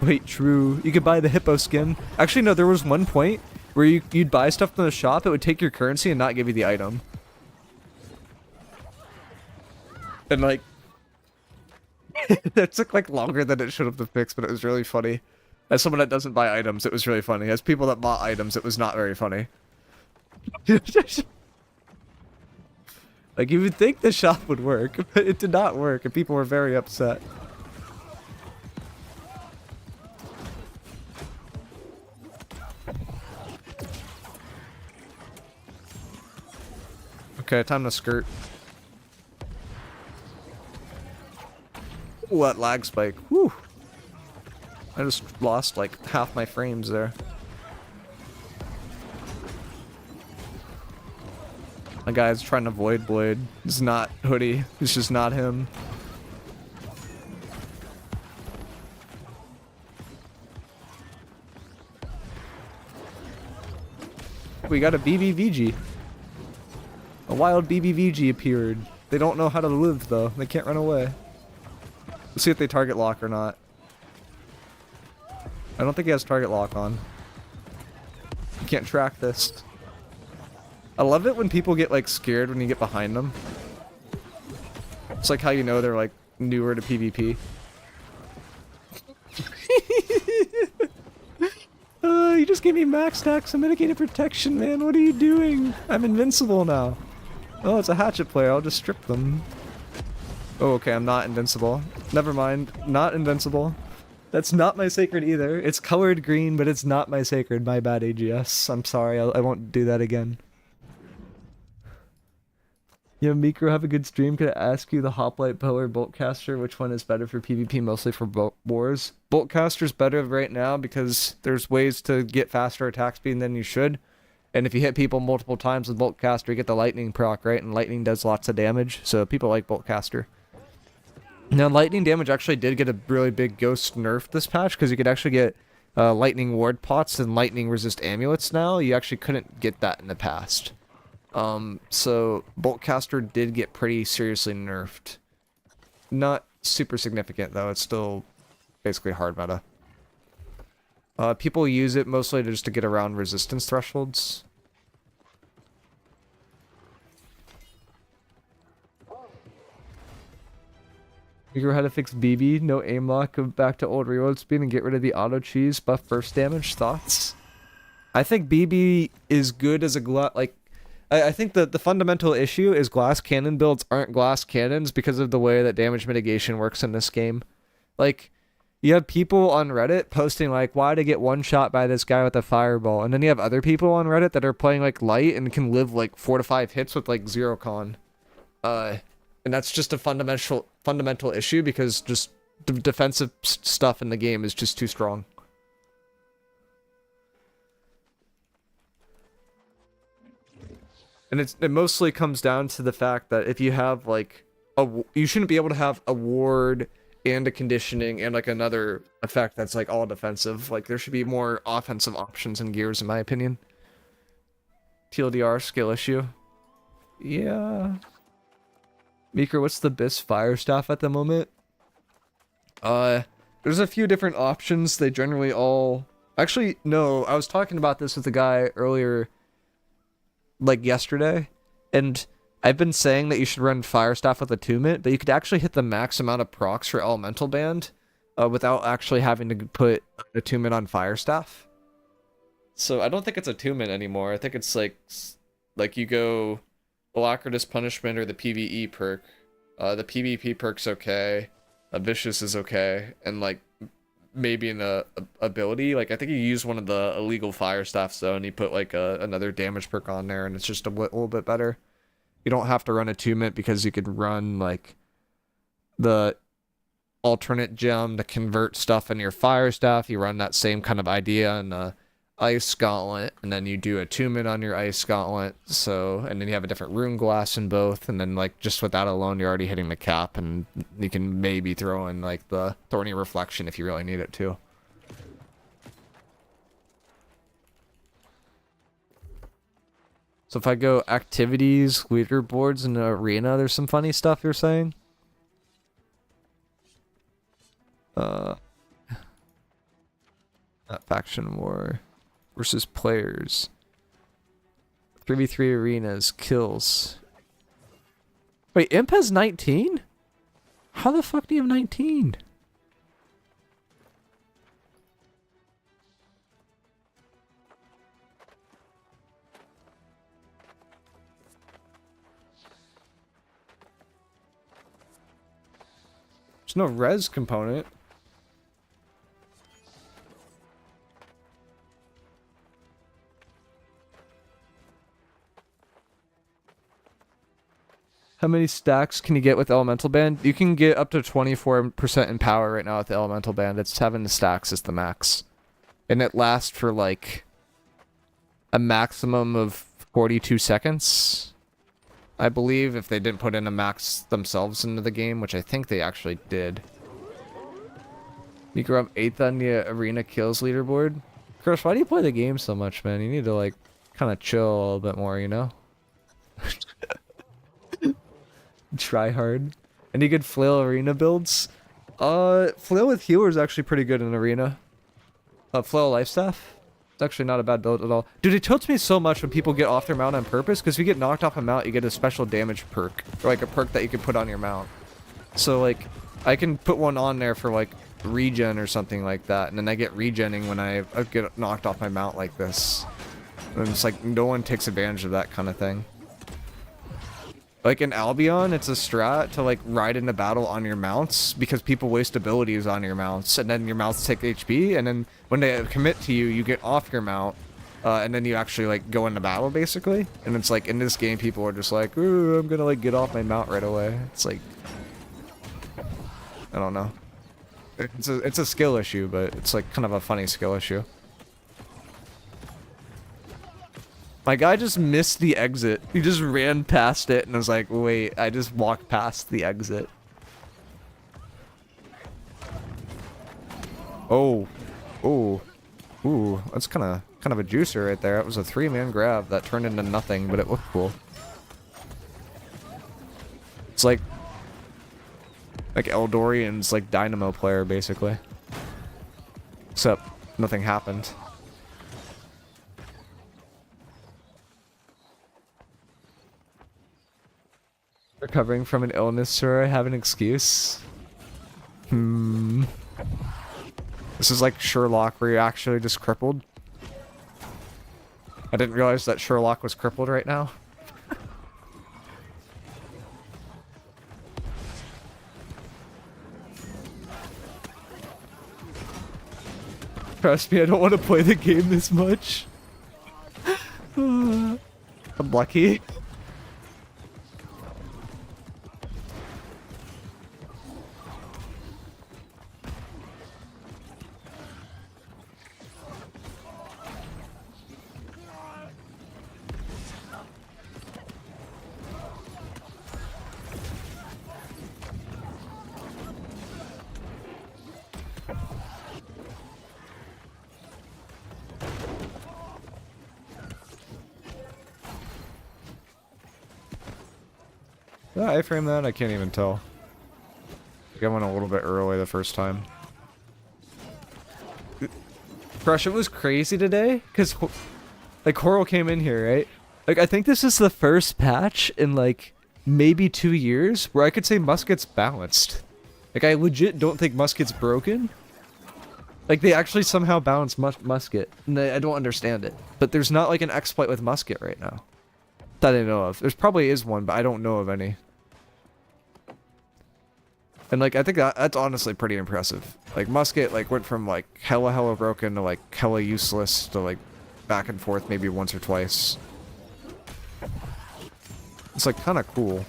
Wait, true. You could buy the hippo skin. Actually, no, there was one point where you'd buy stuff from the shop, it would take your currency and not give you the item. And like... that took like longer than it should have to fix, but it was really funny. As someone that doesn't buy items, it was really funny. As people that bought items, it was not very funny. Like, you would think the shop would work, but it did not work, and people were very upset. Okay, time to skirt. Ooh, that lag spike. Whew. I just lost like half my frames there. My guy's trying to avoid Blade. It's not Hoodie. It's just not him. we got a BBVG. A wild BBVG appeared. They don't know how to live though. They can't run away. Let's see if they target lock or not. I don't think he has target lock on. You can't track this. I love it when people get like scared when you get behind them. It's like how you know they're like newer to PvP. You just gave me max stacks and mitigated protection, man. What are you doing? I'm invincible now. Oh, it's a hatchet player. I'll just strip them. Oh, okay. I'm not invincible. Never mind. Not invincible. That's not my sacred either. It's colored green, but it's not my sacred. My bad, AGS. I'm sorry. I won't do that again. Yo, miicrow, have a good stream. Could I ask you the hoplite bow or boltcaster? Which one is better for PvP, mostly for wars? Boltcaster's better right now because there's ways to get faster attack speed than you should. And if you hit people multiple times with boltcaster, you get the lightning proc, right? And lightning does lots of damage, so people like boltcaster. Now, lightning damage actually did get a really big ghost nerf this patch because you could actually get lightning ward pots and lightning resist amulets now. You actually couldn't get that in the past. So boltcaster did get pretty seriously nerfed. Not super significant though, it's still basically hard meta. People use it mostly just to get around resistance thresholds. Figure out how to fix BB, no aim lock, go back to old reload speed and get rid of the auto cheese, buff burst damage. Thoughts? I think BB is good as a I think that the fundamental issue is glass cannon builds aren't glass cannons because of the way that damage mitigation works in this game. Like, you have people on Reddit posting like, why'd I get one shot by this guy with a fireball? And then you have other people on Reddit that are playing like light and can live like 4 to 5 hits with like 0 con. And that's just a fundamental issue because just the defensive stuff in the game is just too strong. And it mostly comes down to the fact that if you have like you shouldn't be able to have a ward and a conditioning and like another effect that's like all defensive. Like there should be more offensive options and gears in my opinion. TLDR skill issue. Yeah. miicrow, what's the best fire staff at the moment? There's a few different options. They generally all actually no, I was talking about this with a guy earlier like yesterday, and I've been saying that you should run fire staff with attunement, but you could actually hit the max amount of procs for elemental band without actually having to put attunement on fire staff. So I don't think it's attunement anymore. I think it's like you go Alacritus Punishment or the PvE perk. The PvP perk's okay. Vicious is okay, and like maybe an ability. Like I think you use one of the illegal fire staffs though, and you put like another damage perk on there, and it's just a little bit better. You don't have to run attunement because you could run like the alternate gem to convert stuff into your fire staff. You run that same kind of idea in the ice gauntlet, and then you do attunement on your ice gauntlet. So, and then you have a different rune glass in both, and then like just with that alone, you're already hitting the cap, and you can maybe throw in like the thorny reflection if you really need it too. So if I go activities, leaderboards, and arena, there's some funny stuff you're saying? Not faction war versus players. 3v3 arenas, kills. Wait, Imp has 19? How the fuck do you have 19? There's no res component. How many stacks can you get with Elemental Band? You can get up to 24% in power right now with the Elemental Band. It's 7 stacks is the max. And it lasts for like a maximum of 42 seconds. I believe if they didn't put in a max themselves into the game, which I think they actually did. miicrow, I'm 8th on the arena kills leaderboard. Chris, why do you play the game so much, man? You need to like kind of chill a little bit more, you know? Try hard. Any good flail arena builds? Flail with healer is actually pretty good in arena. Flail life staff. It's actually not a bad build at all. Dude, it tilts me so much when people get off their mount on purpose, because if you get knocked off a mount, you get a special damage perk. Or like a perk that you can put on your mount. So like, I can put one on there for like regen or something like that, and then I get regenning when I get knocked off my mount like this. And it's like, no one takes advantage of that kind of thing. Like in Albion, it's a strat to like ride into battle on your mounts because people waste abilities on your mounts, and then your mounts take HP, and then when they commit to you, you get off your mount, and then you actually like go into battle basically. And it's like in this game, people are just like, ooh, I'm gonna like get off my mount right away. It's like, I don't know. It's a skill issue, but it's like kind of a funny skill issue. My guy just missed the exit. He just ran past it and was like, wait, I just walked past the exit. Oh. Oh. Ooh, that's kind of a juicer right there. It was a 3-man grab that turned into nothing, but it looked cool. It's like Eldorian's like Dynamo player basically. Except nothing happened. Recovering from an illness, sir. I have an excuse. This is like Sherlock, where you're actually just crippled. I didn't realize that Sherlock was crippled right now. Trust me, I don't want to play the game this much. I'm lucky. Did I frame that? I can't even tell. I think I went a little bit early the first time. Crush, it was crazy today, because, like, Coral came in here, right? Like, I think this is the first patch in, like, maybe 2 years where I could say Musket's balanced. Like, I legit don't think Musket's broken. Like, they actually somehow balance Musket, and I don't understand it. But there's not, like, an exploit with Musket right now that I know of. There's probably is one, but I don't know of any. And, like, I think that's honestly pretty impressive. Like, Musket, like, went from, like, hella broken to, like, hella useless to, like, back and forth maybe once or twice. It's, like, kind of cool.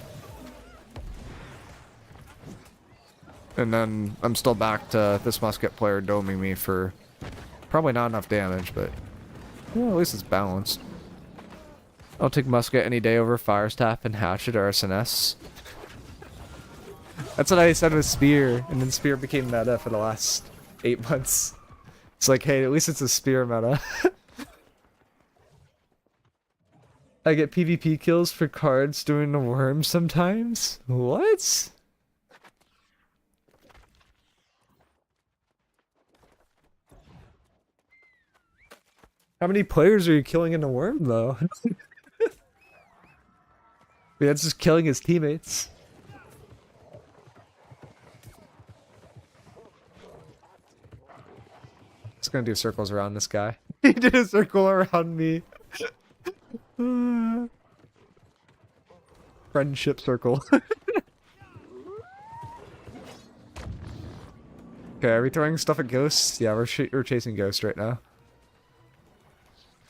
And then I'm still back to this Musket player doming me for probably not enough damage, but well, at least it's balanced. I'll take Musket any day over Firestaff and Hatchet or SNS. That's what I said with Spear, and then Spear became meta for the last 8 months. It's like, hey, at least it's a Spear meta. I get PvP kills for cards doing the worm sometimes? What? How many players are you killing in the worm, though? That's just killing his teammates. Just gonna do circles around this guy. He did a circle around me. Friendship circle. Okay, are we throwing stuff at ghosts? Yeah, we're chasing ghosts right now.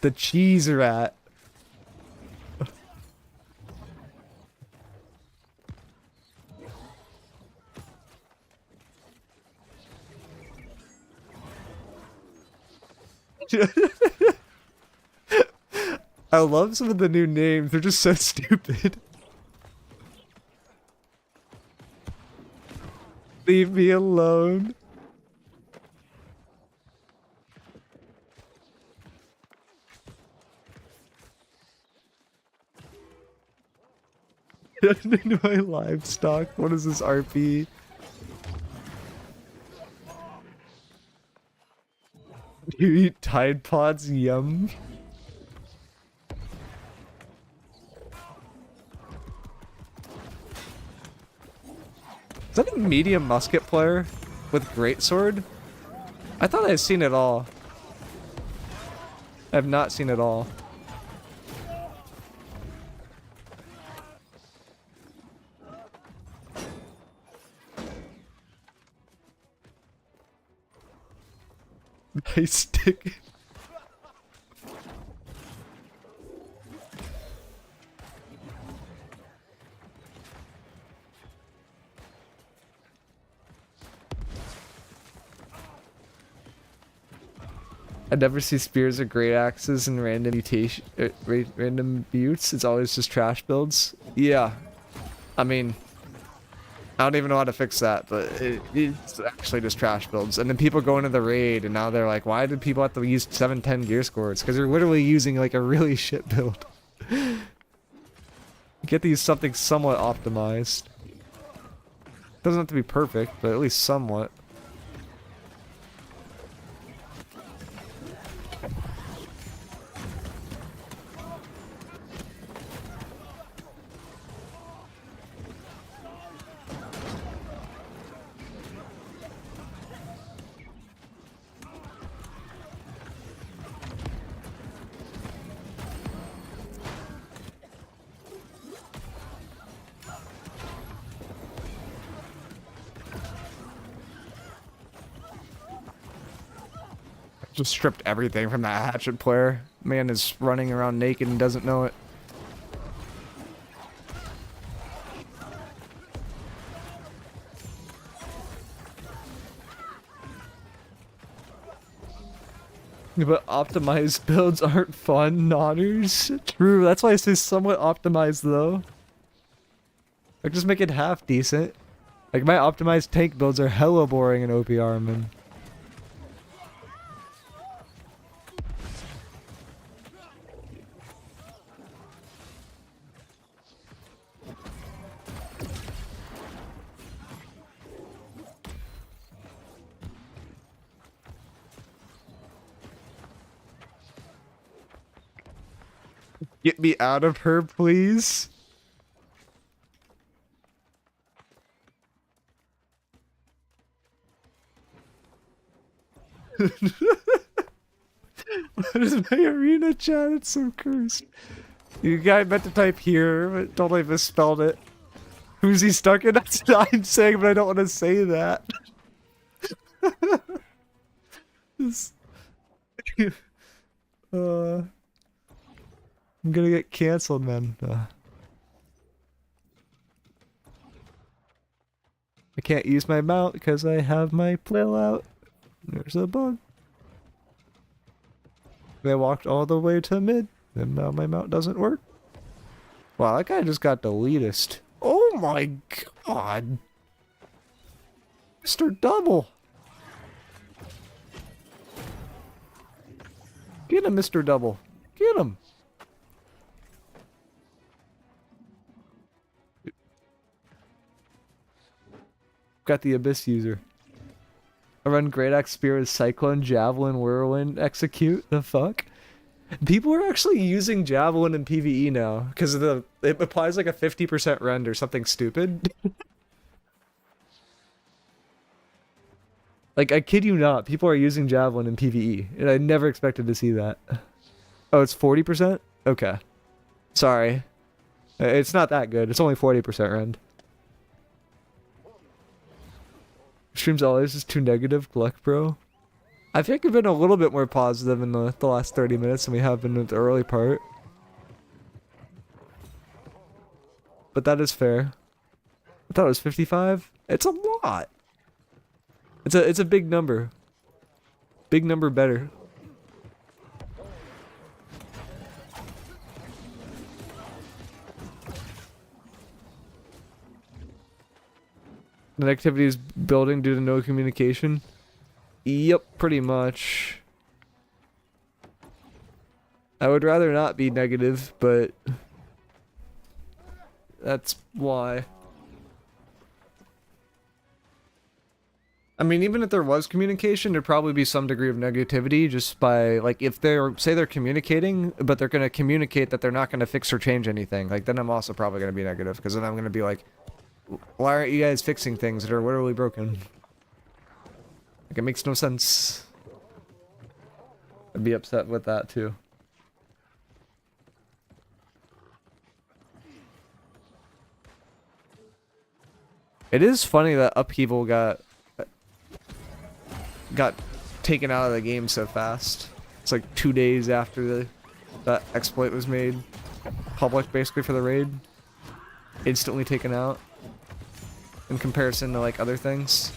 The cheese rat. I love some of the new names. They're just so stupid. Leave me alone. Into my livestock. What is this RP? You eat Tide Pods? Yum. Is that a medium musket player with greatsword? I thought I had seen it all. I have not seen it all. Nice stick. I never see spears or great axes in random mutation, random buttes. It's always just trash builds. Yeah, I mean, I don't even know how to fix that, but it's actually just trash builds. And then people go into the raid, and now they're like, "Why did people have to use 710 gear scores?" Because they're literally using like a really shit build. Get these something somewhat optimized. Doesn't have to be perfect, but at least somewhat. Just stripped everything from that hatchet player. Man is running around naked and doesn't know it. But optimized builds aren't fun, nodders. True, that's why I say somewhat optimized though. Like just make it half decent. Like my optimized tank builds are hella boring in OPR, man. Get me out of her, please. What is my arena chat? It's so cursed. You guy meant to type here, but totally misspelled it. Who's he stuck in? That's what I'm saying, but I don't want to say that. This- I'm gonna get canceled, man. I can't use my mount because I have my flail out. There's a bug. I walked all the way to mid, and now my mount doesn't work. Wow, that guy just got deleted. Oh my god. Mr. Double. Get him, Mr. Double. Get him. Got the Abyss user. I run Great Axe, Spear, Cyclone, Javelin, Whirlwind, Execute. The fuck? People are actually using Javelin in PvE now because it applies like a 50% rend or something stupid. Like, I kid you not, people are using Javelin in PvE, and I never expected to see that. Oh, it's 40%? Okay. Sorry. It's not that good. It's only 40% rend. Streams always is too negative, Gluck bro. I think we've been a little bit more positive in the last 30 minutes than we have been with the early part. But that is fair. I thought it was 55. It's a lot. It's a big number. Big number better. The activity is building due to no communication. Yep, pretty much. I would rather not be negative, but That's why. I mean, even if there was communication, there'd probably be some degree of negativity just by, like, if they're, say they're communicating, but they're going to communicate that they're not going to fix or change anything, like, then I'm also probably going to be negative, because then I'm going to be like, why aren't you guys fixing things that are literally broken? Like, it makes no sense. I'd be upset with that, too. It is funny that Upheaval got taken out of the game so fast. It's like 2 days after that exploit was made public, basically, for the raid. Instantly taken out in comparison to like other things.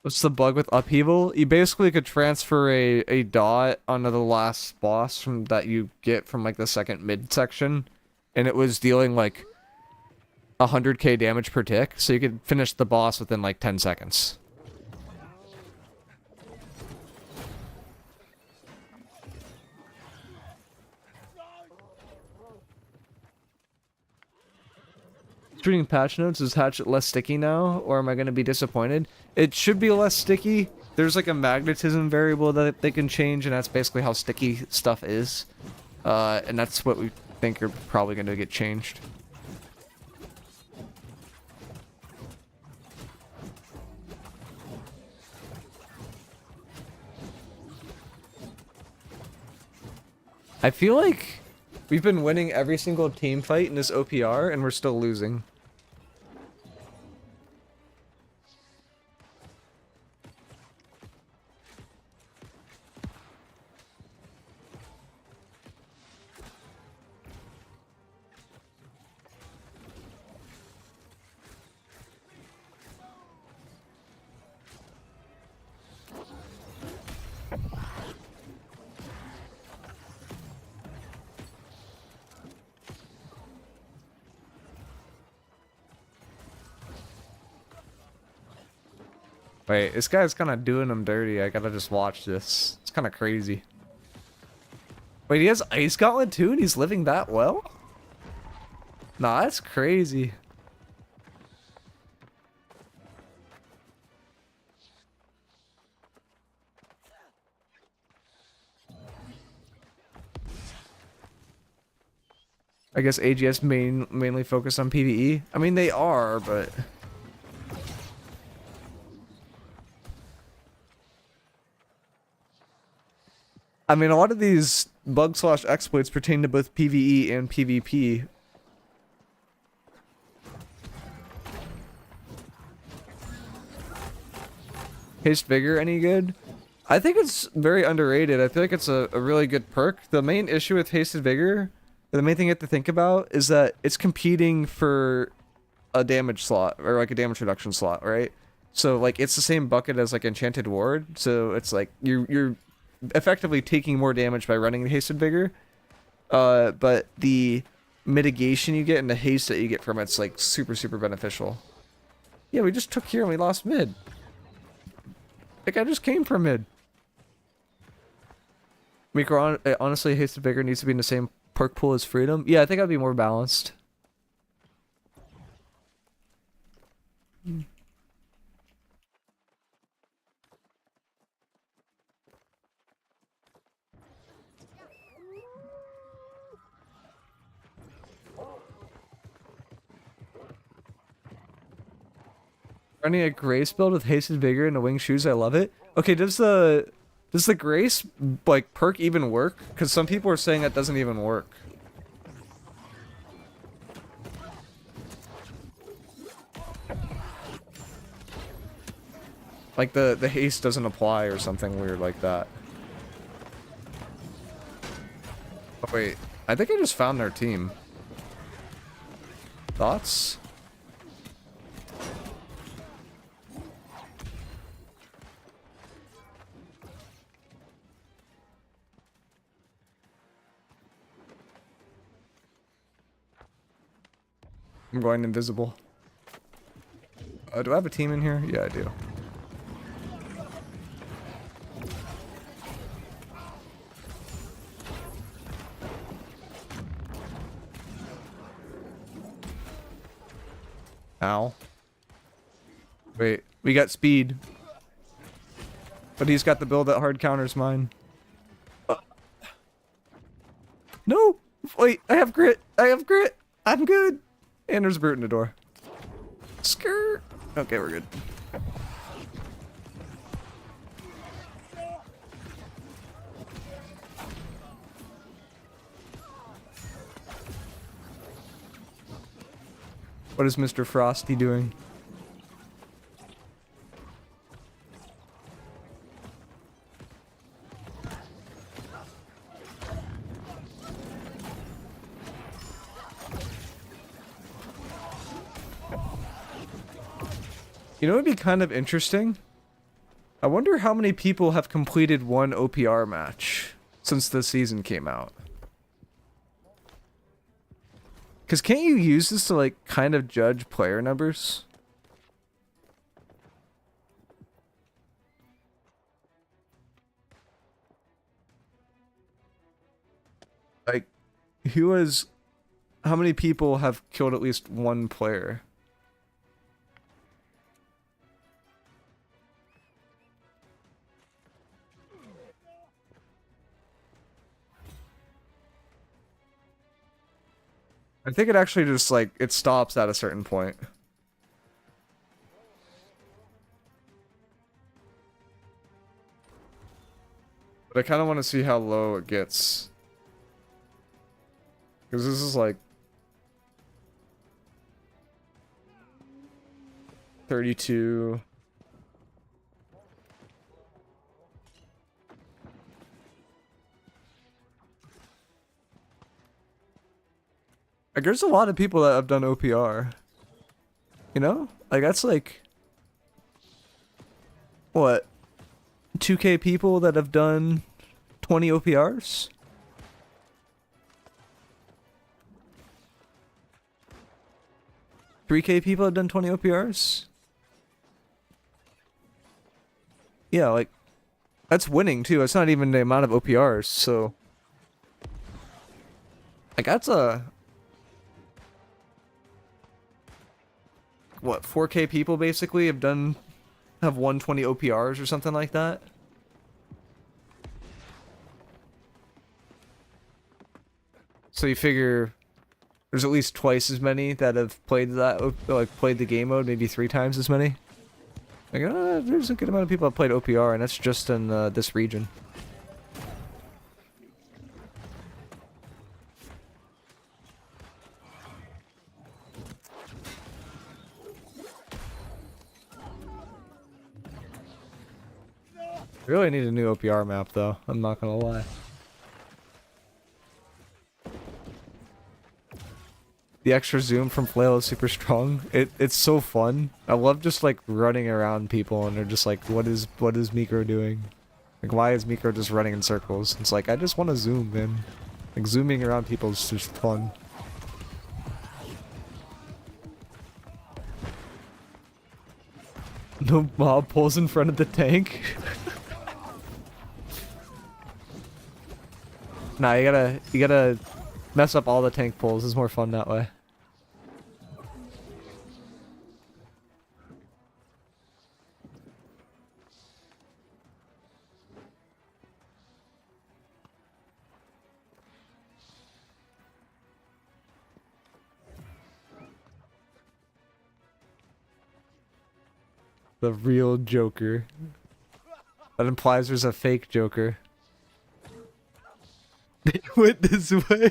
What's the bug with Upheaval? You basically could transfer a dot onto the last boss from that you get from like the second mid section, and it was dealing like 100k damage per tick, so you could finish the boss within like 10 seconds. Reading patch notes, is Hatchet less sticky now, or am I going to be disappointed? It should be less sticky. There's like a magnetism variable that they can change, and that's basically how sticky stuff is. And that's what we think are probably going to get changed. I feel like we've been winning every single team fight in this OPR, and we're still losing. Wait, this guy's kind of doing him dirty. I gotta just watch this. It's kind of crazy. Wait, he has Ice Gauntlet too, and he's living that well? Nah, that's crazy. I guess AGS mainly focus on PvE. I mean, they are, but... I mean, a lot of these bug/exploits pertain to both PvE and PvP. Haste Vigor, any good? I think it's very underrated. I feel like it's a really good perk. The main issue with Hasted Vigor, the main thing you have to think about, is that it's competing for a damage slot, or like a damage reduction slot, right? So, like, it's the same bucket as, like, Enchanted Ward, so it's like, you're effectively taking more damage by running Hasted Vigor, but the mitigation you get and the haste that you get from it's like super beneficial. Yeah, we just took here and we lost mid. Like, I just came from mid. Miicrow, honestly, Hasted Vigor needs to be in the same perk pool as Freedom. Yeah, I think I'd be more balanced. Running a Grace build with Hasted Vigor and the Winged Shoes, I love it. Okay, does the Grace, like, perk even work? Because some people are saying that doesn't even work. Like, the haste doesn't apply or something weird like that. Oh, wait. I think I just found their team. Thoughts? I'm going invisible. Do I have a team in here? Yeah, I do. Ow. Wait, we got speed. But he's got the build that hard counters mine. No! Wait, I have grit! I have grit! I'm good! And there's a brute in the door. Skirt! Okay, we're good. What is Mr. Frosty doing? You know what would be kind of interesting? I wonder how many people have completed one OPR match since the season came out. Because can't you use this to, like, kind of judge player numbers? Like, how many people have killed at least one player? I think it actually just, like, it stops at a certain point. But I kind of want to see how low it gets. Because this is, like... 32... Like, there's a lot of people that have done OPR. You know? Like, that's like... What? 2K people that have done 20 OPRs? $3K people have done 20 OPRs? Yeah, like... That's winning, too. It's not even the amount of OPRs, so... Like, that's a... What, 4K people basically have won 20 OPRs or something like that? So you figure there's at least twice as many that have played played the game mode, maybe 3 times as many. Like, there's a good amount of people that played OPR, and that's just in this region. I really need a new OPR map, though. I'm not gonna lie. The extra zoom from Flail is super strong. It's so fun. I love just like running around people, and they're just like, "What is miicrow doing? Like, why is miicrow just running in circles?" It's like, I just want to zoom, man. Like, zooming around people is just fun. No mob pulls in front of the tank. Nah, you gotta mess up all the tank pulls. It's more fun that way. The real Joker. That implies there's a fake Joker. They went this way.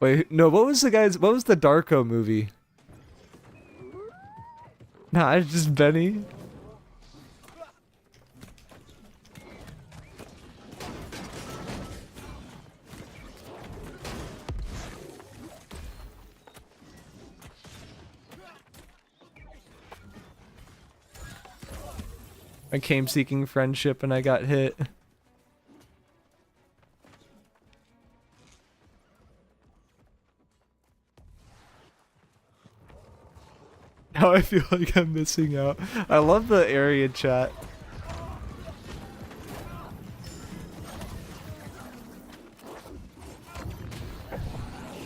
Wait, no, what was the Darko movie? Nah, it's just Benny. I came seeking friendship and I got hit. Now I feel like I'm missing out. I love the area chat.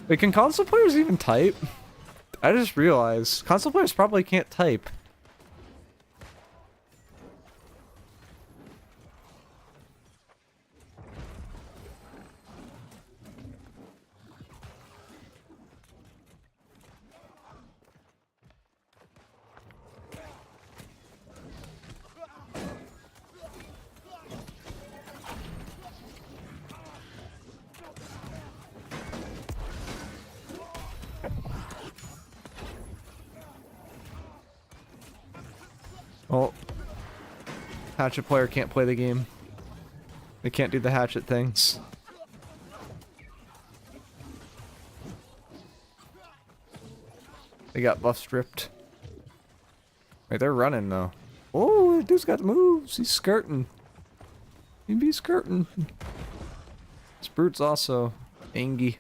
Wait, can console players even type? I just realized console players probably can't type. Oh. Hatchet player can't play the game. They can't do the hatchet things. They got buff stripped. Wait, they're running though. Oh, dude's got the moves. He's skirting. He be skirting. This brute's also angy.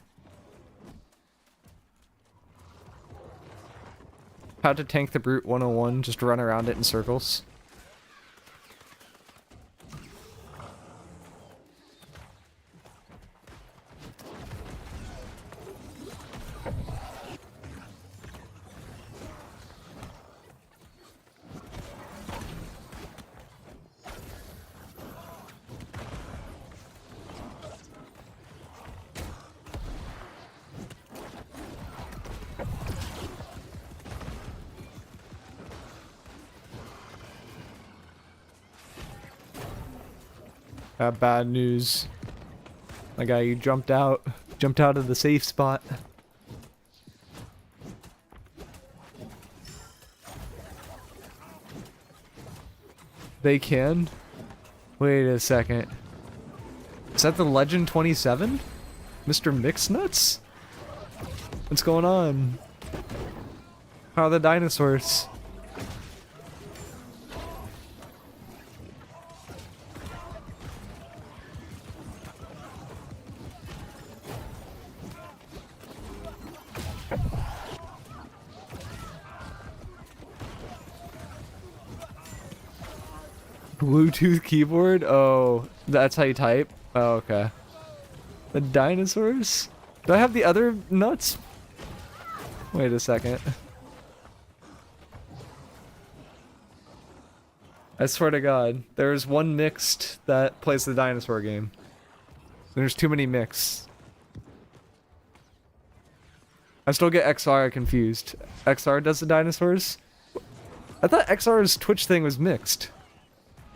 How to tank the brute 101, just run around it in circles. Bad news. My guy, you jumped out of the safe spot. They can? Wait a second. Is that the Legend 27? Mr. Mixnuts? What's going on? How are the dinosaurs? Bluetooth keyboard? Oh, that's how you type? Oh, okay. The dinosaurs? Do I have the other nuts? Wait a second. I swear to God, there's one mixed that plays the dinosaur game. There's too many mixed. I still get XR confused. XR does the dinosaurs? I thought XR's Twitch thing was mixed.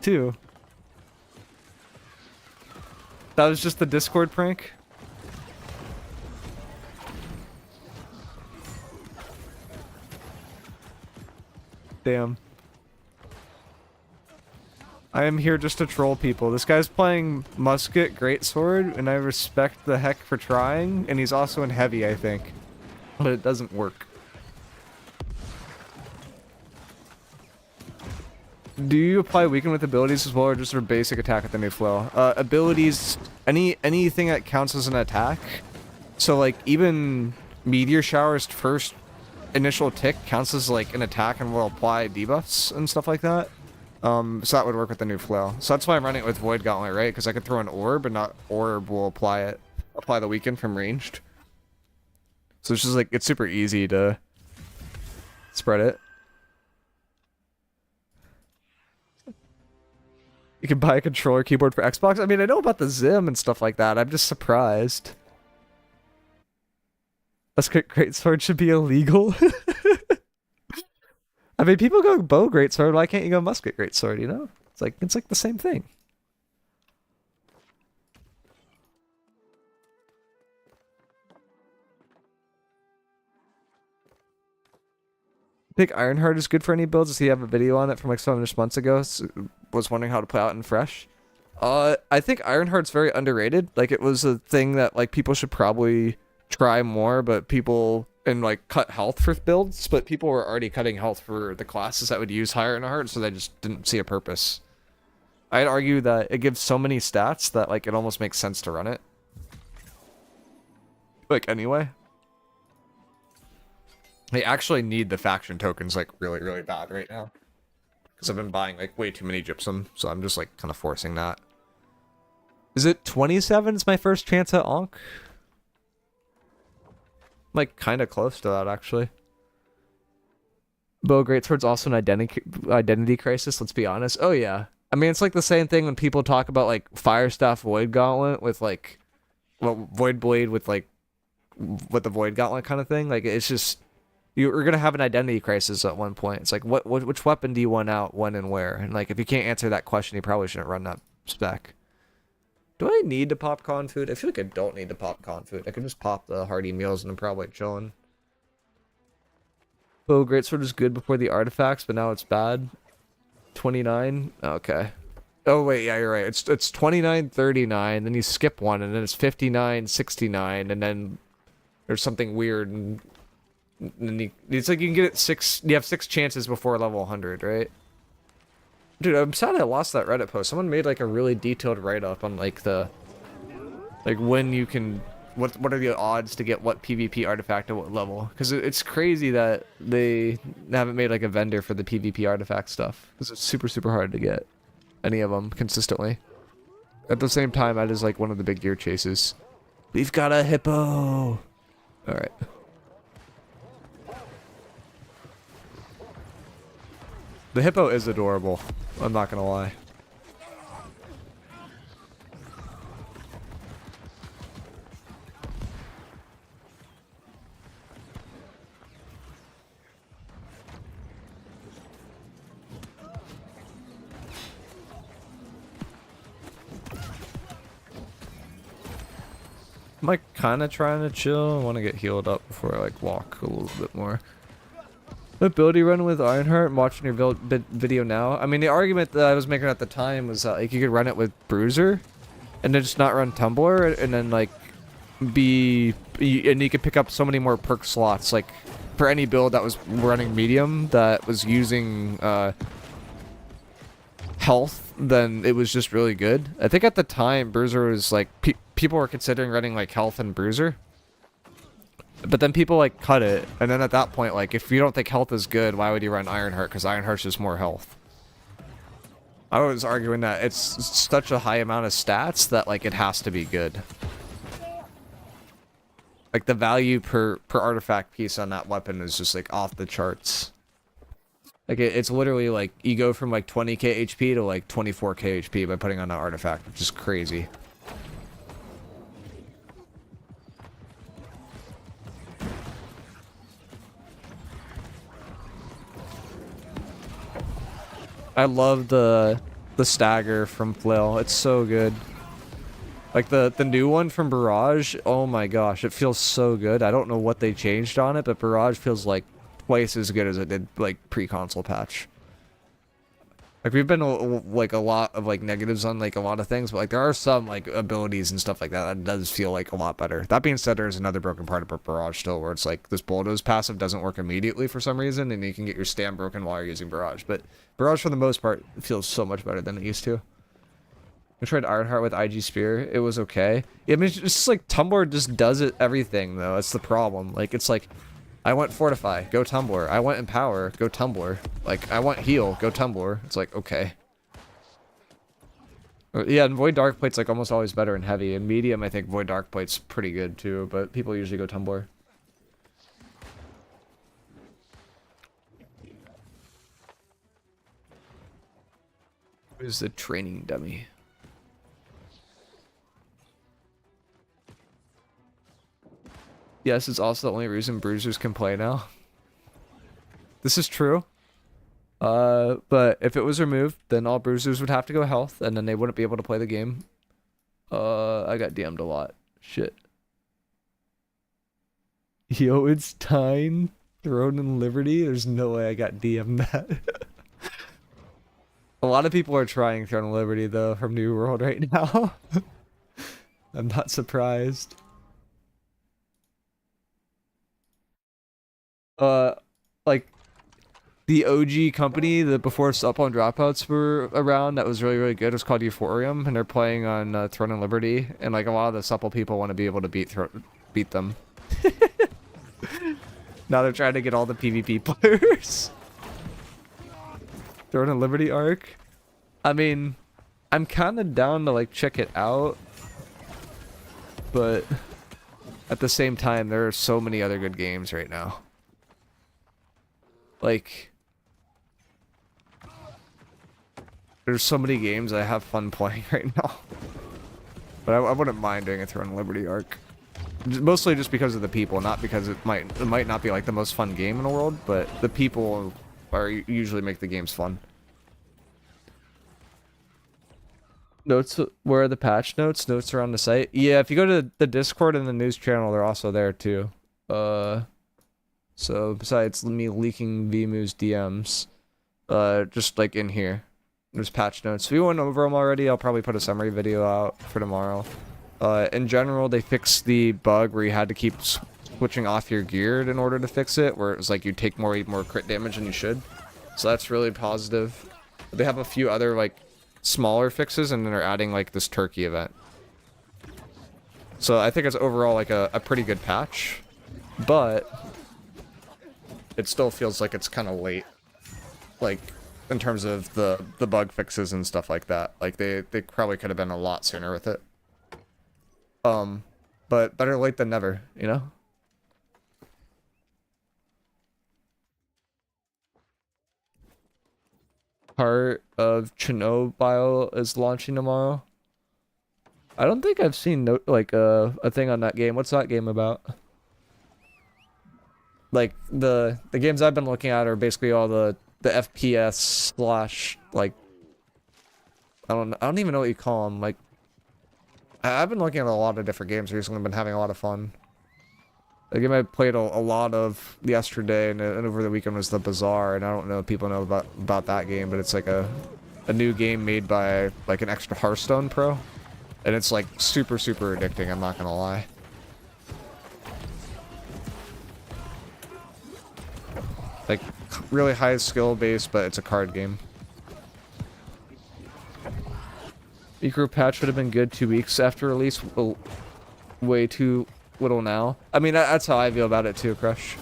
Too. That was just the Discord prank? Damn. I am here just to troll people. This guy's playing musket greatsword, and I respect the heck for trying, and he's also in heavy, I think. But it doesn't work. Do you apply weaken with abilities as well, or just sort of basic attack with the new flow? Abilities, anything that counts as an attack. So like even Meteor Shower's first initial tick counts as like an attack and will apply debuffs and stuff like that. So that would work with the new flow. So that's why I'm running it with Void Gauntlet, right? Because I could throw an orb, and not orb will apply the weaken from ranged. So it's just like it's super easy to spread it. You can buy a controller keyboard for Xbox? I mean, I know about the Zim and stuff like that. I'm just surprised. Musket Greatsword should be illegal. I mean, people go bow Greatsword. Why can't you go musket Greatsword, you know? It's like the same thing. think Ironheart is good for any builds. Does he have a video on it from like 7 months ago? Was wondering how to play out in Fresh. I think Ironheart's very underrated. Like, it was a thing that like people should probably try more, but people and like cut health for builds, but people were already cutting health for the classes that would use Ironheart, so they just didn't see a purpose. I'd argue that it gives so many stats that like it almost makes sense to run it. Like, anyway. I actually need the faction tokens like really, really bad right now. Because I've been buying like way too many gypsum, so I'm just like kind of forcing that. Is it 27 is my first chance at Onk? I'm like kind of close to that actually. Bow Greatsword's also an identity crisis, let's be honest. Oh yeah. I mean, it's like the same thing when people talk about like Firestaff Void Gauntlet with like, well, Void Blade with like, with the Void Gauntlet kind of thing. Like, it's just, you're gonna have an identity crisis at one point. It's like, which weapon do you want out, when, and where? And like, if you can't answer that question, you probably shouldn't run that spec. Do I need to pop con food? I feel like I don't need to pop con food. I can just pop the hearty meals and I'm probably chilling. Bow Greatsword was good before the artifacts, but now it's bad. 29. Okay. Oh wait, yeah, you're right. It's 29, 39. Then you skip one, and then it's 59, 69, and then there's something weird. And then it's like you can get it 6. You have 6 chances before level 100, right? Dude, I'm sad I lost that Reddit post. Someone made like a really detailed write-up on like when you can, what are the odds to get what PvP artifact at what level? Because it's crazy that they haven't made like a vendor for the PvP artifact stuff. Because it's super, super hard to get any of them consistently. At the same time, that is like one of the big gear chases. We've got a hippo! Alright. The hippo is adorable. I'm not gonna lie. I'm like kind of trying to chill. I want to get healed up before I like walk a little bit more. Ability run with Ironheart. I'm watching your video now. I mean, the argument that I was making at the time was that like you could run it with Bruiser, and then just not run Tumbler, and then like and you could pick up so many more perk slots. Like for any build that was running medium that was using health, then it was just really good. I think at the time Bruiser was like people were considering running like health and Bruiser. But then people like cut it, and then at that point, like if you don't think health is good, why would you run Ironheart? Because Ironheart's just more health. I was arguing that it's such a high amount of stats that like it has to be good. Like the value per artifact piece on that weapon is just like off the charts. Like it's literally like you go from like 20k HP to like 24k HP by putting on that artifact, which is crazy. I love the stagger from Flail. It's so good. Like the new one from Barrage, oh my gosh, it feels so good. I don't know what they changed on it, but Barrage feels like twice as good as it did like pre-console patch. Like we've been like a lot of like negatives on like a lot of things, but like there are some like abilities and stuff like that that does feel like a lot better. That being said, there's another broken part of Barrage still, where it's like this bulldoze passive doesn't work immediately for some reason, and you can get your stand broken while you're using Barrage. But Barrage for the most part feels so much better than it used to. I tried Ironheart with IG Spear. It was okay. I mean, it's just like Tumbler just does it everything though. That's the problem. Like it's like, I want Fortify, go Tumbler. I want Empower, go Tumbler. Like I want Heal, go Tumbler. It's like okay. Yeah, and Void Darkplate's like almost always better in heavy. In medium, I think Void Darkplate's pretty good too, but people usually go Tumbler. Who's the training dummy? Yes, it's also the only reason bruisers can play now. This is true. But if it was removed, then all bruisers would have to go health, and then they wouldn't be able to play the game. I got DM'd a lot. Shit. Yo, it's time. Throne and Liberty? There's no way I got DM'd that. A lot of people are trying Throne and Liberty though from New World right now. I'm not surprised. Like the OG company that before Sup-On Dropouts were around that was really, really good was called Euphorium, and they're playing on Throne and Liberty, and like a lot of the Supple people want to be able to beat them. Now they're trying to get all the PvP players. Throne and Liberty arc. I mean, I'm kind of down to like check it out, but at the same time, there are so many other good games right now. Like, there's so many games I have fun playing right now. But I wouldn't mind doing a Throne and Liberty arc. Mostly just because of the people, not because it might not be like the most fun game in the world, but the people usually make the games fun. Notes, where are the patch notes? Notes are on the site. Yeah, if you go to the Discord and the news channel, they're also there too. So besides me leaking Vmu's DMs, just like in here, there's patch notes. If you went over them already, I'll probably put a summary video out for tomorrow. In general, they fixed the bug where you had to keep switching off your gear in order to fix it, where it was like you take more crit damage than you should. So that's really positive. They have a few other like smaller fixes, and then they're adding like this turkey event. So I think it's overall like a pretty good patch, but it still feels like it's kind of late, like in terms of the bug fixes and stuff like that. Like they probably could have been a lot sooner with it. But better late than never, you know? Heart of Chernobyl is launching tomorrow. I don't think I've seen a thing on that game. What's that game about? Like the games I've been looking at are basically all the FPS slash like I don't even know what you call them. Like I've been looking at a lot of different games recently. Been having a lot of fun. The game I played a lot of yesterday and over the weekend was The Bazaar, and I don't know if people know about that game, but it's like a new game made by like an extra Hearthstone pro, and it's like super addicting. I'm not gonna lie. Like really high skill base, but it's a card game. Miicrow patch would have been good 2 weeks after release. Well, way too little now. I mean, that's how I feel about it too, Crush.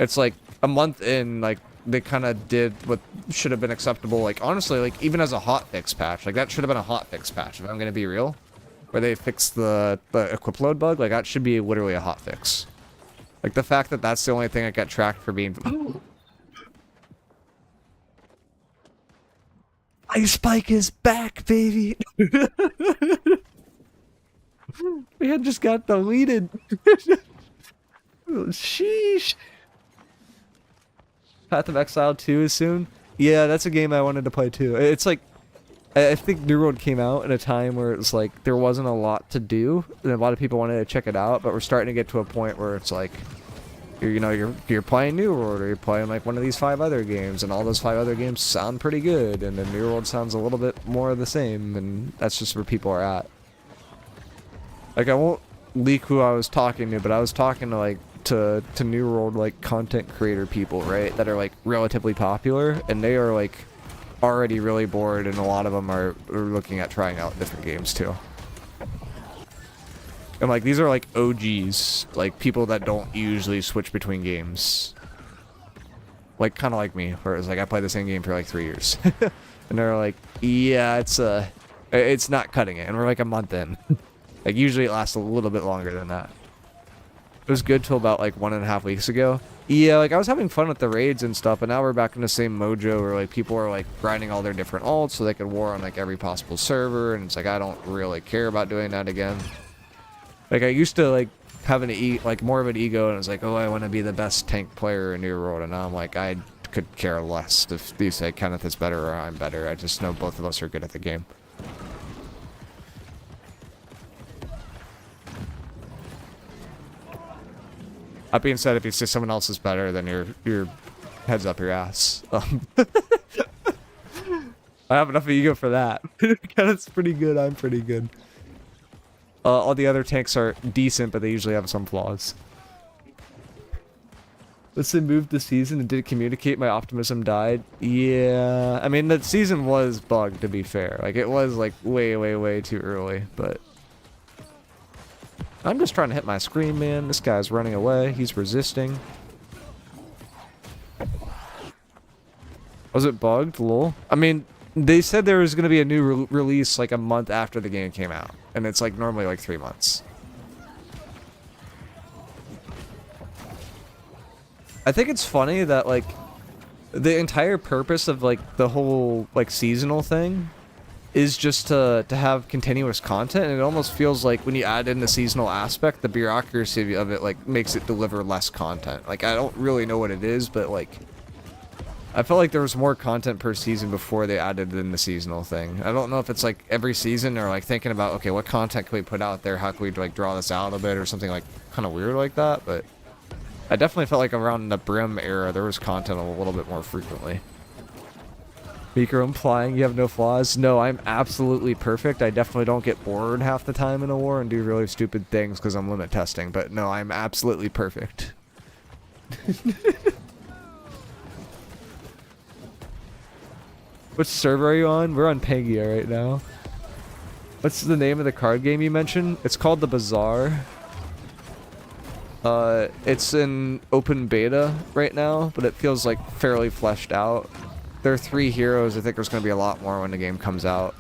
It's like a month in, like they kind of did what should have been acceptable. Like honestly, like even as a hotfix patch, like that should have been a hotfix patch. If I'm gonna be real, where they fixed the equip load bug, like that should be literally a hotfix. Like the fact that that's the only thing that got tracked for being. Ice Spike is back, baby. We had just got deleted. Sheesh. Path of Exile 2 is soon. Yeah, that's a game I wanted to play too. It's like, I think New World came out in a time where it was like there wasn't a lot to do, and a lot of people wanted to check it out. But we're starting to get to a point where it's like, you're playing New World, or you're playing like one of these 5 other games, and all those 5 other games sound pretty good, and then New World sounds a little bit more of the same, and that's just where people are at. Like I won't leak who I was talking to, but I was talking to like to New World like content creator people, right? That are like relatively popular, and they are like already really bored, and a lot of them are looking at trying out different games too. And like these are like OGs, like people that don't usually switch between games. Like kind of like me, where it's like I play the same game for like 3 years. And they're like, yeah, it's not cutting it, and we're like a month in. Like usually it lasts a little bit longer than that. It was good till about like 1.5 weeks ago. Yeah, like I was having fun with the raids and stuff, but now we're back in the same mojo where like people are like grinding all their different alts so they can war on like every possible server, and it's like I don't really care about doing that again. Like I used to like having like more of an ego, and it's like, oh, I want to be the best tank player in New World, and now I'm like, I could care less if you say Kenneth is better or I'm better. I just know both of us are good at the game. That being said, if you say someone else is better, then your heads up your ass. I have enough ego for that. It's pretty good. I'm pretty good. All the other tanks are decent, but they usually have some flaws. Let's say moved the season and didn't communicate, my optimism died. Yeah, I mean, that season was bugged, to be fair. Like, it was, like, way, way, way too early, but... I'm just trying to hit my screen, man. This guy's running away. He's resisting. Was it bugged? Lol. I mean, they said there was going to be a new release, like, a month after the game came out. And it's, like, normally, like, 3 months. I think it's funny that, like, the entire purpose of, like, the whole, like, seasonal thing is just to have continuous content, and it almost feels like when you add in the seasonal aspect, the bureaucracy of it, like, makes it deliver less content. Like, I don't really know what it is, but, like, I felt like there was more content per season before they added in the seasonal thing. I don't know if it's, like, every season or, like, thinking about, okay, what content can we put out there? How can we, like, draw this out a bit or something, like, kind of weird like that, but... I definitely felt like around the Brim era, there was content a little bit more frequently. Miicrow implying you have no flaws? No, I'm absolutely perfect. I definitely don't get bored half the time in a war and do really stupid things because I'm limit testing, but no, I'm absolutely perfect. Which server are you on? We're on Pangaea right now. What's the name of the card game you mentioned? It's called The Bazaar. It's in open beta right now, but it feels like fairly fleshed out. There are 3 heroes. I think there's going to be a lot more when the game comes out.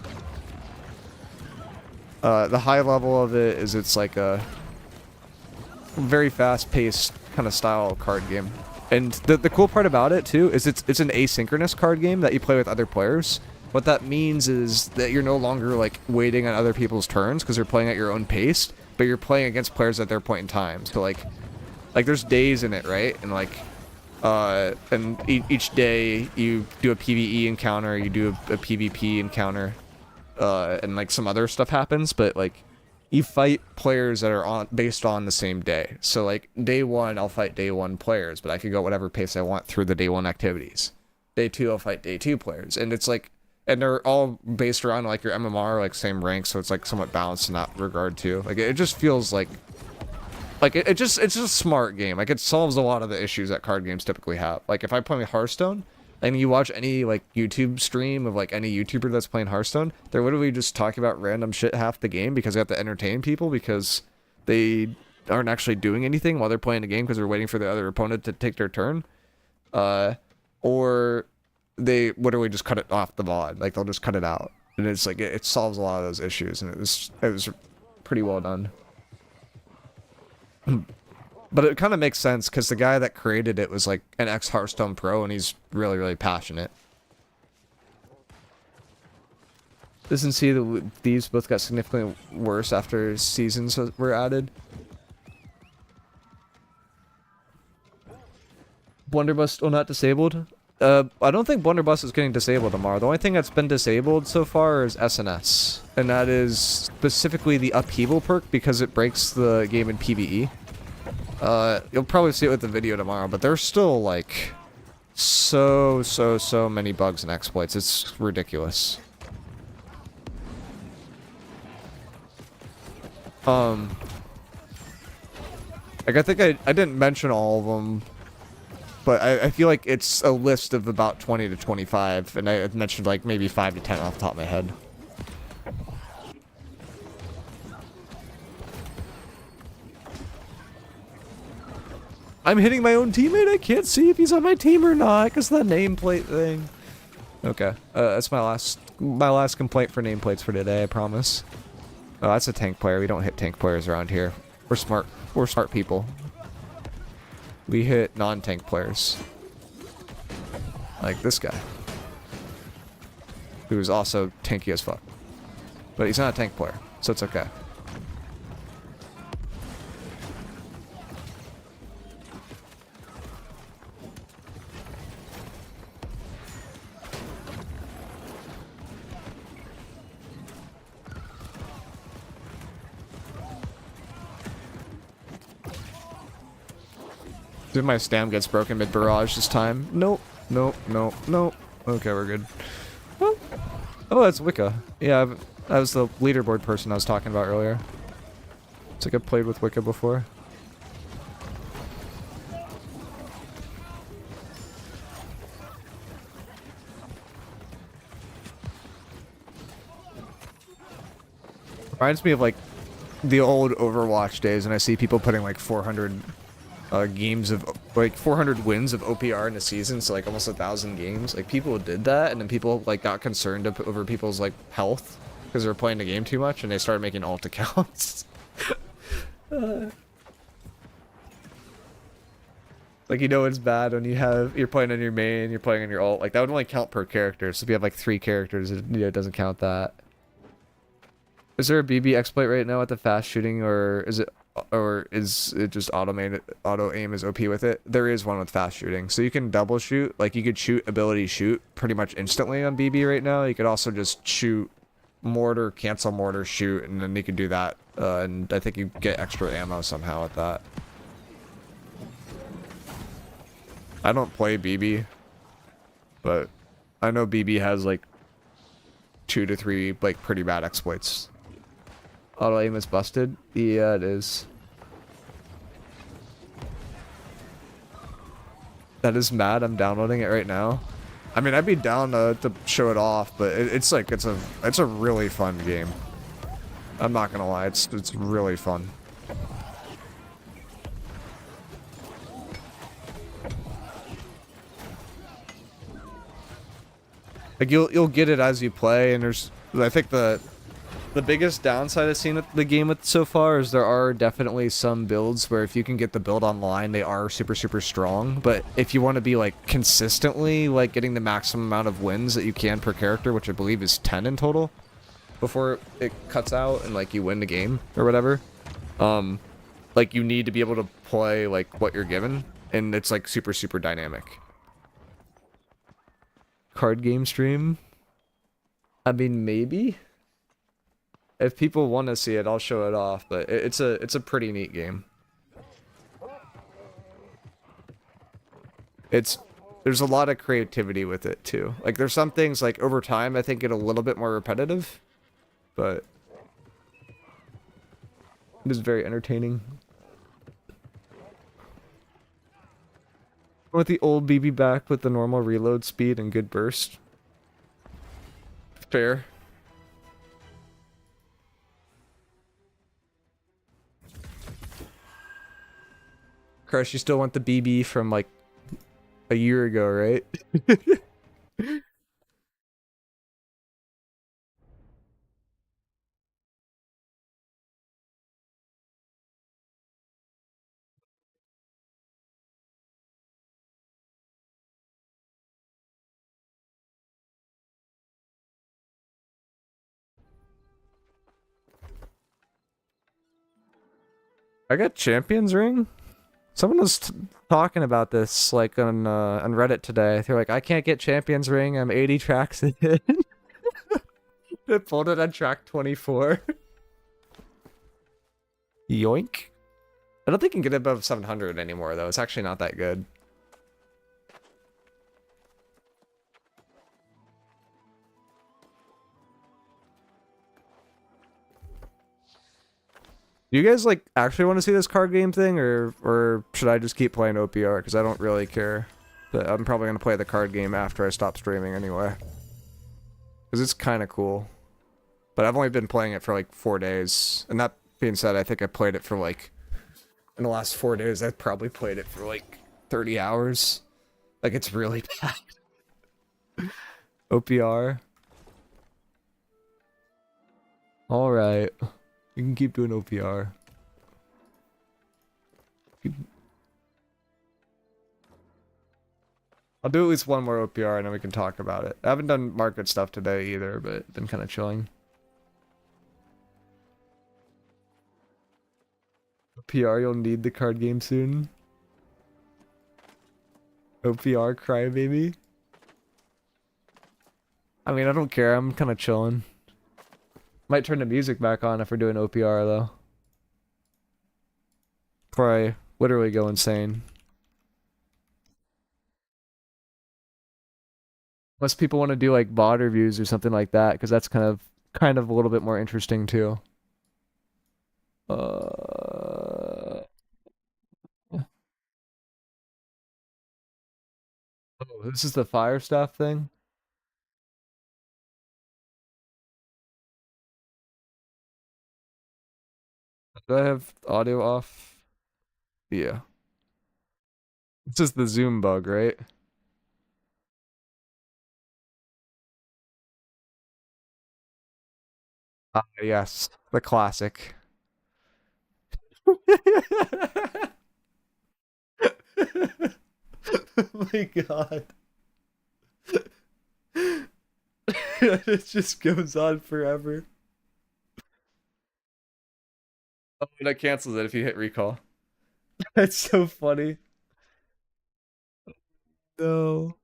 The high level of it is it's like a very fast-paced kind of style card game. And the cool part about it, too, is it's an asynchronous card game that you play with other players. What that means is that you're no longer, like, waiting on other people's turns because you're playing at your own pace, but you're playing against players at their point in time. So, like there's days in it, right? And, like, and each day you do a PvE encounter, you do a PvP encounter, and, like, some other stuff happens, but, like, you fight players that are based on the same day. So, like, day 1, I'll fight day 1 players, but I can go whatever pace I want through the day 1 activities. Day 2, I'll fight day 2 players. And it's, like, and they're all based around, like, your MMR, like, same rank, so it's, like, somewhat balanced in that regard, too. Like, it just feels like it's just a smart game. Like, it solves a lot of the issues that card games typically have. Like, if I play Hearthstone, and you watch any, like, YouTube stream of, like, any YouTuber that's playing Hearthstone, they're literally just talking about random shit half the game because they have to entertain people because they aren't actually doing anything while they're playing the game because they're waiting for the other opponent to take their turn. Or they literally just cut it off the VOD. Like, they'll just cut it out. And it's like, it solves a lot of those issues, and it was pretty well done. But it kind of makes sense because the guy that created it was like an ex-Hearthstone pro, and he's really, really passionate. Doesn't see that these both got significantly worse after seasons were added. Blunderbuss still not disabled? I don't think Blunderbuss is getting disabled tomorrow. The only thing that's been disabled so far is SNS. And that is specifically the Upheaval perk because it breaks the game in PvE. You'll probably see it with the video tomorrow, but there's still, like, so many bugs and exploits. It's ridiculous. Like, I think I didn't mention all of them, but I feel like it's a list of about 20 to 25, and I mentioned, like, maybe 5 to 10 off the top of my head. I'm hitting my own teammate. I can't see if he's on my team or not because the nameplate thing. Okay, that's my last complaint for nameplates for today. I promise. Oh, that's a tank player. We don't hit tank players around here. We're smart. We're smart people. We hit non-tank players, like this guy, who's also tanky as fuck. But he's not a tank player, so it's okay. Did my stam gets broken mid barrage this time? Nope. Nope. Nope. Nope. Okay, we're good. Oh, oh that's Wicca. Yeah, that was the leaderboard person I was talking about earlier. It's like I've played with Wicca before. Reminds me of like the old Overwatch days, and I see people putting like 400 games of like 400 wins of OPR in a season, so like almost 1,000 games. Like people did that, and then people like got concerned over people's like health because they were playing the game too much, and they started making alt accounts. Like, you know it's bad when you're playing on your main, you're playing on your alt. Like that would only count per character. So if you have like 3 characters, it doesn't count that. Is there a BB exploit right now at the fast shooting, or is it just auto aim is OP with it? There is one with fast shooting, so you can double shoot. Like you could shoot ability shoot pretty much instantly on BB right now. You could also just shoot mortar, cancel mortar, shoot, and then you could do that. And I think you get extra ammo somehow with that. I don't play BB, but I know BB has like 2 to 3 like pretty bad exploits. Auto aim is busted? Yeah, it is. That is mad. I'm downloading it right now. I mean, I'd be down to show it off, but it's a really fun game. I'm not gonna lie, it's really fun. Like you'll get it as you play, and I think the biggest downside I've seen with the game with so far is there are definitely some builds where if you can get the build online, they are super strong. But if you want to be like consistently like getting the maximum amount of wins that you can per character, which I believe is 10 in total, before it cuts out and like you win the game or whatever, like you need to be able to play like what you're given, and it's like super dynamic. Card game stream? I mean, maybe. If people want to see it, I'll show it off, but it's a pretty neat game. There's a lot of creativity with it too. Like there's some things like over time I think get a little bit more repetitive, but it is very entertaining. With the old BB back with the normal reload speed and good burst. Fair. Crush, you still want the BB from like a year ago, right? I got Champions Ring? Someone was talking about this like on Reddit today. They're like, I can't get Champions Ring. I'm 80 tracks in. They pulled it on track 24. Yoink. I don't think you can get it above 700 anymore though. It's actually not that good. Do you guys like actually want to see this card game thing, or should I just keep playing OPR? Because I don't really care. But I'm probably gonna play the card game after I stop streaming anyway. Because it's kind of cool. But I've only been playing it for like 4 days. And that being said, I think I played it for like, in the last 4 days, I've probably played it for like 30 hours. Like it's really bad. OPR. Alright. You can keep doing OPR. I'll do at least one more OPR and then we can talk about it. I haven't done market stuff today either, but been kind of chilling. OPR, you'll need the card game soon. OPR, crybaby. I mean, I don't care. I'm kind of chilling. Might turn the music back on if we're doing OPR though. Before I literally go insane. Unless people want to do like bot reviews or something like that, because that's kind of a little bit more interesting too. Oh, this is the fire staff thing. Do I have audio off? Yeah. This is the zoom bug, right? Ah, yes, the classic. Oh my god. It just goes on forever. Oh, and it cancels it if you hit recall. That's so funny. No.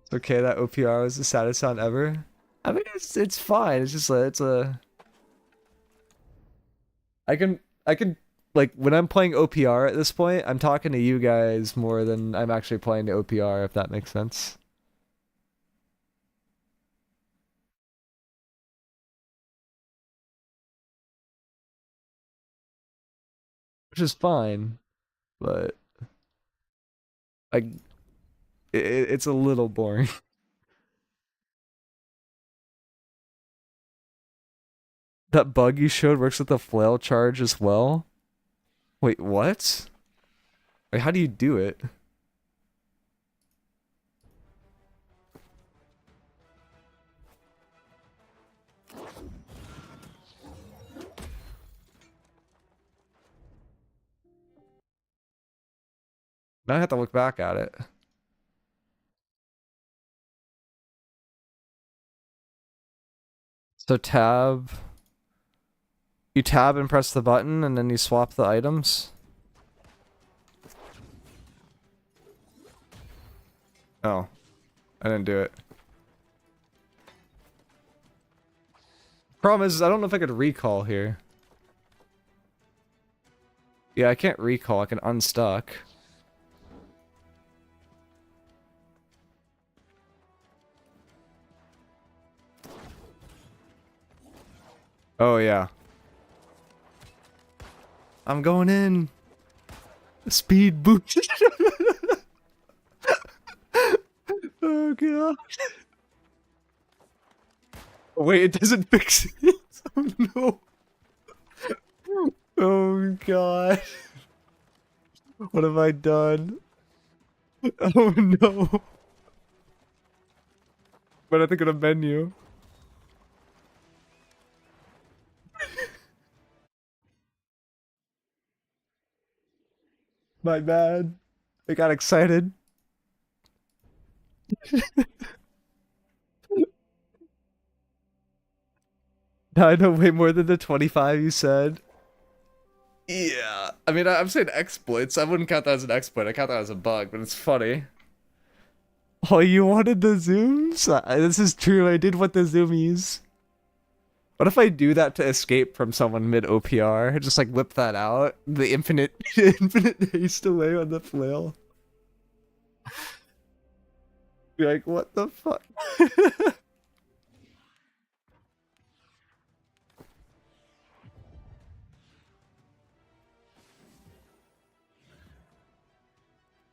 It's okay, that OPR was the saddest sound ever. I mean, it's fine. It's just it's a. I can like when I'm playing OPR at this point, I'm talking to you guys more than I'm actually playing the OPR, if that makes sense. Which is fine, but I it's a little boring. That bug you showed works with the flail charge as well. Wait, what? Wait, how do you do it? Now I have to look back at it. So tab. You tab and press the button, and then you swap the items. Oh, I didn't do it. Problem is, I don't know if I could recall here. Yeah, I can't recall. I can unstuck. Oh, yeah. I'm going in. Speed boost. Oh, God. Wait, it doesn't fix it. Oh, no. Oh, God. What have I done? Oh, no. But I think of a menu. My bad. I got excited. Now I know way more than the 25 you said. Yeah. I mean, I'm saying exploits. I wouldn't count that as an exploit. I count that as a bug, but it's funny. Oh, you wanted the zooms? This is true. I did want the zoomies. What if I do that to escape from someone mid OPR? Just like whip that out. The infinite infinite haste away on the flail. Be like, what the fuck?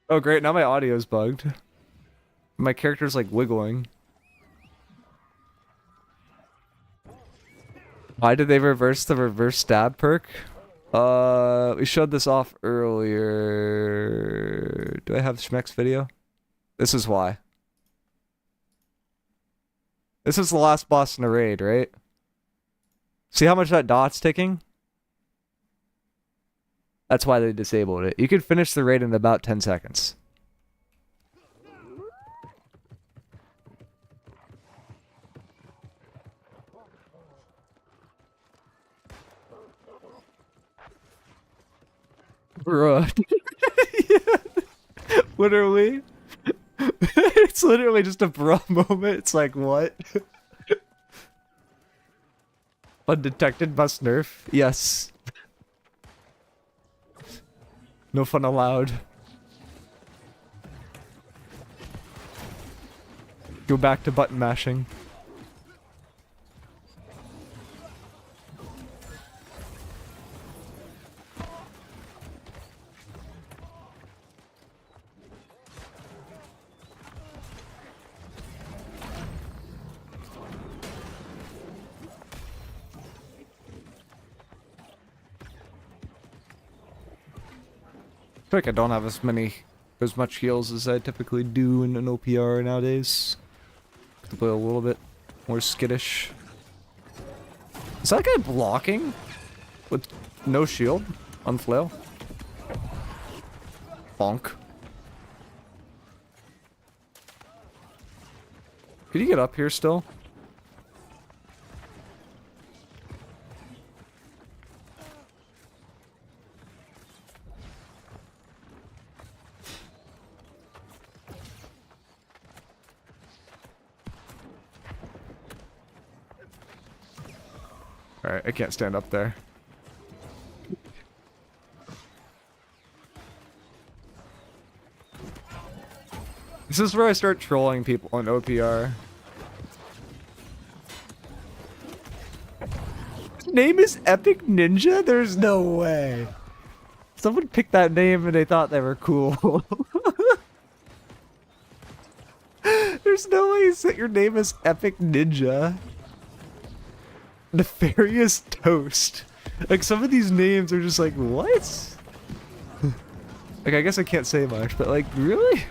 Oh great, now my audio's bugged. My character's like wiggling. Why did they reverse the reverse stab perk? We showed this off earlier. Do I have Schmeck's video? This is why. This is the last boss in the raid, right? See how much that dot's ticking? That's why they disabled it. You could finish the raid in about 10 seconds. Bruh. Yeah. Literally. It's literally just a bruh moment. It's like, what? Undetected must nerf. Yes. No fun allowed. Go back to button mashing. I feel like I don't have as much heals as I typically do in an OPR nowadays. To play a little bit more skittish. Is that guy blocking with no shield on flail? Bonk. Could you get up here still? Alright, I can't stand up there. This is where I start trolling people on OPR. His name is Epic Ninja? There's no way. Someone picked that name and they thought they were cool. There's no way that your name is Epic Ninja. Nefarious Toast. Like, some of these names are just like, what? Like, I guess I can't say much, but like, really?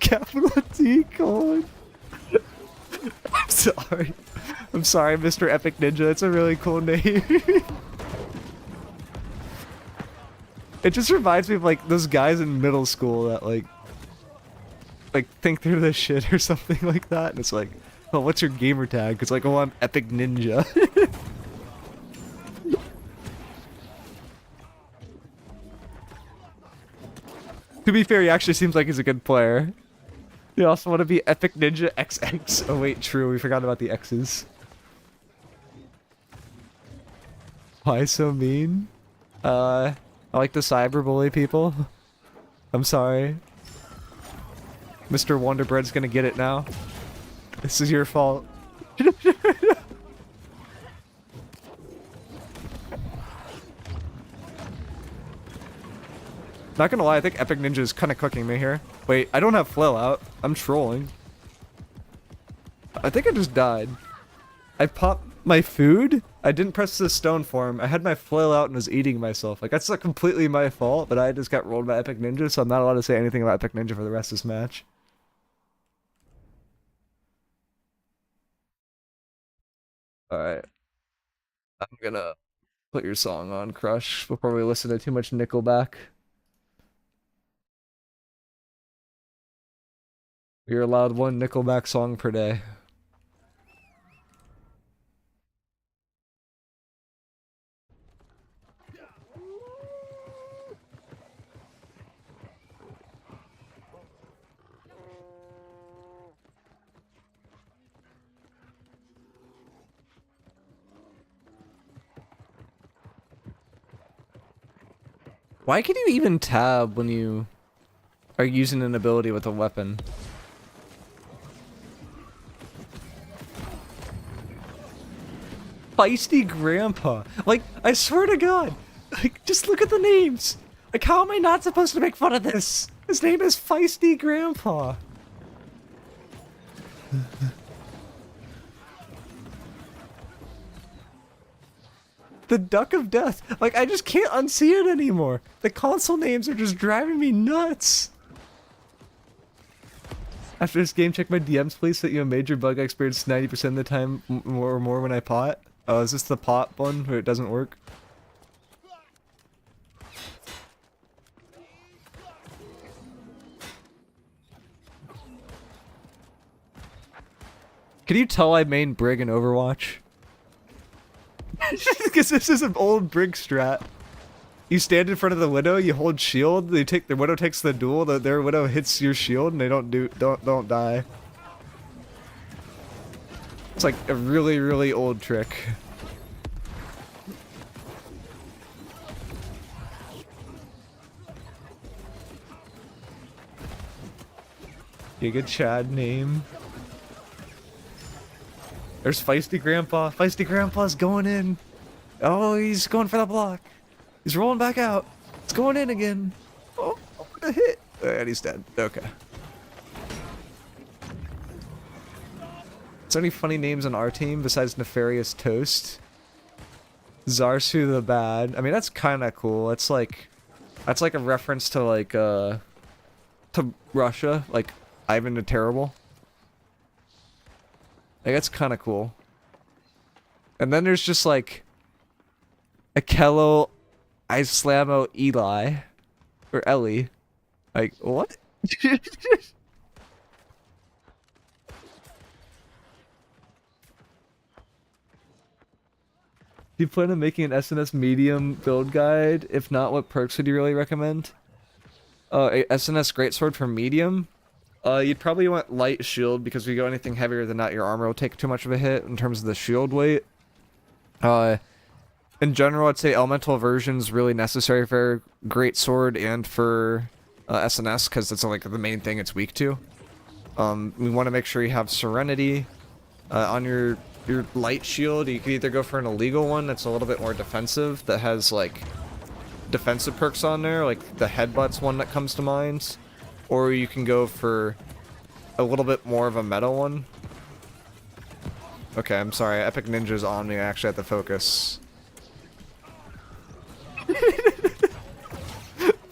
Capital T colon. I'm sorry. I'm sorry, Mr. Epic Ninja. It's a really cool name. It just reminds me of like those guys in middle school that like think they're the shit or something like that, and it's like, oh, what's your gamer tag? It's like, oh, I'm Epic Ninja. To be fair, he actually seems like he's a good player. You also want to be Epic Ninja XX. Oh wait, true, we forgot about the X's. Why so mean? I like to cyberbully people. I'm sorry. Mr. Wonderbread's gonna get it now. This is your fault. Not gonna lie, I think Epic Ninja is kind of cooking me here. Wait, I don't have flail out. I'm trolling. I think I just died. I popped my food? I didn't press the stone form. I had my flail out and was eating myself. Like, that's not completely my fault, but I just got rolled by Epic Ninja, so I'm not allowed to say anything about Epic Ninja for the rest of this match. Alright. I'm gonna put your song on, Crush, before we listen to too much Nickelback. You're allowed one Nickelback song per day. Why can you even tab when you are using an ability with a weapon? Feisty Grandpa. Like, I swear to God. Like, just look at the names. Like, how am I not supposed to make fun of this? His name is Feisty Grandpa. The Duck of Death. Like, I just can't unsee it anymore. The console names are just driving me nuts. After this game, check my DMs, please, that you have major bug experience 90% of the time or more when I pot. Oh, is this the pot one where it doesn't work? Can you tell I main Brig in Overwatch? Because this is an old Brig strat. You stand in front of the widow, you hold shield, the widow takes the duel, their widow hits your shield, and they don't die. It's like a really, really old trick. Giga Chad name. There's Feisty Grandpa. Feisty Grandpa's going in. Oh, he's going for the block. He's rolling back out. It's going in again. Oh, what a hit. And he's dead. Okay. Is there any funny names on our team besides Nefarious Toast? Zarsu the Bad. I mean, that's kind of cool. That's like a reference to like, to Russia. Like, Ivan the Terrible. Like, that's kind of cool. And then there's just like Akello Islamo Eli. Or Ellie. Like, what? Do you plan on making an SNS medium build guide? If not, what perks would you really recommend? A SNS greatsword for medium? You'd probably want light shield because if you go anything heavier than that, your armor will take too much of a hit in terms of the shield weight. In general, I'd say elemental aversion's really necessary for greatsword and for SNS because that's like the main thing it's weak to. We want to make sure you have serenity on your light shield. You could either go for an illegal one that's a little bit more defensive that has like defensive perks on there, like the headbutt's one that comes to mind, or you can go for a little bit more of a meta one. Okay, I'm sorry, Epic Ninja's on me. I actually have to focus.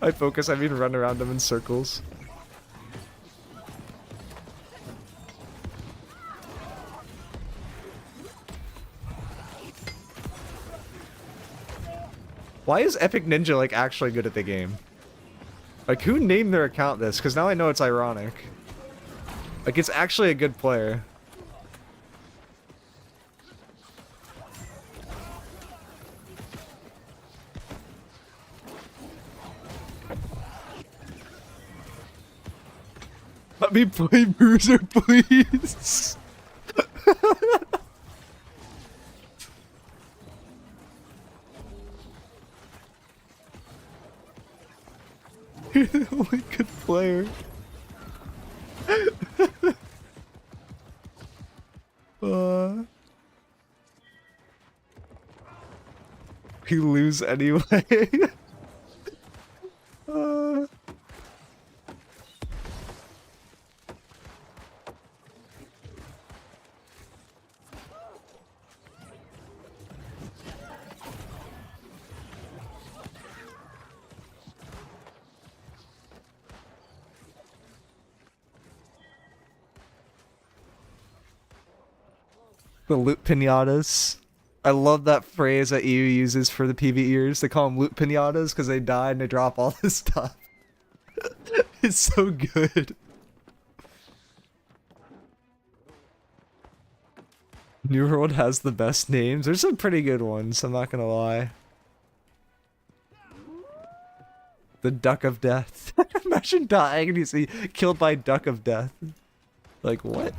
By focus, I mean run around them in circles. Why is Epic Ninja like actually good at the game? Like, who named their account this? Because now I know it's ironic. Like, it's actually a good player. Let me play Bruiser, please. You're the only good player. We lose anyway. The loot pinatas. I love that phrase that EU uses for the PvEers. They call them loot pinatas because they die and they drop all this stuff. It's so good. New World has the best names. There's some pretty good ones, I'm not gonna lie. The Duck of Death. Imagine dying and you see killed by Duck of Death. Like, what?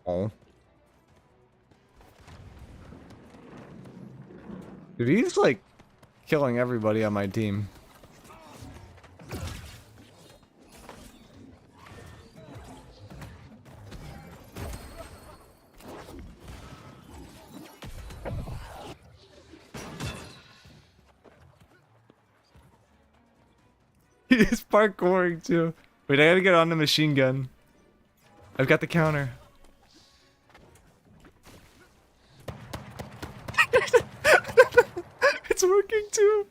Oh. Dude, he's like killing everybody on my team. He's parkouring too. Wait, I gotta get on the machine gun. I've got the counter. It's working too.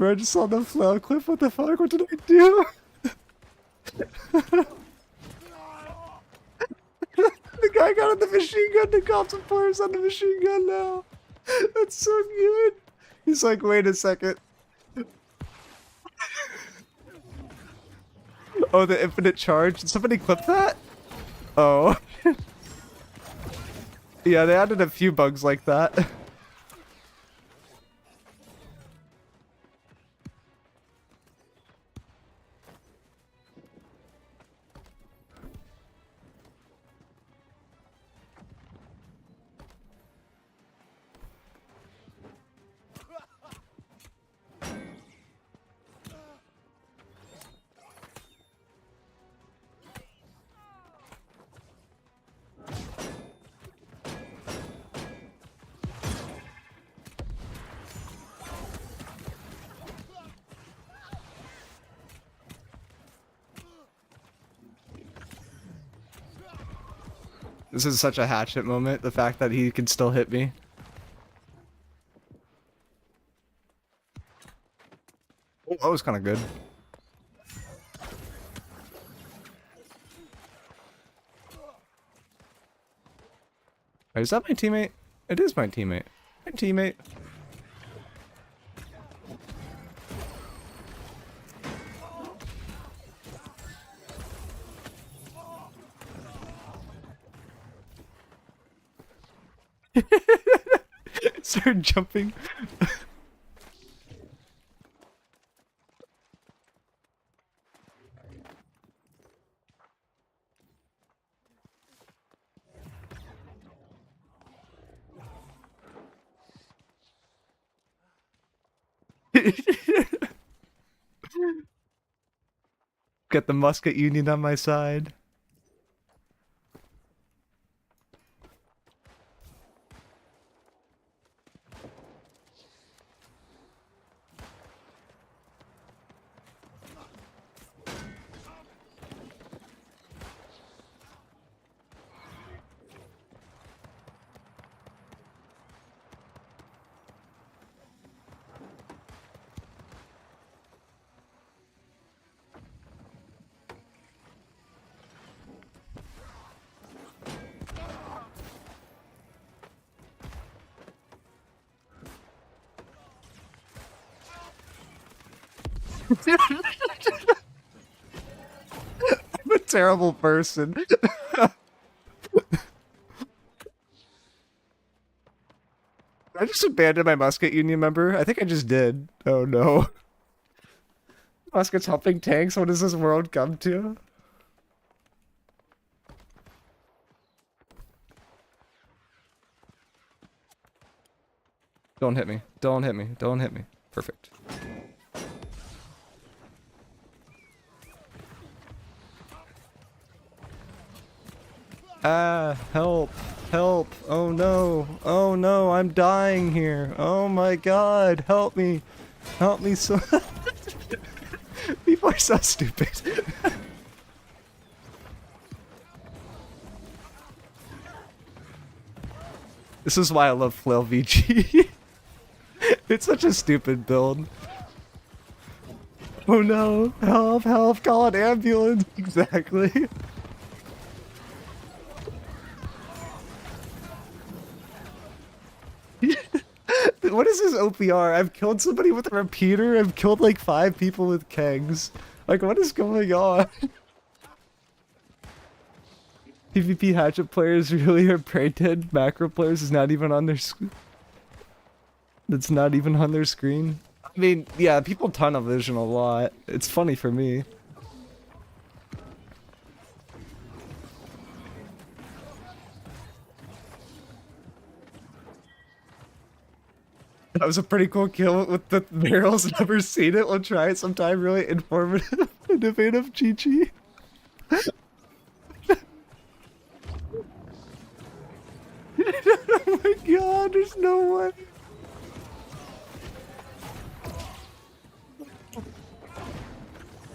I just saw the flail clip. What the fuck? What did I do? The guy got on the machine gun. The cops and players on the machine gun now. That's so good. He's like, wait a second. Oh, the infinite charge. Did somebody clip that? Oh. Yeah, they added a few bugs like that. This is such a hatchet moment, the fact that he can still hit me. Oh, that was kind of good. Wait, is that my teammate? It is my teammate. My teammate. Start jumping. Get the musket union on my side. I'm a terrible person. I just abandoned my musket union member? I think I just did. Oh no. Muskets helping tanks? What does this world come to? Don't hit me. Don't hit me. Don't hit me. Perfect. Ah, help. Help. Oh no. Oh no, I'm dying here. Oh my god, help me. Help me so... People are so stupid. This is why I love Flail VG. It's such a stupid build. Oh no, help, help, call an ambulance. Exactly. What is this OPR? I've killed somebody with a repeater. I've killed like 5 people with kegs. Like, what is going on? PvP hatchet players really are prey dead. Macro players is not even on their that's not even on their screen. I mean, yeah, people tunnel vision a lot. It's funny for me. That was a pretty cool kill with the barrels. Never seen it. We'll try it sometime. Really informative, innovative. GG. Oh my god, there's no way.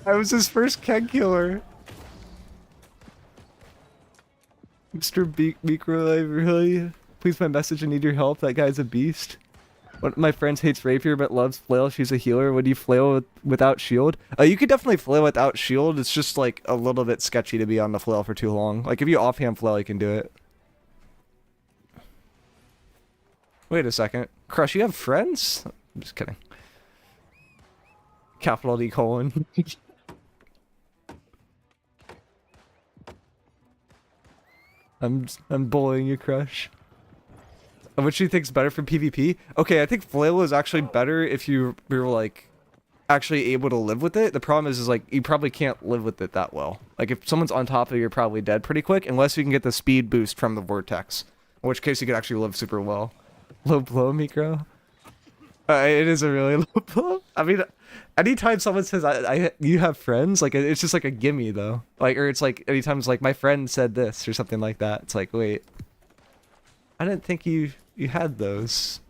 I was his first keg killer. Mr. Miicrow, I really... Please my message, I need your help. That guy's a beast. One of my friends hates Rapier but loves Flail. She's a healer. Would you flail without shield? You could definitely flail without shield. It's just like a little bit sketchy to be on the flail for too long. Like if you offhand flail, you can do it. Wait a second. Crush, you have friends? I'm just kidding. Capital D colon. I'm bullying you, Crush. Which do you think's better for PvP? Okay, I think flail is actually better if you're like actually able to live with it. The problem is like you probably can't live with it that well. Like if someone's on top of you, you're probably dead pretty quick unless you can get the speed boost from the vortex. In which case you could actually live super well. Low blow, Miicrow. It is a really low blow. I mean, anytime someone says you have friends, like it's just like a gimme though. Like or it's like anytime it's like my friend said this or something like that. It's like wait, I didn't think you had those.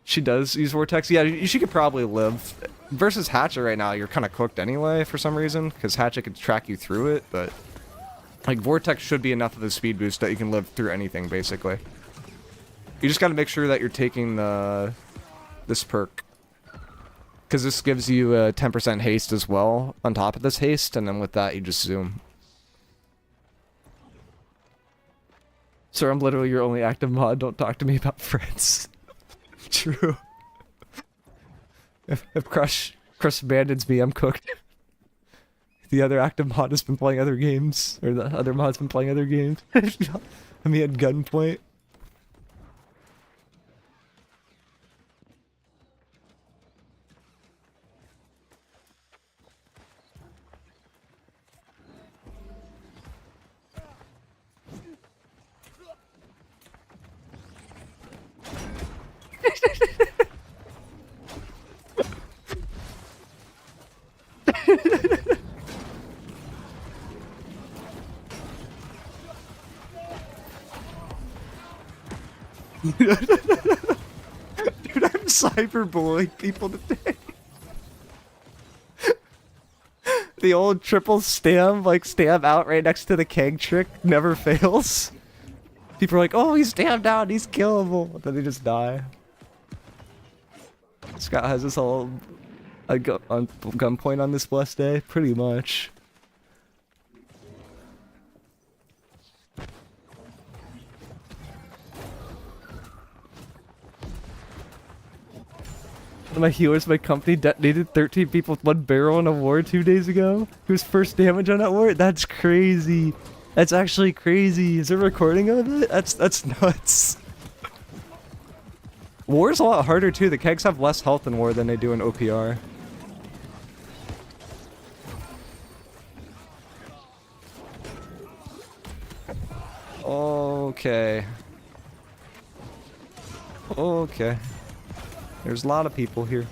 She does use Vortex. Yeah, she could probably live. Versus Hatchet right now, you're kind of cooked anyway for some reason, because Hatchet could track you through it, but like Vortex should be enough of a speed boost that you can live through anything, basically. You just got to make sure that you're taking this perk. Because this gives you a 10% haste as well on top of this haste, and then with that you just zoom. Sir, I'm literally your only active mod. Don't talk to me about friends. True. If Crush abandons me, I'm cooked. The other active mod has been playing other games, or the other mod's been playing other games. I mean, at gunpoint. Dude, I'm cyberbullying people today. The old triple stam, like stam out right next to the keg trick, never fails. People are like, oh, he's stammed out, he's killable. Then they just die. Scott has us all on gunpoint on this blessed day, pretty much. One of my healers, my company detonated 13 people with 1 barrel in a war 2 days ago. Who's first damage on that war? That's crazy. That's actually crazy. Is there a recording of it? That's nuts. War's a lot harder too. The kegs have less health in war than they do in OPR. Okay. Okay. There's a lot of people here.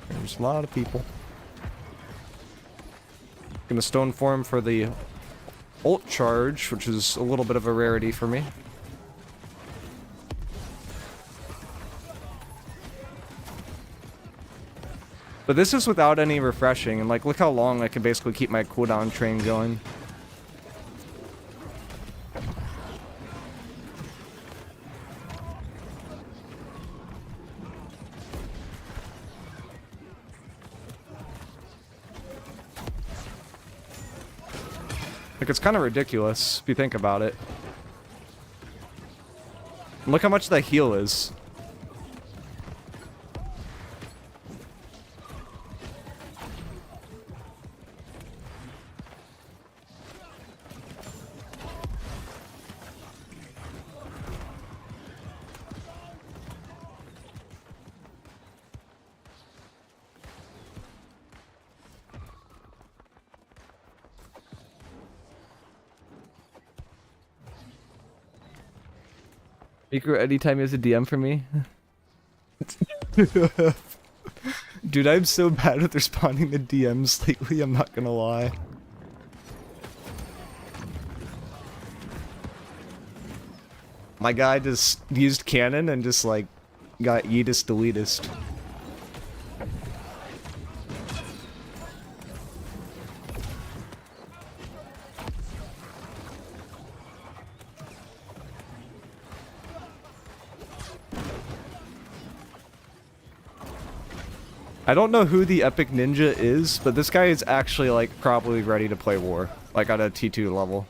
There's a lot of people. Gonna stone form for the ult charge, which is a little bit of a rarity for me. But this is without any refreshing, and like look how long I can basically keep my cooldown train going. Like, it's kind of ridiculous if you think about it. And look how much that heal is. Miicrow, anytime he has a DM for me. Dude, I'm so bad with responding to DMs lately, I'm not gonna lie. My guy just used cannon and just like got yeetist deletist. I don't know who the epic ninja is, but this guy is actually like probably ready to play war, like at a T2 level.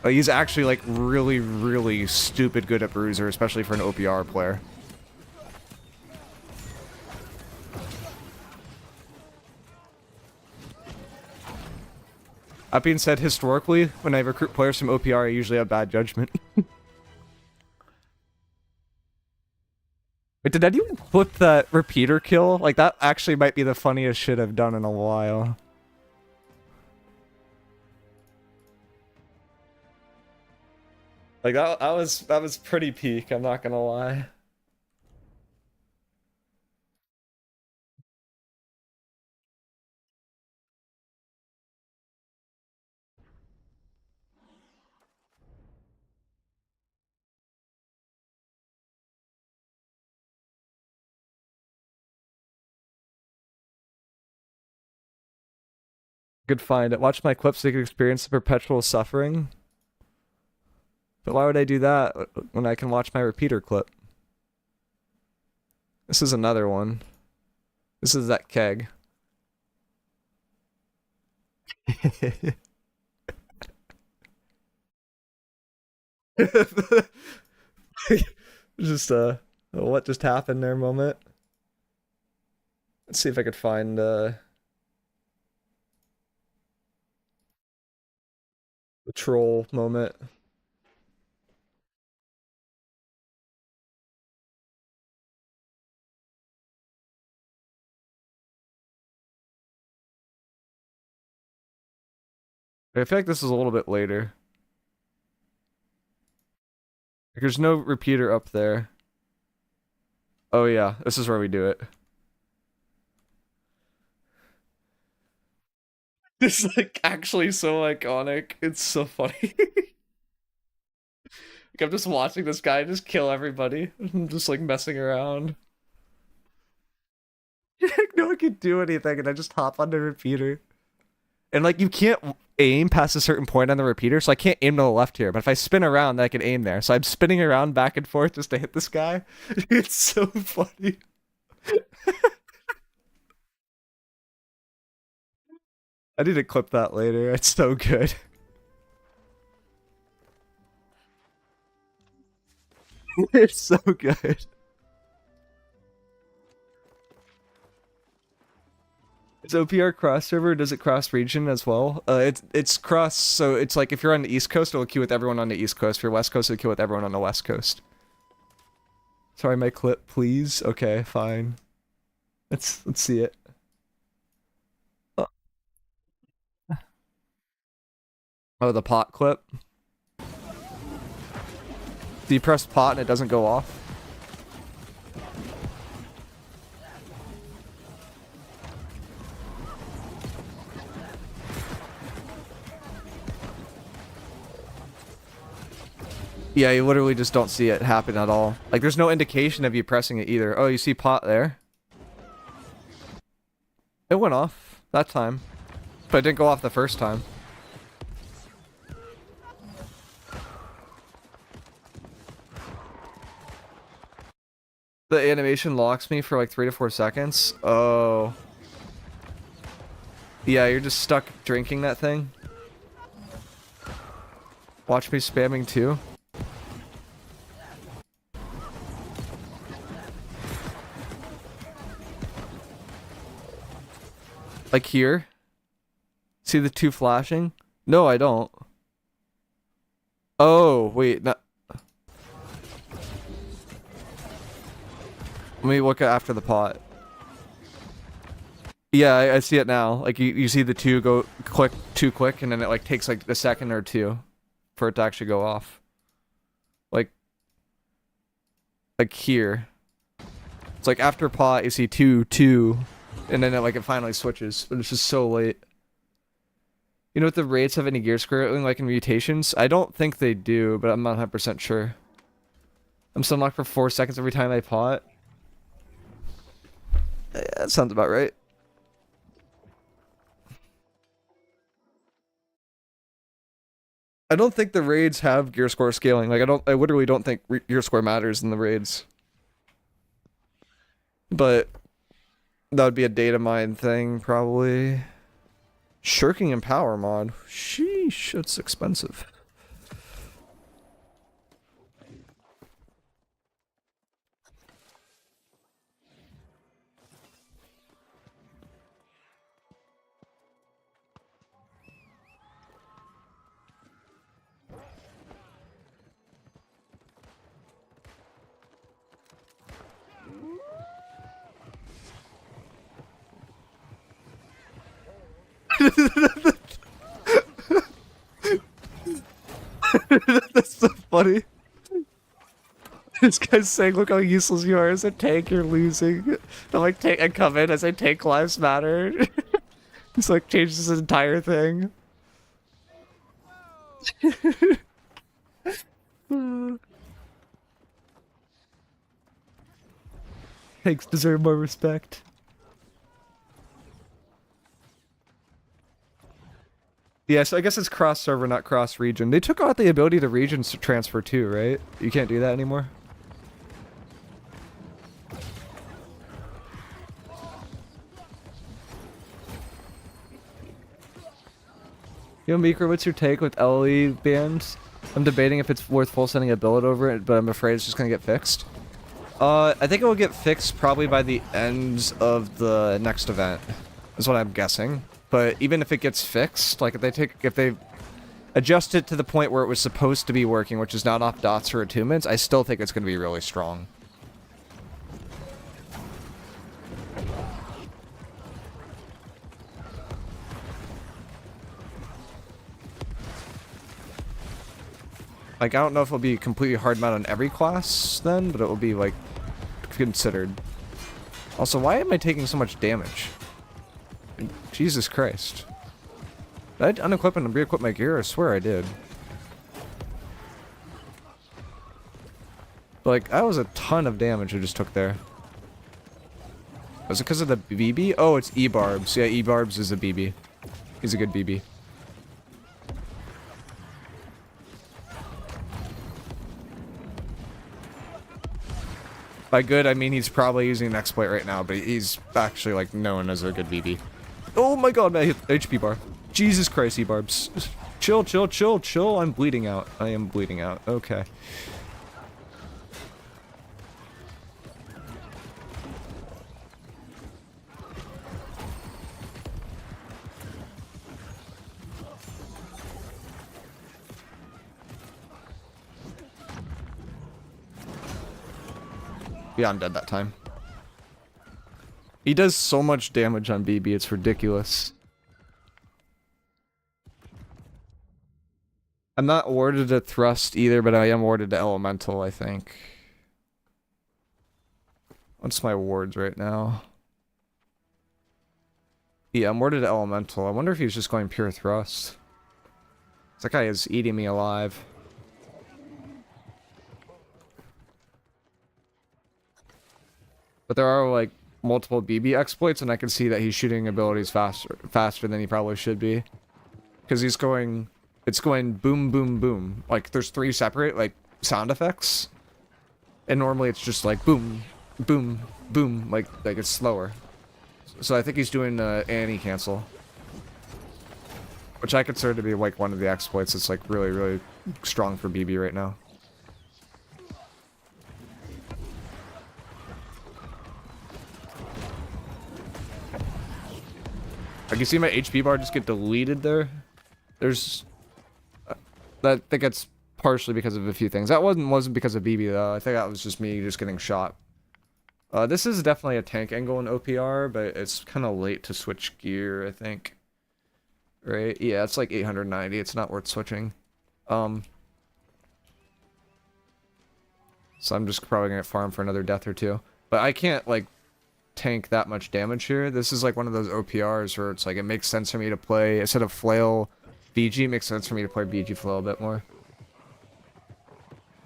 Like, he's actually like really, really stupid good at bruiser, especially for an OPR player. That being said, historically, when I recruit players from OPR, I usually have bad judgment. Wait, did anyone flip that repeater kill? Like, that actually might be the funniest shit I've done in a while. Like, that was pretty peak, I'm not gonna lie. Good find. Watch my clips so you can experience the perpetual suffering. But why would I do that when I can watch my repeater clip? This is another one. This is that keg. Just what just happened there moment. Let's see if I could find the troll moment. I feel like this is a little bit later. Like, there's no repeater up there. Oh yeah, this is where we do it. This is like actually so iconic. It's so funny. Like, I'm just watching this guy just kill everybody. I'm just like messing around. No one can do anything, and I just hop on the repeater. And like you can't aim past a certain point on the repeater, so I can't aim to the left here. But if I spin around, then I can aim there. So I'm spinning around back and forth just to hit this guy. It's so funny. I need to clip that later. It's so good. It's so good. Is OPR cross server? Does it cross region as well? It's cross, so it's like if you're on the East Coast, it'll queue with everyone on the East Coast. If you're West Coast, it'll queue with everyone on the West Coast. Sorry, my clip, please. Okay, fine. Let's see it. Oh, the pot clip. Do you press pot and it doesn't go off? Yeah, you literally just don't see it happen at all. Like, there's no indication of you pressing it either. Oh, you see pot there? It went off that time. But it didn't go off the first time. The animation locks me for like 3 to 4 seconds. Oh. Yeah, you're just stuck drinking that thing. Watch me spamming too. Like here. See the two flashing? No, I don't. Oh, wait. No. Let me look after the pot. Yeah, I see it now. Like you see the two go click, too quick, and then it like takes like a second or two for it to actually go off. Like here. It's like after pot you see two, and then it finally switches, but it's just so late. You know if the raids have any gear squirreling like in mutations? I don't think they do, but I'm not 100% sure. I'm still knocked for 4 seconds every time I pot. Yeah, that sounds about right. I don't think the raids have gear score scaling. Like I literally don't think gear score matters in the raids. But that would be a data mine thing, probably. Shirking and power mod. Sheesh, it's expensive. That's so funny. This guy's saying, "Look how useless you are as a tank. You're losing." I'm like, "Tank," I come in. I say, "Tank lives matter." He's like, changes his entire thing. Tanks deserve more respect. Yeah, so I guess it's cross-server, not cross-region. They took out the ability to regions to transfer too, right? You can't do that anymore? Yo, Miicrow, what's your take with LE bans? I'm debating if it's worth full sending a billet over it, but I'm afraid it's just gonna get fixed. I think it will get fixed probably by the end of the next event, is what I'm guessing. But even if it gets fixed, like if they adjust it to the point where it was supposed to be working, which is not off dots or attunements, I still think it's gonna be really strong. Like, I don't know if it'll be completely hard mount on every class then, but it will be, like, considered. Also, why am I taking so much damage? Jesus Christ. Did I unequip and re-equip my gear? I swear I did. But, like, that was a ton of damage I just took there. Was it because of the BB? Oh, it's E-Barbs. Yeah, E-Barbs is a BB. He's a good BB. By good, I mean he's probably using an exploit right now, but he's actually, like, known as a good BB. Oh my god, man, I hit HP bar. Jesus Christ, E-Barbs. Chill, chill, chill, chill. I'm bleeding out. I am bleeding out. Okay. Yeah, I'm dead that time. He does so much damage on BB, it's ridiculous. I'm not awarded a thrust either, but I am awarded to elemental, I think. What's my awards right now? Yeah, I'm awarded to elemental. I wonder if he's just going pure thrust. That guy is eating me alive. But there are, like, multiple BB exploits, and I can see that he's shooting abilities faster than he probably should be. Because he's going... It's going boom, boom, boom. Like, there's 3 separate, like, sound effects. And normally it's just like boom, boom, boom. Like it's slower. So I think he's doing Annie cancel. Which I consider to be, like, one of the exploits that's, like, really, really strong for BB right now. Like, you see my HP bar just get deleted there? There's... I think it's partially because of a few things. That wasn't because of BB, though. I think that was just me just getting shot. This is definitely a tank angle in OPR, but it's kind of late to switch gear, I think. Right? Yeah, it's like 890. It's not worth switching. So I'm just probably gonna farm for another death or two. But I can't, like, tank that much damage here. This is like one of those OPRs where it's like it makes sense for me to play instead of flail BG. It makes sense for me to play BG flail a bit more.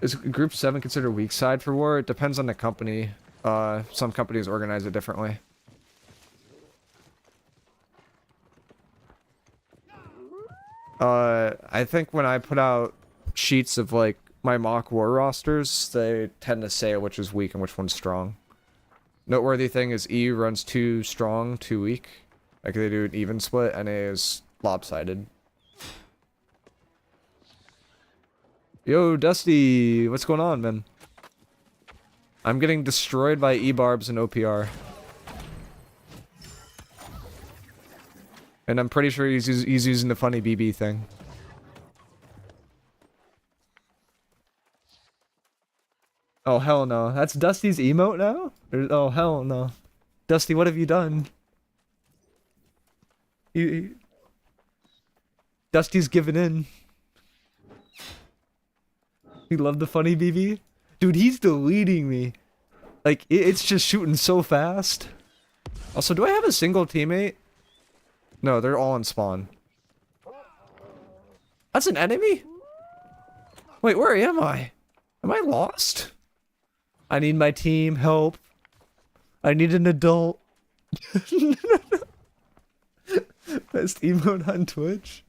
Is group 7 considered weak side for war? It depends on the company. Some companies organize it differently. I think when I put out sheets of, like, my mock war rosters, they tend to say which is weak and which one's strong. Noteworthy thing is E runs 2 strong, 2 weak. Like, they do an even split, and A is lopsided. Yo, Dusty, what's going on, man? I'm getting destroyed by E-Barbs and OPR. And I'm pretty sure he's using the funny BB thing. Oh, hell no. That's Dusty's emote now? Oh, hell no. Dusty, what have you done? Dusty's giving in. You love the funny BB? Dude, he's deleting me. Like, it's just shooting so fast. Also, do I have a single teammate? No, they're all in spawn. That's an enemy? Wait, where am I? Am I lost? I need my team, help. I need an adult. Best emote on Twitch.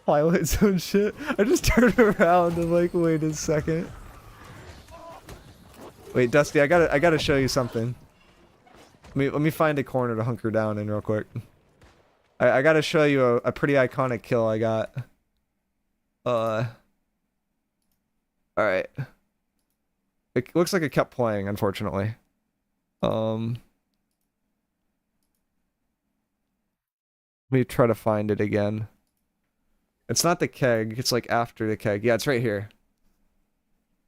Twilight Zone shit. I just turned around and like, wait a second. Wait, Dusty, I gotta show you something. Let me find a corner to hunker down in real quick. I gotta show you a pretty iconic kill I got. Alright. It looks like it kept playing, unfortunately. Let me try to find it again. It's not the keg, it's like after the keg. Yeah, it's right here.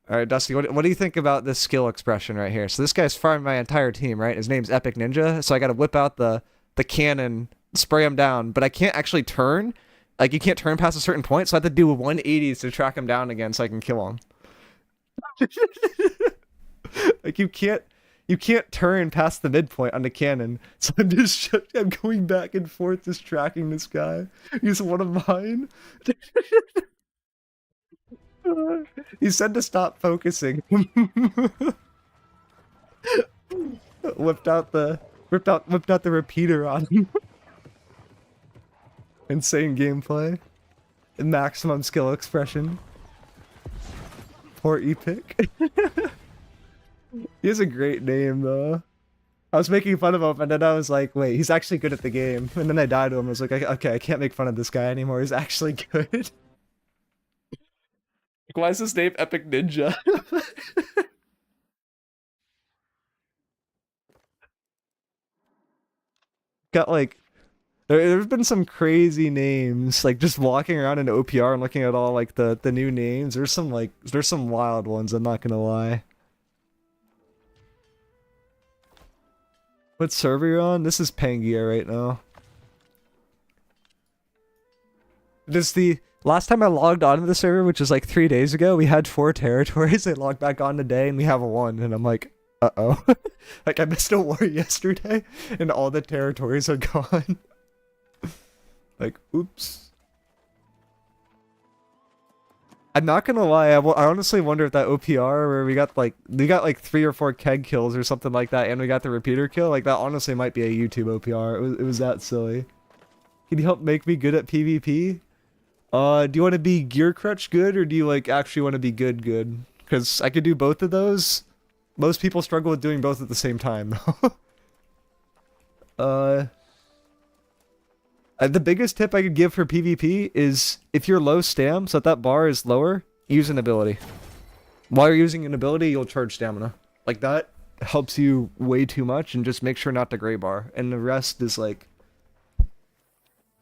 Alright, Dusty, what do you think about this skill expression right here? So this guy's farming my entire team, right? His name's Epic Ninja, so I gotta whip out the cannon, spray him down, but I can't actually turn. Like, you can't turn past a certain point, so I have to do 180s to track him down again so I can kill him. Like, you can't turn past the midpoint on the cannon, so I'm going back and forth just tracking this guy. He's one of mine. He said to stop focusing. whipped out the repeater on him. Insane gameplay. Maximum skill expression. Poor Epic. He has a great name though. I was making fun of him and then I was like, wait, he's actually good at the game. And then I died to him. I was like, okay, I can't make fun of this guy anymore. He's actually good. Why is his name Epic Ninja? Got like, there's been some crazy names. Like just walking around in OPR and looking at all like the new names. There's some wild ones. I'm not gonna lie. What server you're on? This is Pangaea right now. Last time I logged onto the server, which was like 3 days ago, we had 4 territories. I logged back on today and we have 1, and I'm like, uh-oh. Like I missed a war yesterday and all the territories are gone. Like, oops. I'm not gonna lie, I honestly wonder if that OPR where we got like 3 or 4 keg kills or something like that and we got the repeater kill, like that honestly might be a YouTube OPR. It was that silly. Can you help make me good at PvP? Do you want to be gear crutch good or do you like actually want to be good? Because I could do both of those. Most people struggle with doing both at the same time though. The biggest tip I could give for PvP is if you're low stam, so that bar is lower, use an ability. While you're using an ability, you'll charge stamina. Like that helps you way too much, and just make sure not to gray bar. And the rest is like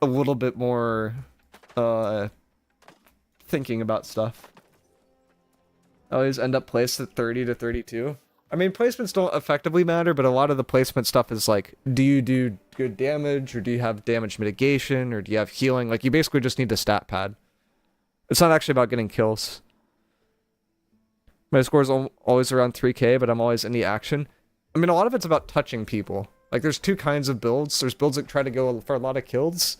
a little bit more thinking about stuff. I always end up placed at 30 to 32. I mean, placements don't effectively matter, but a lot of the placement stuff is like, do you do good damage, or do you have damage mitigation, or do you have healing? Like, you basically just need the stat pad. It's not actually about getting kills. My score is always around 3k, but I'm always in the action. I mean, a lot of it's about touching people. Like, there's 2 kinds of builds. There's builds that try to go for a lot of kills.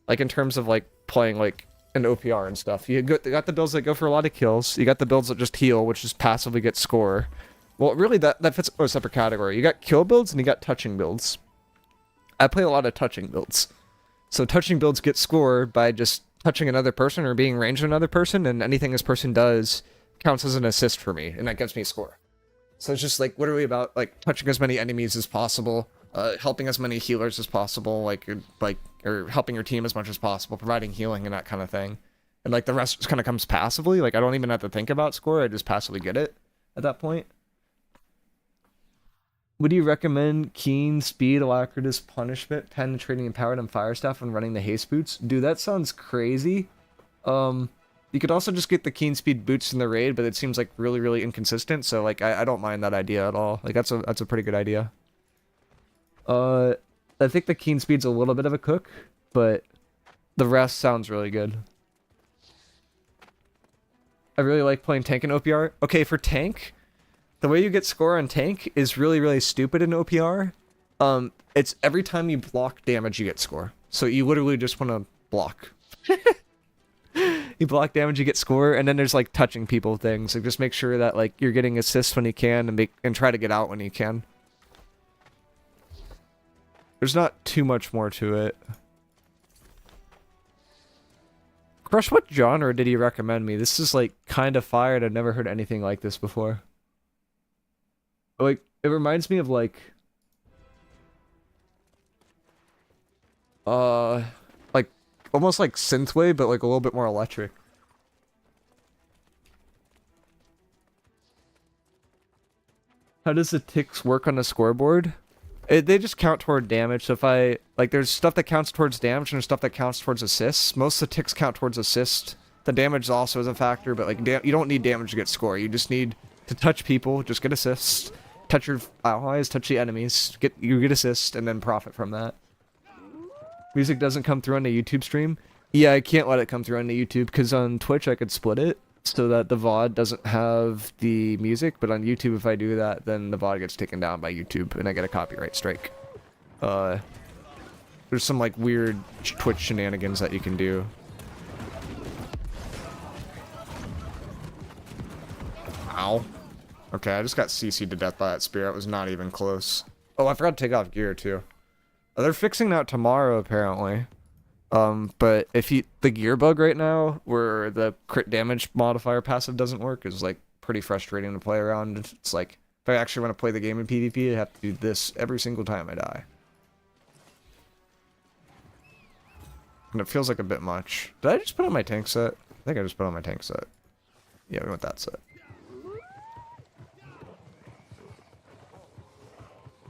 Like, in terms of, like, playing, like, an OPR and stuff. You got the builds that go for a lot of kills. You got the builds that just heal, which just passively get score. Well, really, that fits a separate category. You got kill builds and you got touching builds. I play a lot of touching builds. So touching builds get score by just touching another person or being ranged with another person, and anything this person does counts as an assist for me, and that gives me score. So it's just like literally about like touching as many enemies as possible, helping as many healers as possible, or helping your team as much as possible, providing healing and that kind of thing. And like the rest just kind of comes passively. Like I don't even have to think about score. I just passively get it at that point. Would you recommend Keen, Speed, Alacritus, Punishment, Penetrating, Empowered, and Fire Staff when running the Haste Boots? Dude, that sounds crazy. You could also just get the Keen Speed Boots in the raid, but it seems like really, really inconsistent, so like I don't mind that idea at all. Like that's a pretty good idea. I think the keen speed's a little bit of a cook, but the rest sounds really good. I really like playing tank in OPR. Okay, for tank, the way you get score on tank is really, really stupid in OPR. It's every time you block damage, you get score. So you literally just want to block. You block damage, you get score, and then there's like touching people things. Like just make sure that like you're getting assists when you can, and try to get out when you can. There's not too much more to it. Crush, what genre did he recommend me? This is like kind of fire. I've never heard anything like this before. Like it reminds me of like almost like synthwave, but like a little bit more electric. How does the ticks work on the scoreboard? They just count toward damage. So if I like, there's stuff that counts towards damage and there's stuff that counts towards assists. Most of the ticks count towards assist. The damage also is a factor, but like you don't need damage to get score. You just need to touch people, just get assists. Touch your allies, touch the enemies, you get assist, and then profit from that. Music doesn't come through on the YouTube stream. Yeah, I can't let it come through on the YouTube because on Twitch I could split it so that the VOD doesn't have the music, but on YouTube if I do that, then the VOD gets taken down by YouTube and I get a copyright strike. There's some like weird Twitch shenanigans that you can do. Ow. Okay, I just got CC'd to death by that spear. It was not even close. Oh, I forgot to take off gear too. They're fixing that tomorrow, apparently. But if the gear bug right now, where the crit damage modifier passive doesn't work, is like pretty frustrating to play around. It's like, if I actually want to play the game in PvP, I have to do this every single time I die. And it feels like a bit much. Did I just put on my tank set? I think I just put on my tank set. Yeah, we want that set.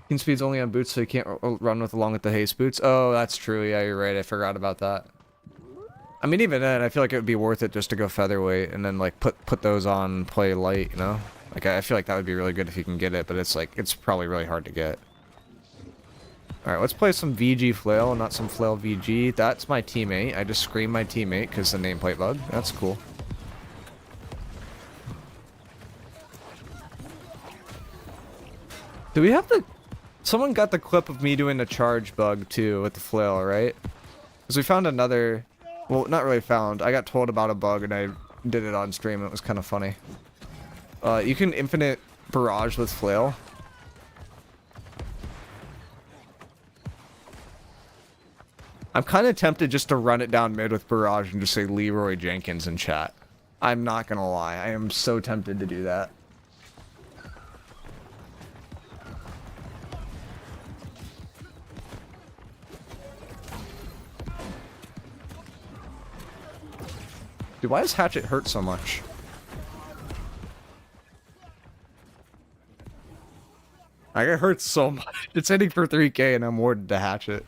Keen speed's only on boots, so you can't run along with the haste boots. Oh, that's true. Yeah, you're right. I forgot about that. I mean, even then, I feel like it would be worth it just to go featherweight and then like put those on, play light. You know, like I feel like that would be really good if you can get it, but it's like it's probably really hard to get. All right, let's play some VG flail, not some flail VG. That's my teammate. I just screamed my teammate because the nameplate bug. That's cool. Do we have the? Someone got the clip of me doing the charge bug too with the flail, right? Because we found another, well, not really found. I got told about a bug and I did it on stream. It was kind of funny. You can infinite barrage with flail. I'm kind of tempted just to run it down mid with barrage and just say Leroy Jenkins in chat. I'm not gonna lie. I am so tempted to do that. Dude, why does Hatchet hurt so much? Like, it hurts so much. It's hitting for 3k and I'm warded to Hatchet.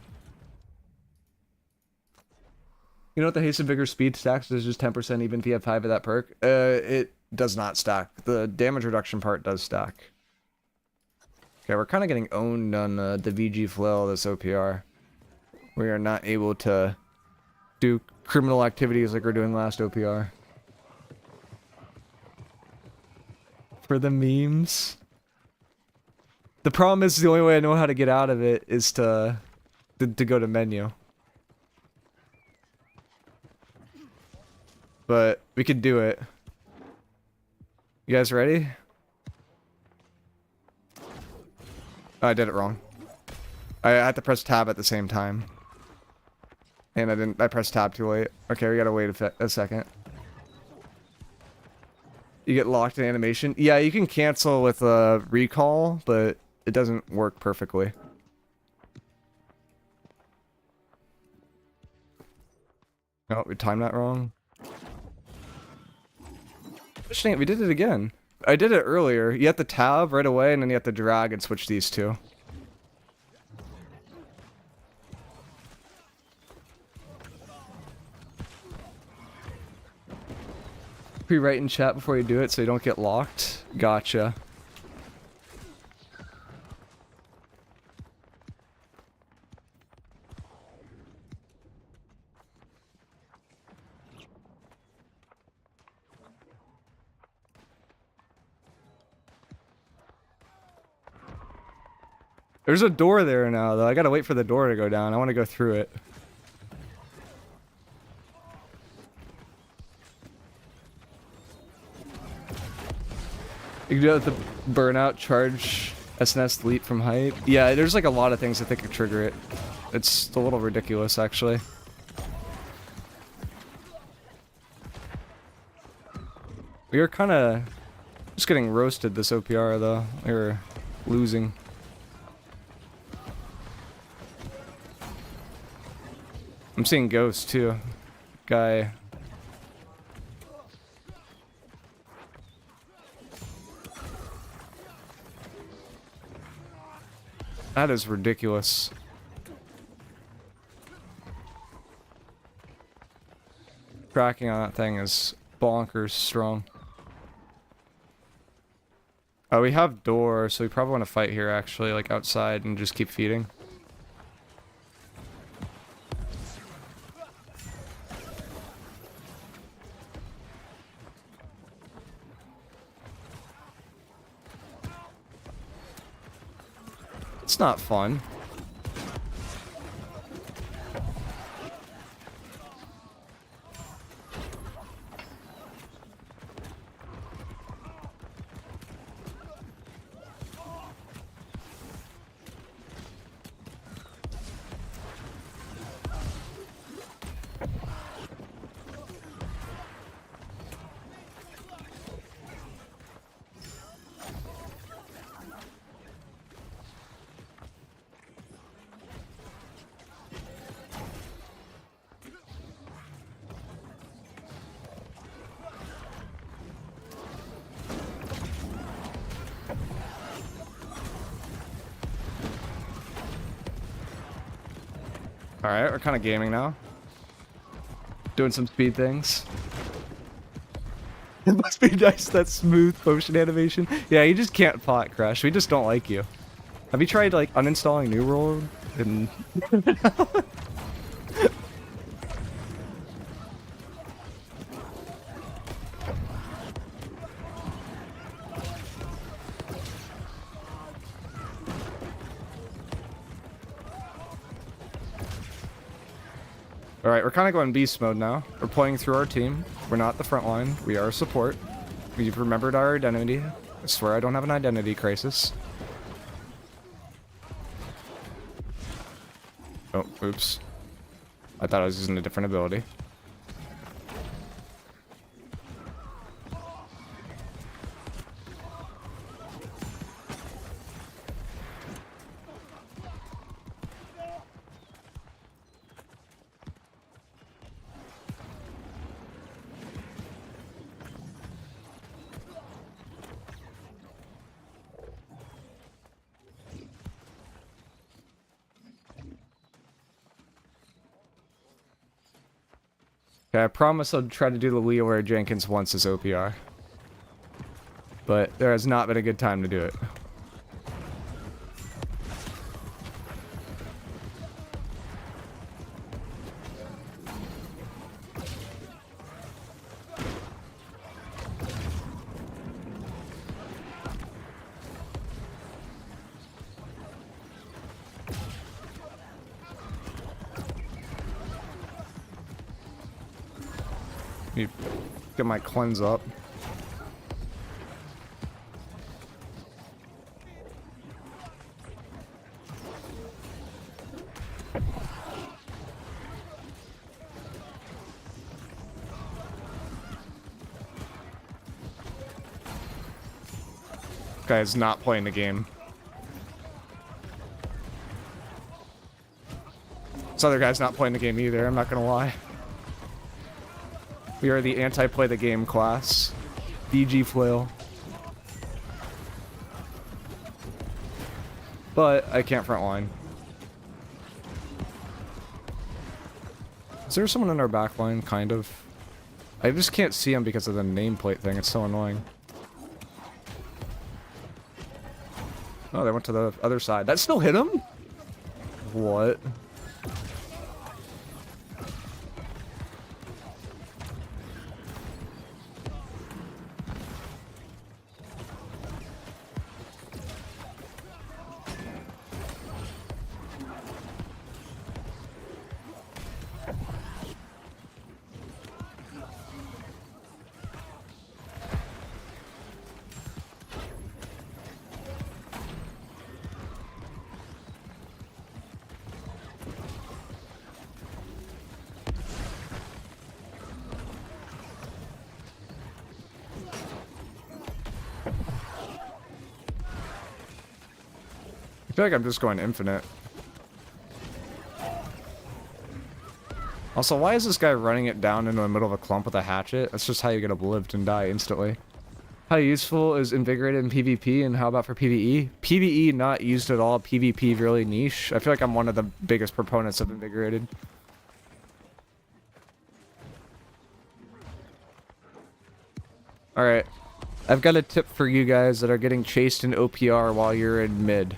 You know what the haste and vigor speed stacks is just 10% even if you have 5 of that perk? It does not stack. The damage reduction part does stack. Okay, we're kind of getting owned on the VG flail, this OPR. We are not able to do criminal activities like we're doing last OPR. For the memes. The problem is the only way I know how to get out of it is to go to menu. But we could do it. You guys ready? Oh, I did it wrong. I had to press tab at the same time. And I pressed tab too late. Okay, we gotta wait a second. You get locked in animation. Yeah, you can cancel with a recall, but it doesn't work perfectly. Oh, we timed that wrong. We did it again. I did it earlier. You have to tab right away, and then you have to drag and switch these two. Pre-write in chat before you do it so you don't get locked. Gotcha. There's a door there now, though. I gotta wait for the door to go down. I want to go through it. You can do it with the burnout, charge, SNS leap from height. Yeah, there's like a lot of things I think could trigger it. It's a little ridiculous, actually. We were kind of just getting roasted this OPR, though. We were losing. I'm seeing ghosts, too. Guy. That is ridiculous. Tracking on that thing is bonkers strong. Oh, we have door, so we probably want to fight here, actually, like outside, and just keep feeding. It's not fun. Alright, we're kind of gaming now. Doing some speed things. It must be nice, that smooth potion animation. Yeah, you just can't pot crash. We just don't like you. Have you tried, like, uninstalling New World? And... Alright, we're kind of going beast mode now. We're playing through our team. We're not the front line. We are support. We've remembered our identity. I swear I don't have an identity crisis. Oh, oops. I thought I was using a different ability. Okay, I promise I'll try to do the Leeware Jenkins once as OPR. But there has not been a good time to do it. Let me get my cleanse up. Guy's not playing the game. This other guy's not playing the game either, I'm not gonna lie. We are the anti-play the game class. DG flail. But I can't frontline. Is there someone in our backline? Kind of. I just can't see him because of the nameplate thing. It's so annoying. Oh, they went to the other side. That still hit him? What? feel like I'm just going infinite. Also, why is this guy running it down into the middle of a clump with a hatchet? That's just how you get oblived and die instantly. How useful is Invigorated in PvP, and how about for PvE? PvE not used at all, PvP really niche. I feel like I'm one of the biggest proponents of Invigorated. Alright, I've got a tip for you guys that are getting chased in OPR while you're in mid.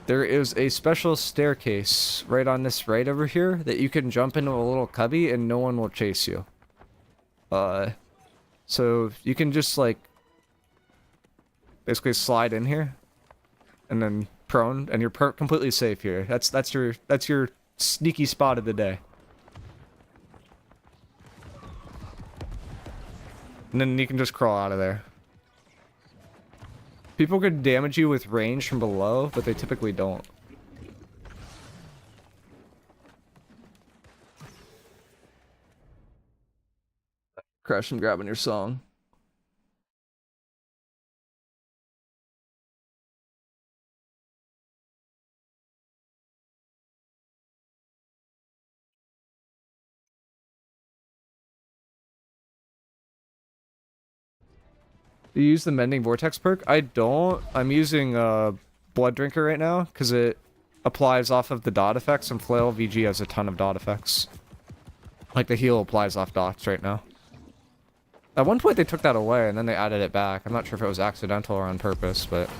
There is a special staircase right on this right over here that you can jump into a little cubby and no one will chase you. So you can just like basically slide in here and then prone and you're completely safe here. That's your sneaky spot of the day. And then you can just crawl out of there. People could damage you with range from below, but they typically don't. Crash and grabbing your song. Do you use the Mending Vortex perk? I don't. I'm using Blood Drinker right now, because it applies off of the dot effects, and Flail VG has a ton of dot effects. Like, the heal applies off dots right now. At one point they took that away, and then they added it back. I'm not sure if it was accidental or on purpose, but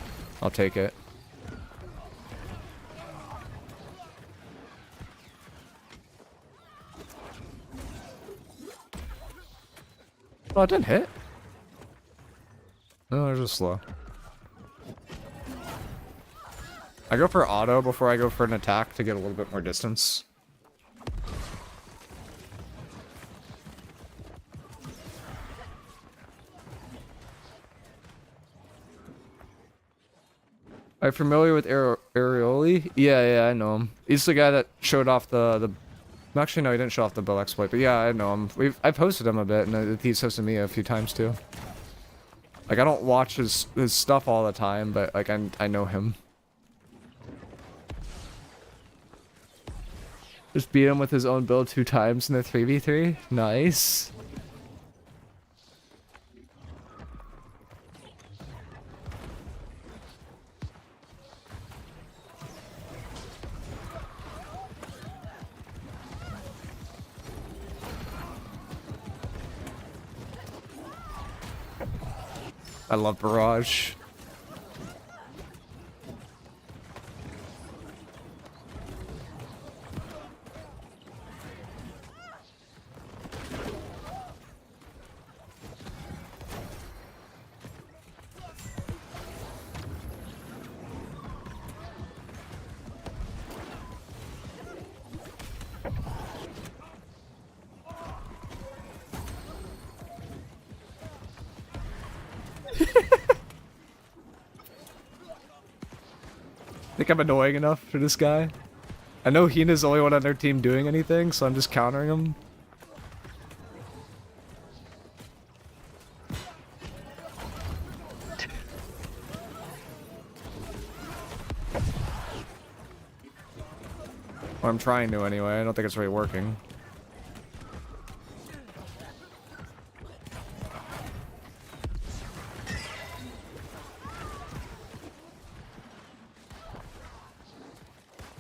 I'll take it. Oh, it didn't hit? No, they're just slow. I go for auto before I go for an attack to get a little bit more distance. Are you familiar with Areoli? Yeah, I know him. He's the guy that showed off the... Actually, no, he didn't show off the bow exploit, but yeah, I know him. I've hosted him a bit, and he's hosted me a few times too. Like, I don't watch his stuff all the time, but, like, I know him. Just beat him with his own build 2 times in the 3v3. Nice. I love Barrage. Think I'm annoying enough for this guy? I know Hina's the only one on their team doing anything, so I'm just countering him. Or I'm trying to anyway, I don't think it's really working.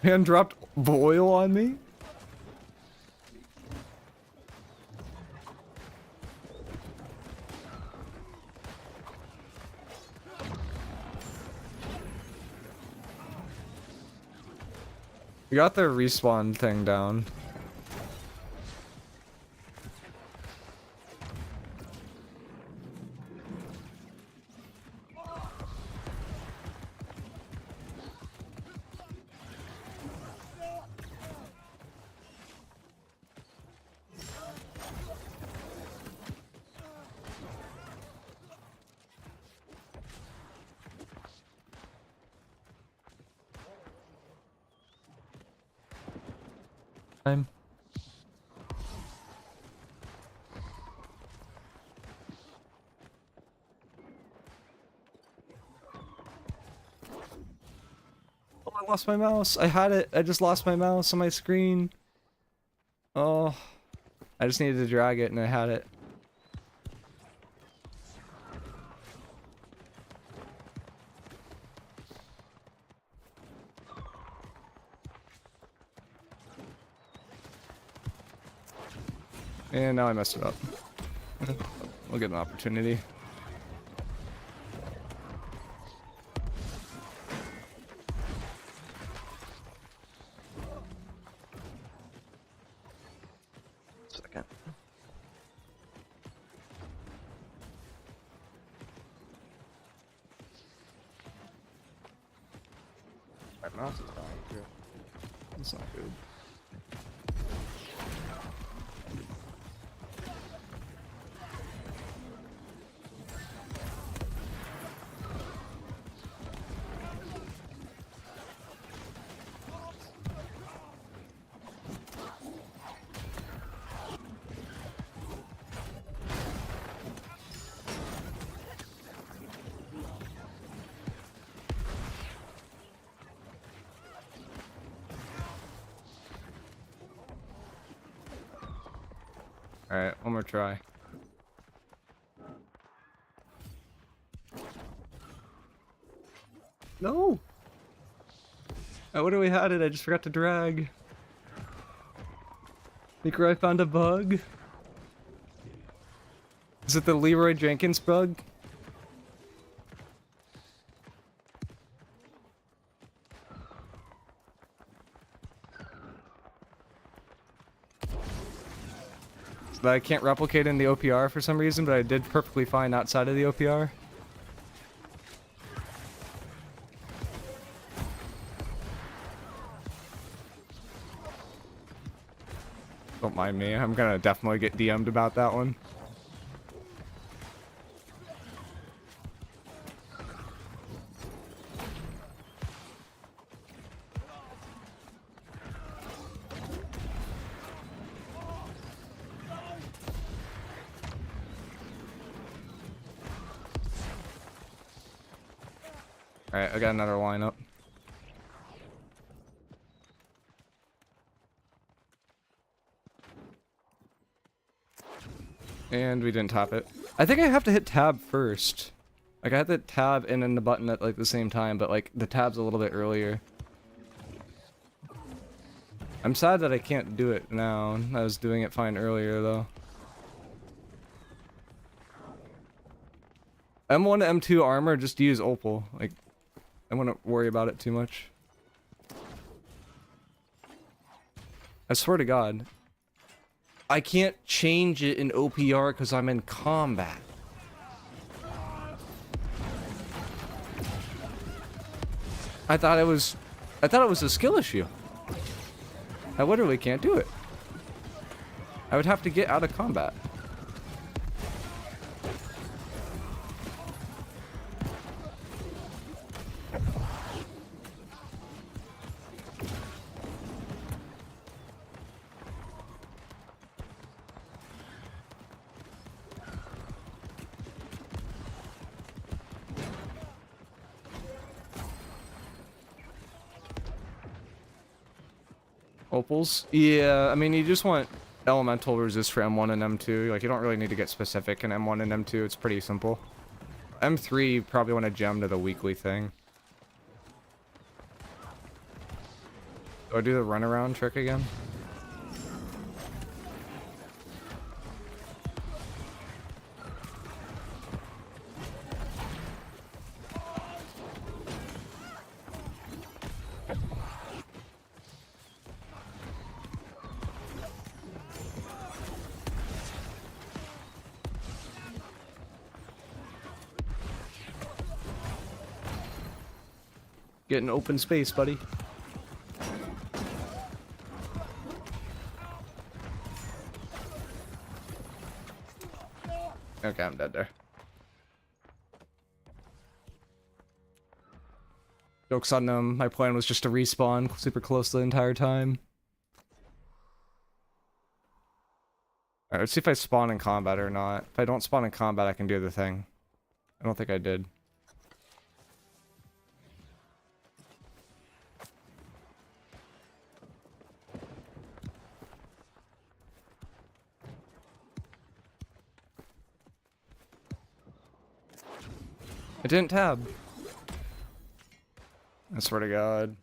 Man dropped boil on me? We got the respawn thing down. Time. I lost my mouse. I had it. I just lost my mouse on my screen. Oh. I just needed to drag it and I had it. And now I messed it up. We'll get an opportunity. Second. My mouse is dying too. That's not good. Alright, one more try. No! I would have had it, I just forgot to drag. Miicrow, I found a bug. Is it the Leroy Jenkins bug? That I can't replicate in the OPR for some reason, but I did perfectly fine outside of the OPR. Don't mind me, I'm gonna definitely get DM'd about that one. Alright, I got another lineup. And we didn't tap it. I think I have to hit tab first. Like, I had the tab and then the button at, like, the same time, but, like, the tab's a little bit earlier. I'm sad that I can't do it now. I was doing it fine earlier, though. M1 to M2 armor, just use Opal. Like, I wouldn't worry about it too much. I swear to God. I can't change it in OPR because I'm in combat. I thought it was a skill issue. I literally can't do it. I would have to get out of combat. Opals? Yeah, I mean, you just want elemental resist for M1 and M2. Like, you don't really need to get specific in M1 and M2. It's pretty simple. M3, you probably want to gem to the weekly thing. Do I do the runaround trick again? Get an open space, buddy. Okay, I'm dead there. Joke's on them. My plan was just to respawn super close the entire time. Alright, let's see if I spawn in combat or not. If I don't spawn in combat, I can do the thing. I don't think I did. It didn't tab. I swear to God.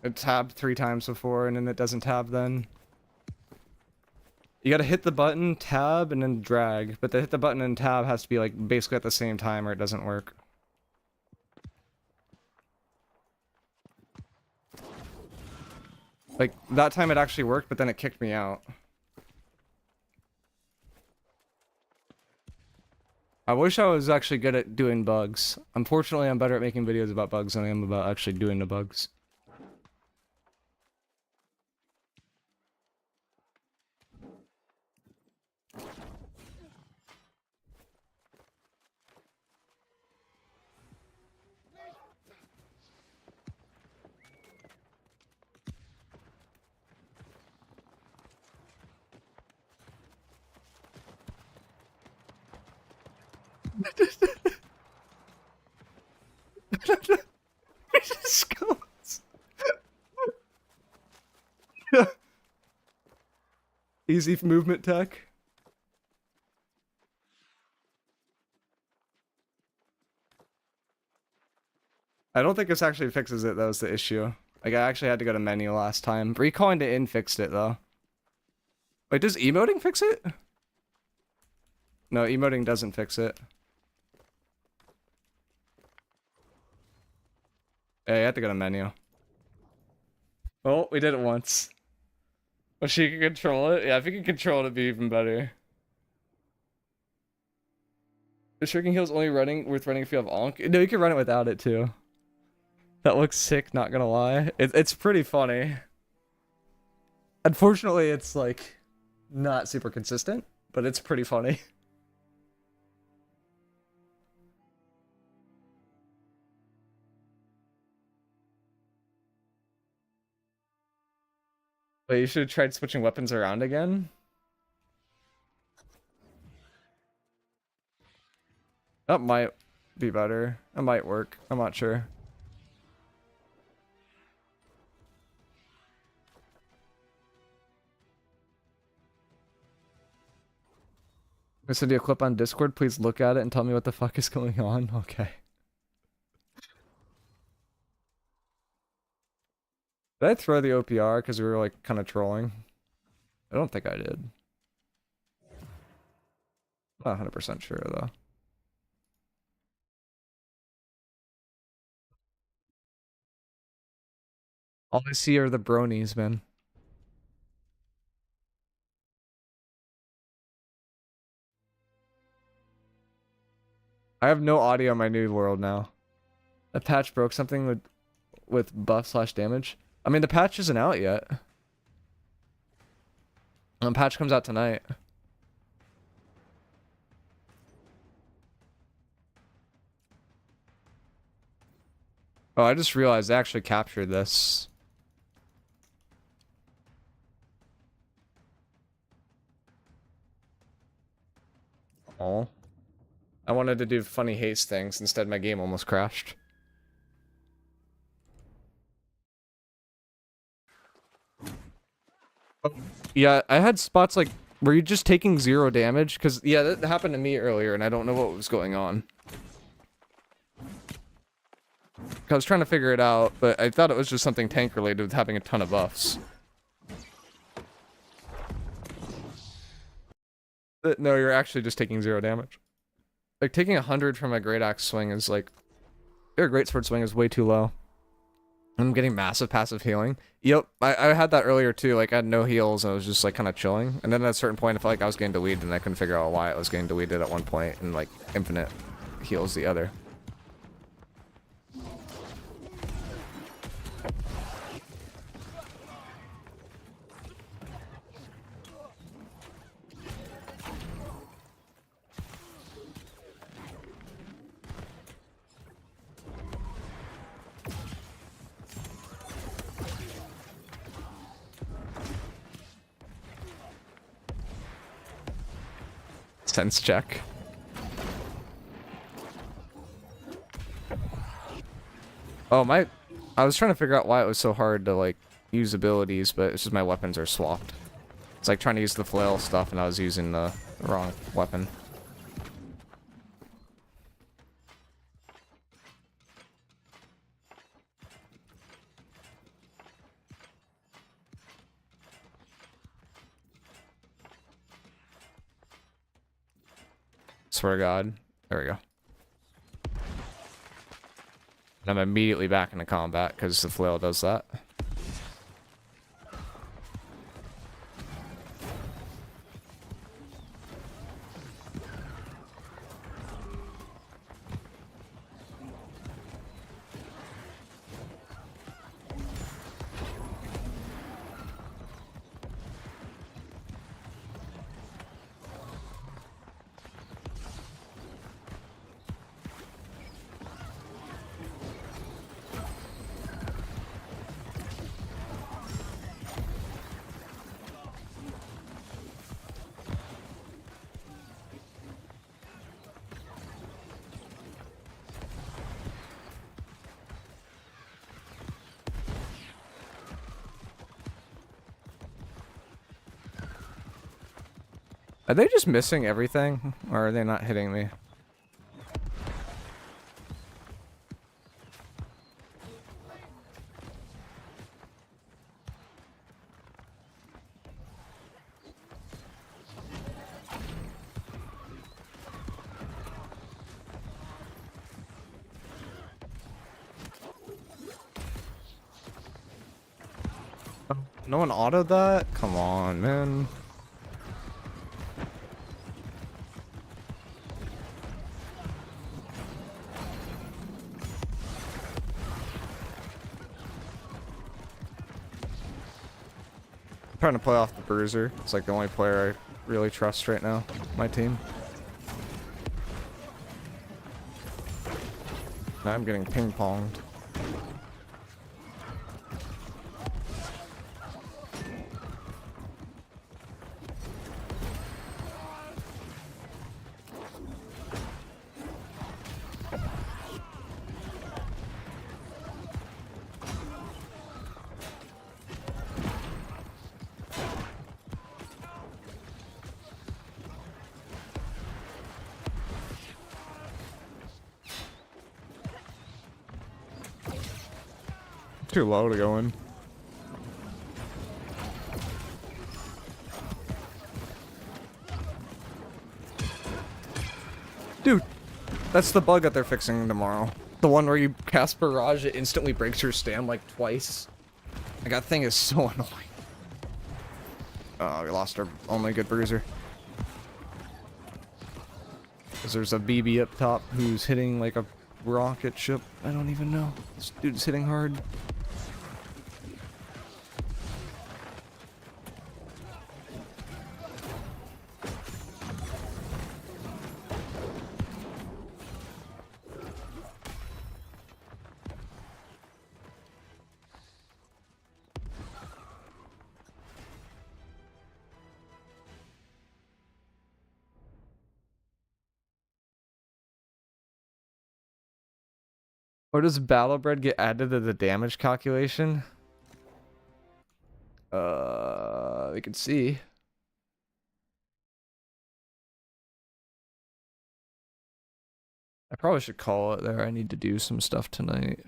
It tabbed 3 times before and then it doesn't tab then. You gotta hit the button, tab, and then drag. But the hit the button and tab has to be like basically at the same time or it doesn't work. Like, that time it actually worked, but then it kicked me out. I wish I was actually good at doing bugs. Unfortunately, I'm better at making videos about bugs than I am about actually doing the bugs. It just goes. Easy movement tech. I don't think this actually fixes it, that was the issue. Like, I actually had to go to menu last time. Recalling it in fixed it, though. Wait, does emoting fix it? No, emoting doesn't fix it. Yeah, you have to go to menu. Oh, we did it once. Oh, she can control it? Yeah, if you can control it, it'd be even better. The shrinking heel's only worth running if you have Onk. No, you can run it without it, too. That looks sick, not gonna lie. It's pretty funny. Unfortunately, it's, like, not super consistent, but it's pretty funny. But you should have tried switching weapons around again. That might be better. That might work. I'm not sure. I send you a clip on Discord. Please look at it and tell me what the fuck is going on. Okay. Did I throw the OPR because we were like kind of trolling? I don't think I did. Not 100% sure though. All I see are the bronies, man. I have no audio on my new world now. The patch broke something with buff/damage. I mean, the patch isn't out yet. The patch comes out tonight. Oh, I just realized I actually captured this. Oh. I wanted to do funny haste things, instead my game almost crashed. Yeah, I had spots like, were you just taking 0 damage? Because, yeah, that happened to me earlier, and I don't know what was going on. I was trying to figure it out, but I thought it was just something tank related with having a ton of buffs. But no, you're actually just taking 0 damage. Like, taking 100 from a great axe swing is like, or a great sword swing is way too low. I'm getting massive passive healing. Yep, I had that earlier too. Like, I had no heals and I was just like kind of chilling. And then at a certain point, I felt like I was getting deleted and I couldn't figure out why I was getting deleted at one point and like infinite heals the other. Sense check. Oh, I was trying to figure out why it was so hard to, like, use abilities, but it's just my weapons are swapped. It's like trying to use the flail stuff, and I was using the wrong weapon. swear to God. There we go. And I'm immediately back into combat because the flail does that. Are they just missing everything? Or are they not hitting me? No one autoed that? Come on, man. I'm trying to play off the Bruiser. It's like the only player I really trust right now. My team. Now I'm getting ping-ponged. Too low to go in. Dude, that's the bug that they're fixing tomorrow. The one where you cast Barrage, it instantly breaks your stand like twice. Like, that thing is so annoying. Oh, we lost our only good bruiser. Because there's a BB up top who's hitting like a rocket ship. I don't even know. This dude's hitting hard. Or does Battle Bread get added to the damage calculation? We can see. I probably should call it there. I need to do some stuff tonight.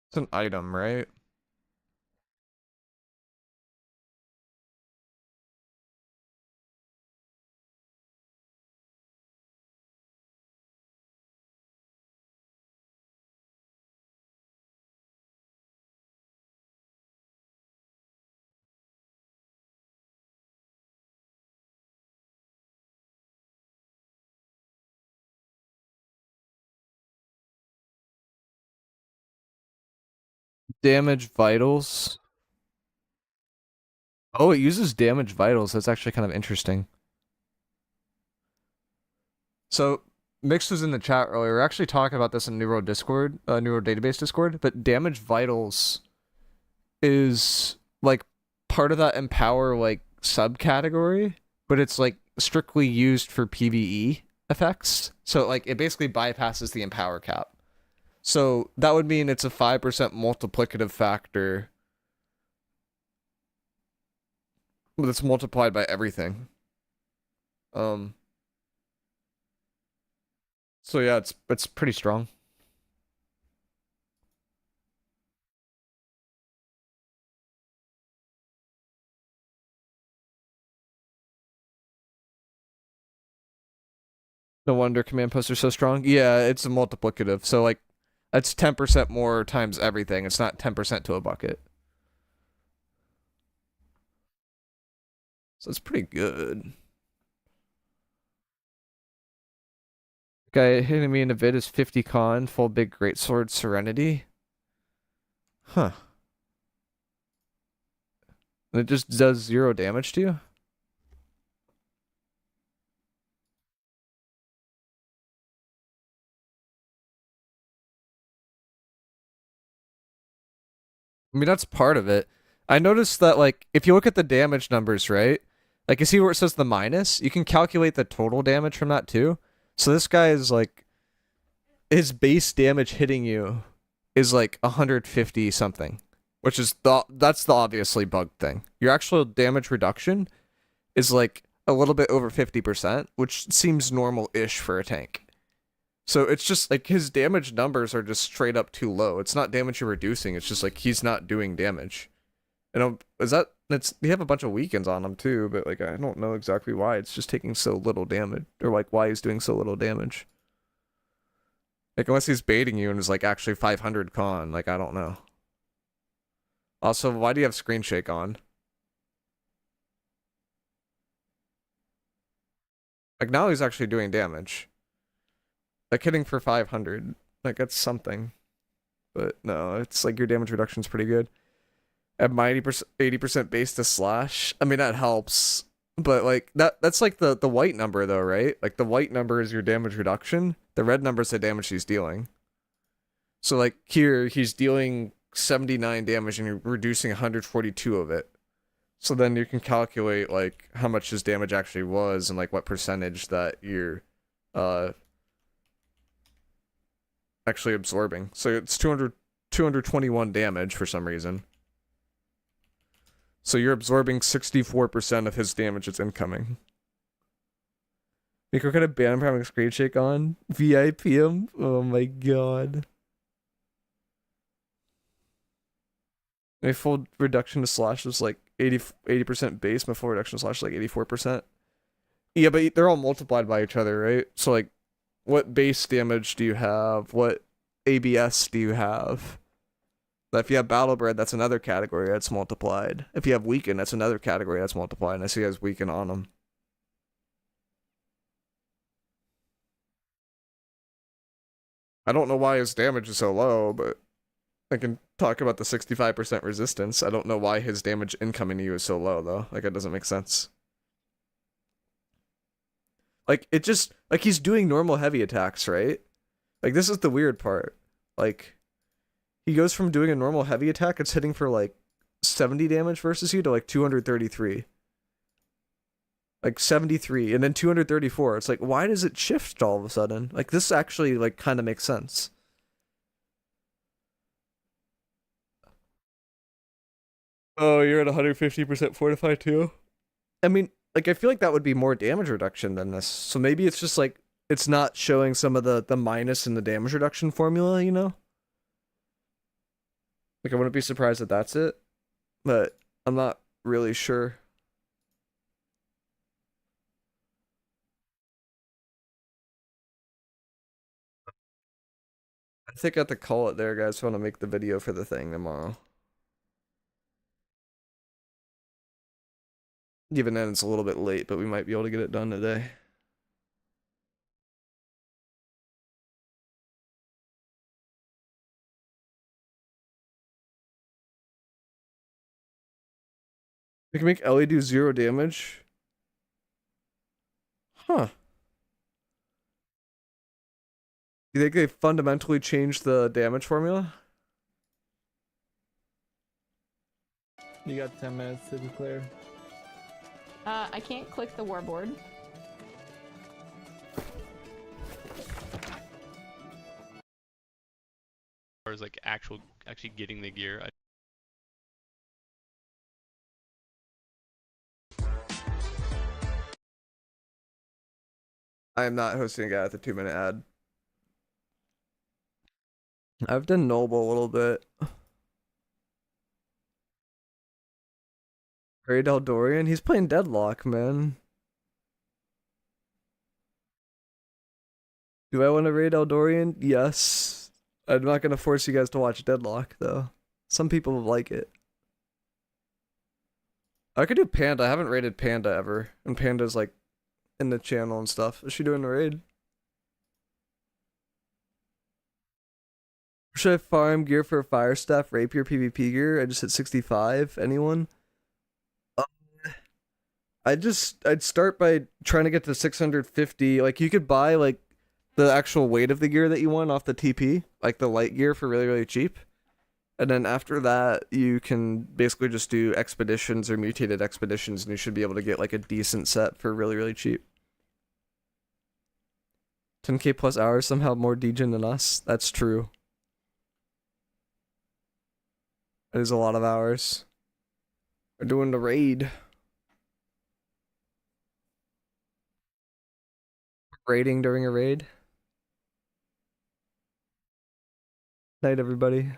It's an item, right? Damage vitals. Oh, it uses damage vitals. That's actually kind of interesting. So, Mix was in the chat earlier. We're actually talking about this in Neuro Discord, Neuro Database Discord, but damage vitals is like part of that empower like subcategory, but it's like strictly used for PvE effects. So like it basically bypasses the empower cap. So that would mean it's a 5% multiplicative factor that's multiplied by everything. So yeah, it's pretty strong. No wonder command posts are so strong. Yeah, it's a multiplicative. So like that's 10% more times everything. It's not 10% to a bucket. So it's pretty good. Guy hitting me in a vid is 50 con, full big greatsword serenity. Huh. And it just does 0 damage to you? I mean, that's part of it. I noticed that, like, if you look at the damage numbers, right? Like, you see where it says the minus? You can calculate the total damage from that, too. So this guy is, like, his base damage hitting you is, like, 150 something. Which is, that's the obviously bugged thing. Your actual damage reduction is, like, a little bit over 50%, which seems normal-ish for a tank. So it's just like his damage numbers are just straight up too low. It's not damage you're reducing. It's just like he's not doing damage. Is that it's we have a bunch of weakens on him too, but like I don't know exactly why it's just taking so little damage or like why he's doing so little damage. Like unless he's baiting you and is like actually 500 con, like I don't know. Also, why do you have screen shake on? Like now he's actually doing damage. Like hitting for 500, like that's something. But no, it's like your damage reduction's pretty good. At my 80% base to slash, I mean that helps. But like that's like the white number though, right? Like the white number is your damage reduction. The red number is the damage he's dealing. So like here he's dealing 79 damage and you're reducing 142 of it. So then you can calculate like how much his damage actually was and like what percentage that you're actually absorbing. So it's 221 damage for some reason. So you're absorbing 64% of his damage that's incoming. Nico kind of ban him for having screen shake on. VIP him. Oh my god. My full reduction to slash is like 80% base. My full reduction to slash is like 84%. Yeah, but they're all multiplied by each other, right? So like, what base damage do you have? What ABS do you have? If you have Battlebred, that's another category that's multiplied. If you have Weaken, that's another category that's multiplied. And I see he has Weaken on him. I don't know why his damage is so low, but I can talk about the 65% resistance. I don't know why his damage incoming to you is so low, though. Like, it doesn't make sense. Like, it just... Like, he's doing normal heavy attacks, right? Like, this is the weird part. Like... He goes from doing a normal heavy attack, it's hitting for like 70 damage versus you to like 233. Like 73, and then 234. It's like, why does it shift all of a sudden? Like, this actually like kind of makes sense. Oh, you're at 150% fortified too? I mean, like, I feel like that would be more damage reduction than this. So maybe it's just like, it's not showing some of the minus in the damage reduction formula, you know? Like, I wouldn't be surprised that that's it, but I'm not really sure. I think I have to call it there, guys. I want to make the video for the thing tomorrow. Even then, it's a little bit late, but we might be able to get it done today. We can make Ellie do 0 damage. Huh. You think they fundamentally changed the damage formula? You got 10 minutes to declare. I can't click the warboard. As like actually getting the gear. I am not hosting a guy with a 2-minute ad. I've done Noble a little bit. Harry Dorian, he's playing Deadlock, man. Do I want to raid Eldorian? Yes. I'm not gonna force you guys to watch Deadlock though. Some people like it. I could do Panda. I haven't raided Panda ever, and Panda's like in the channel and stuff. Is she doing a raid? Should I farm gear for a fire staff, rapier, PvP gear? I just hit 65. Anyone? I'd start by trying to get to 650. Like you could buy like the actual weight of the gear that you want off the TP, like the light gear for really, really cheap. And then after that, you can basically just do expeditions or mutated expeditions, and you should be able to get like a decent set for really, really cheap. 10k plus hours, somehow more degen than us. That's true. That is a lot of hours. We're doing the raid. Raiding during a raid. Night, everybody.